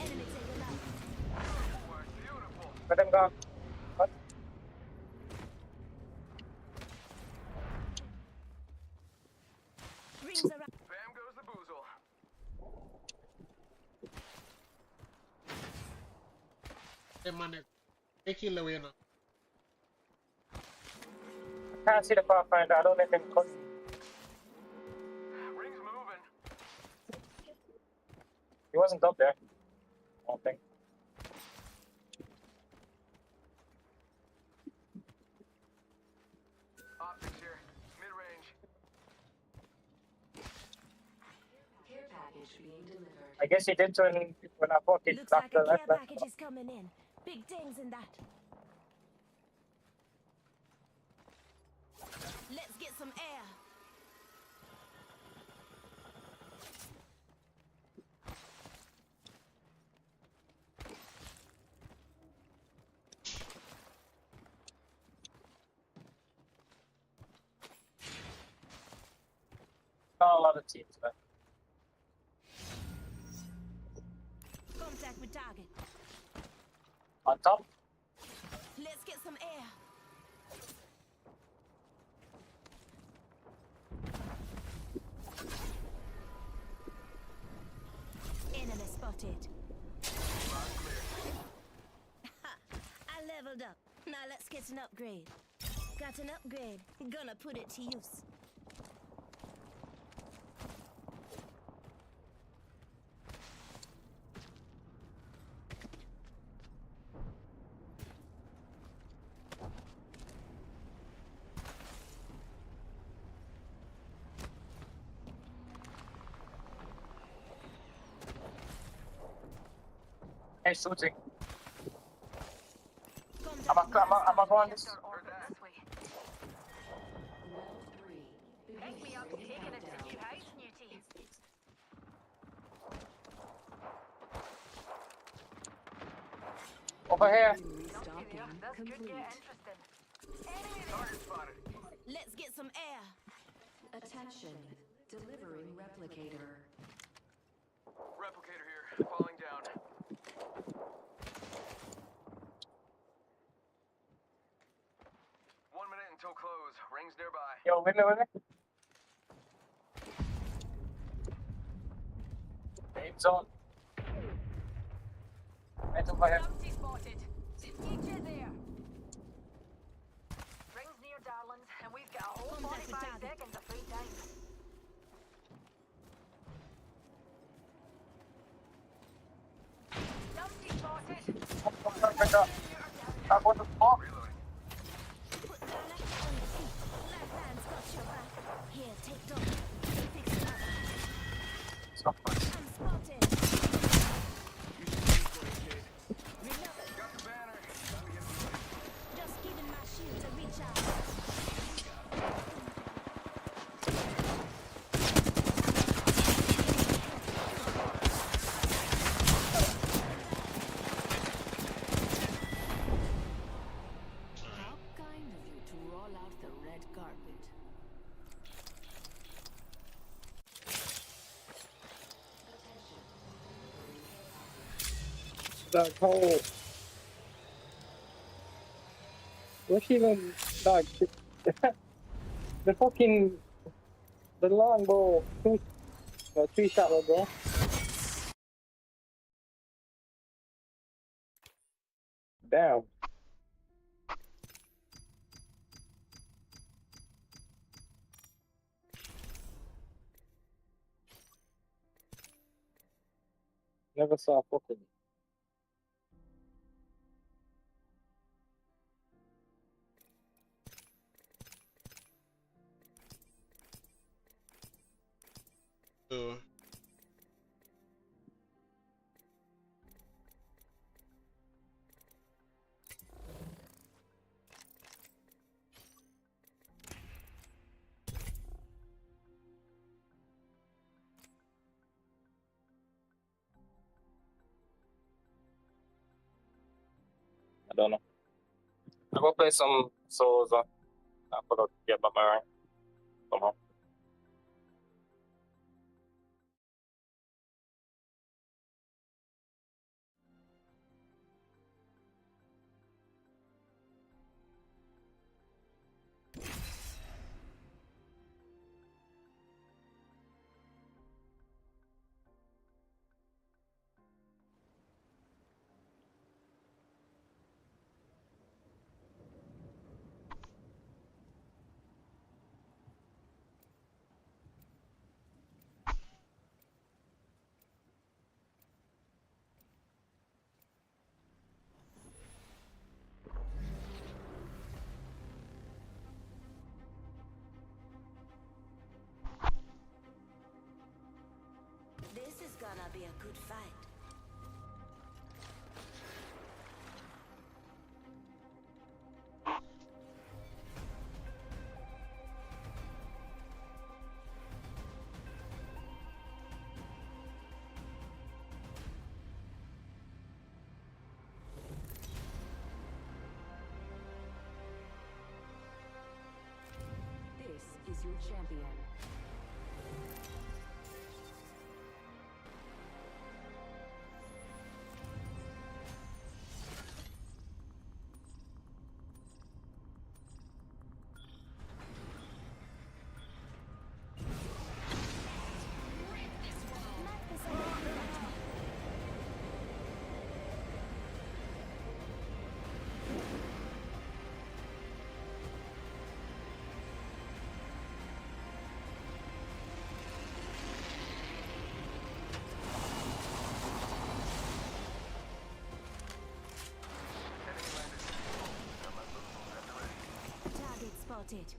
Enemy taken out. Wow, beautiful. Let them go. What? Rings around. Bam goes the boozle. Hey man, they kill away now. Can't see the pathfinder. I don't let him cut. Ring's moving. He wasn't up there. I don't think. Optics here. Mid-range. Care package being delivered. I guess he did when I thought he Looks knocked like the a care lifeline. package is coming in. Big things in that. Let's get some air. Not a lot of teams left. Contact with target. On top. Let's get some air. Enemy spotted. I leveled up. Now let's get an upgrade. Got an upgrade. Gonna put it to use. Hey, shooting. Contact I'm a go on this. or this way. Round 3. Pick me up, taking it to new heights, new team. Over here. Restocking This could complete. get interesting. Enemy Target spotted. Let's get some air. Attention. Delivering replicator. Replicator here. Falling down. One minute until close. Rings nearby. Yo, with me. Main zone. Right over here. Bounty spotted. Need you there. Rings near Darlings, and we've got a whole 45 seconds of free time. Bounty spotted. I'm going to fall. Reloading. Put down a hand on your feet. Lifelines got your back. Here, take dog. Fix it up. Stop. I'm spotted. Reload. Got the banner. Just giving my shield a reach out. Dog, how? What's even dog? The fucking the longbow, three shot will go. Damn. Never saw fucking. So, I don't know. I go play some solos. I forgot to get back my rank. Somehow. This is gonna be a good fight. This is your champion. Target spotted.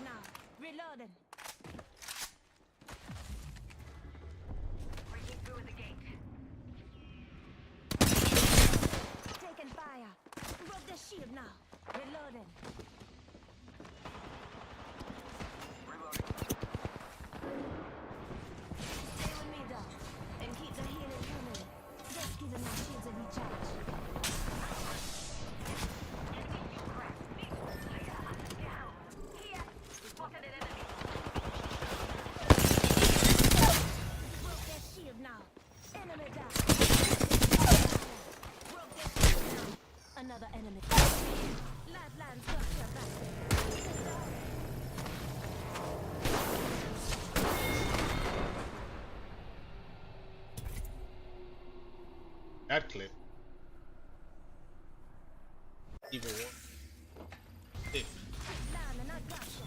Now, reloading. Breaking through the gate. Taking fire. Broke the shield now. Reloading. Stay with me though, and keep the healing coming. Just giving my shields a recharge. Broke their shield now. Enemy down. Broke their shield now. Another enemy. Lifelines got your back. that clip. Even one. Thick. Line and I got you.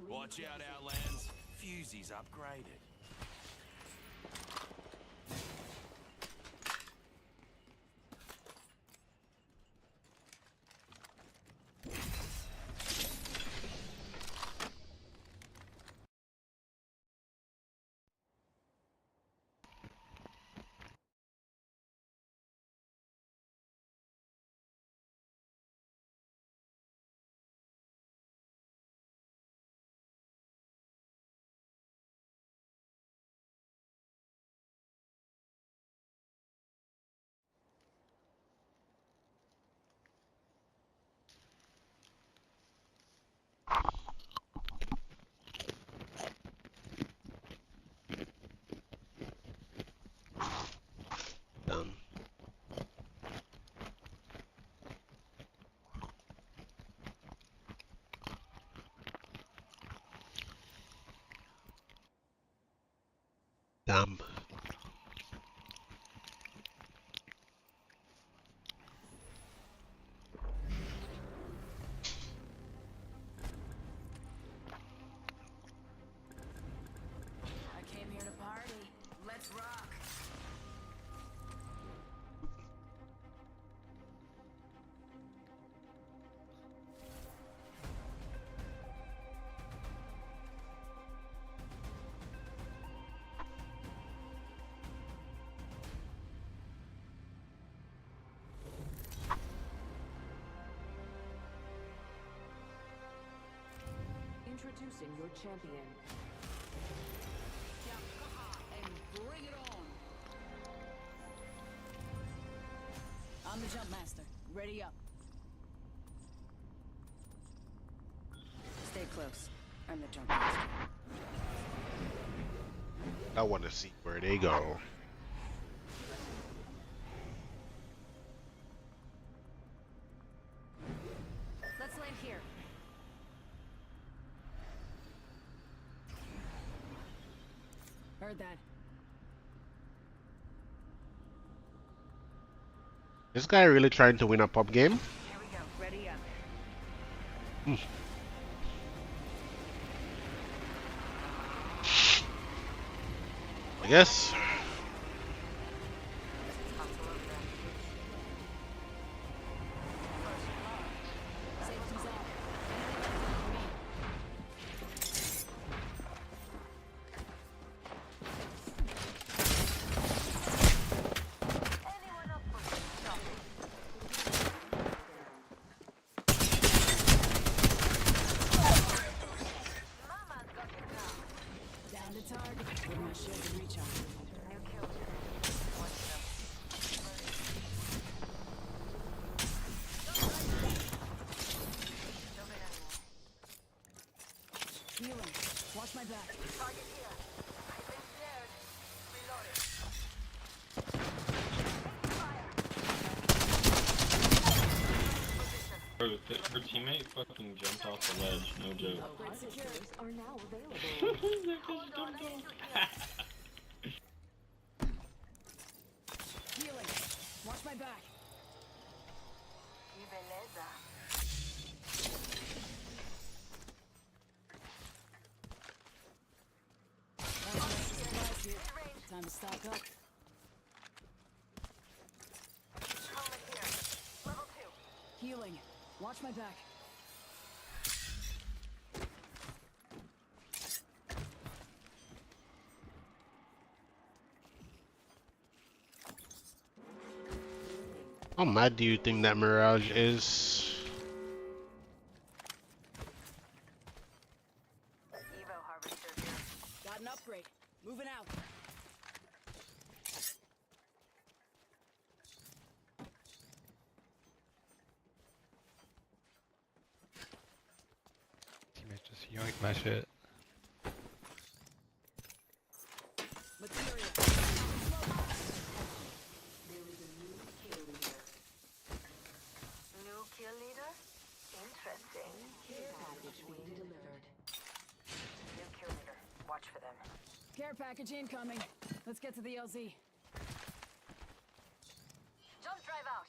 Watch out, Outlands. Fusey's upgraded. Damn. I came here to party. Let's rock. Introducing your champion. And bring it on. I'm the jump master. Ready up. Stay close. I'm the jump master. I want to see where they go. Let's land here. Heard that. This guy really trying to win a pub game? Here we go. Ready up. I guess. Safety's up. Anyone up for this shopping? Mama's got it now. Down to target. With my shield and recharge. New kill. Watch them. Healing. Watch my back. Target here. I've been snared. Reloaded. Bro, her teammate fucking jumped off the ledge, no joke. Upgrade secured. Are now available. Healing. Watch my back. Que beleza. That's my supplies here. Time to stock up. Helmet here. Level 2. Healing. Watch my back. How mad do you think that Mirage is? Evo harvester here. Got an upgrade. Moving out. Teammate just yoinked my shit. Material. New kill leader? Interesting. Care package being delivered. New kill leader. Watch for them. Care package incoming. Let's get to the LZ. Jump drive out.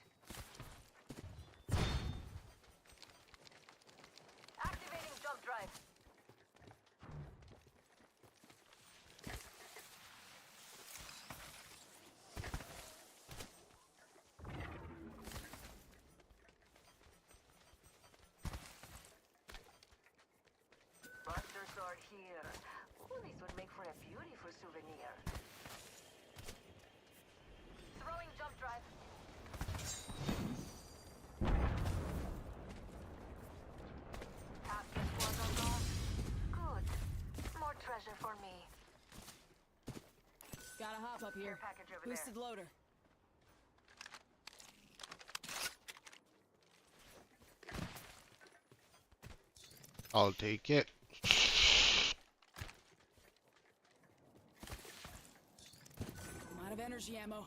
Activating jump drive. Buster sword here. Ooh, this would make for a beautiful souvenir. Throwing jump drive. Task was on gone. Good. More treasure for me. Gotta hop up here. Care package over Boosted loader. I'll take it. I'm out of energy ammo.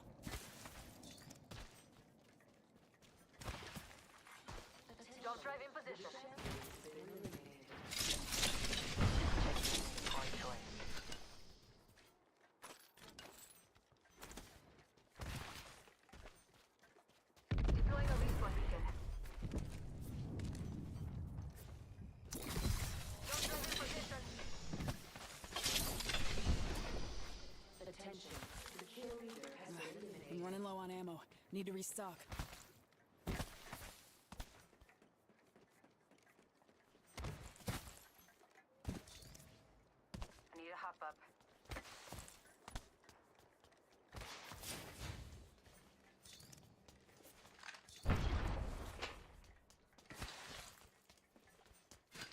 Jump drive in position. Need to restock. I need a hop up.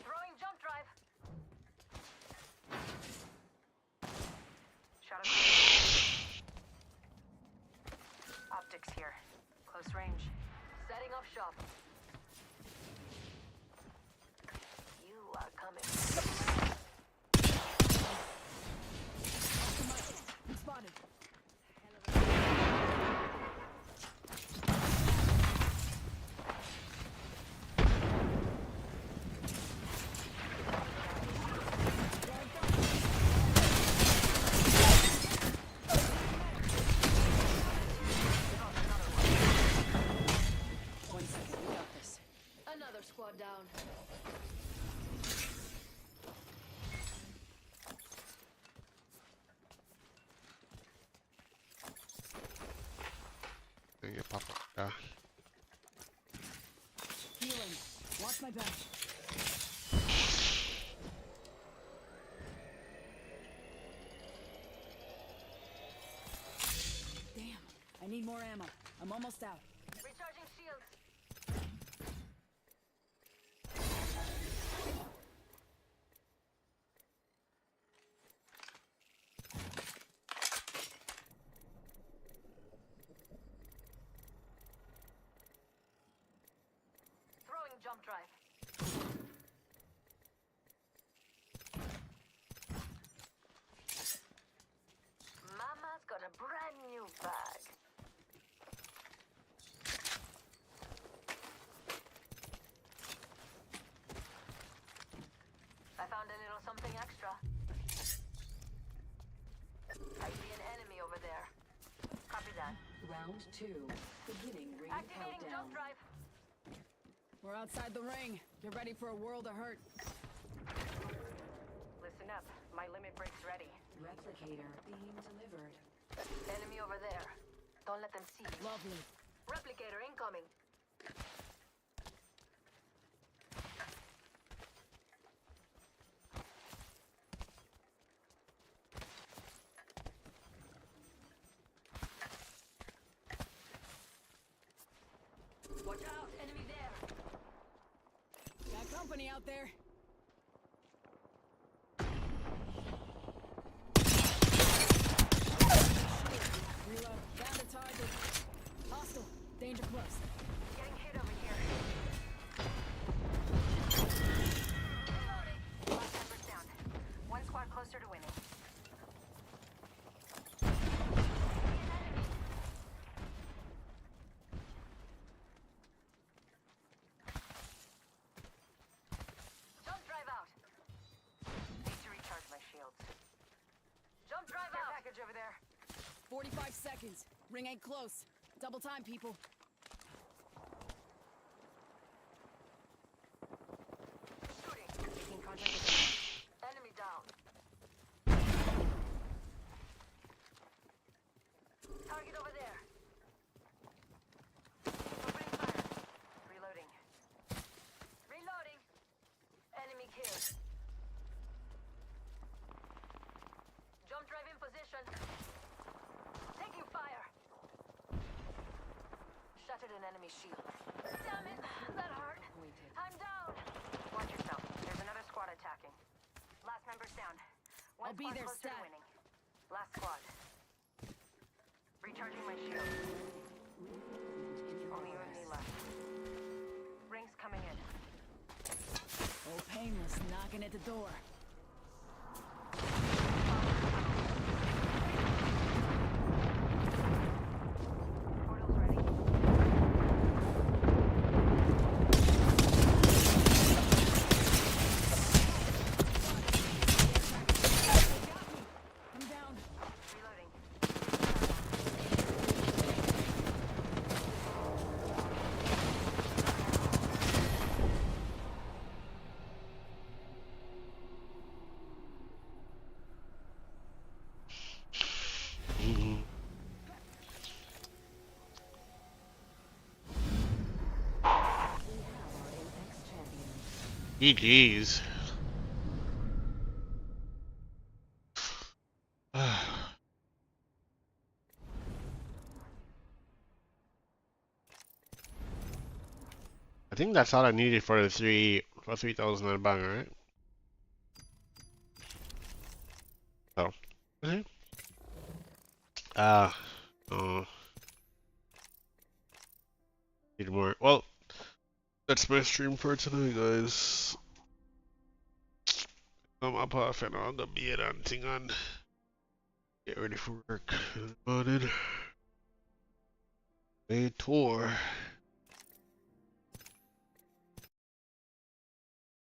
Throwing jump drive. Shadow. Optics here. Close range. Setting up shop. You are coming. I'm spotted. One second, we got this. Another squad down. Then you pop up there. Healing. Watch my back. Damn. I need more ammo. I'm almost out. Recharging shields. Throwing jump drive. Mama's got a brand new bag. I found a little something extra. I see an enemy over there. Copy that. Round 2. Beginning ring Activating jump drive. We're outside the ring. Get ready for a world of hurt. Listen up. My limit break's ready. Replicator being delivered. Enemy over there. Don't let them see you. Lovely. Replicator incoming. Watch out, enemy there. Got company out there. Reload. Found a target. Hostile. Danger close. Getting hit over here. Last effort down. One squad closer to winning. Jump drive out. Need to recharge my shields. Jump drive out. Package over there. 45 seconds. Ring ain't close. Double time, people. Shooting. Making contact with enemy down. Target over there. Opening fire. Reloading. Reloading. Enemy killed. Jump drive in position. Taking fire. Shattered an enemy shield. Damn it, that hurt. I'm down. Watch yourself. There's another squad attacking. Last member's down. One I'll be squad there, closer to stat. winning. Last squad. Recharging my shield. Only you and me left. Rings coming in. Oh, painless. Knocking at the door. Portal's ready. I'm down. Reloading. GG's. I think that's all I needed for the 3,000 on bang, right? Oh. Okay. Oh. Need more. Well, that's my stream for tonight, guys. I'm up off and I'm gonna be it on thing on. Get ready for work in the morning. A tour.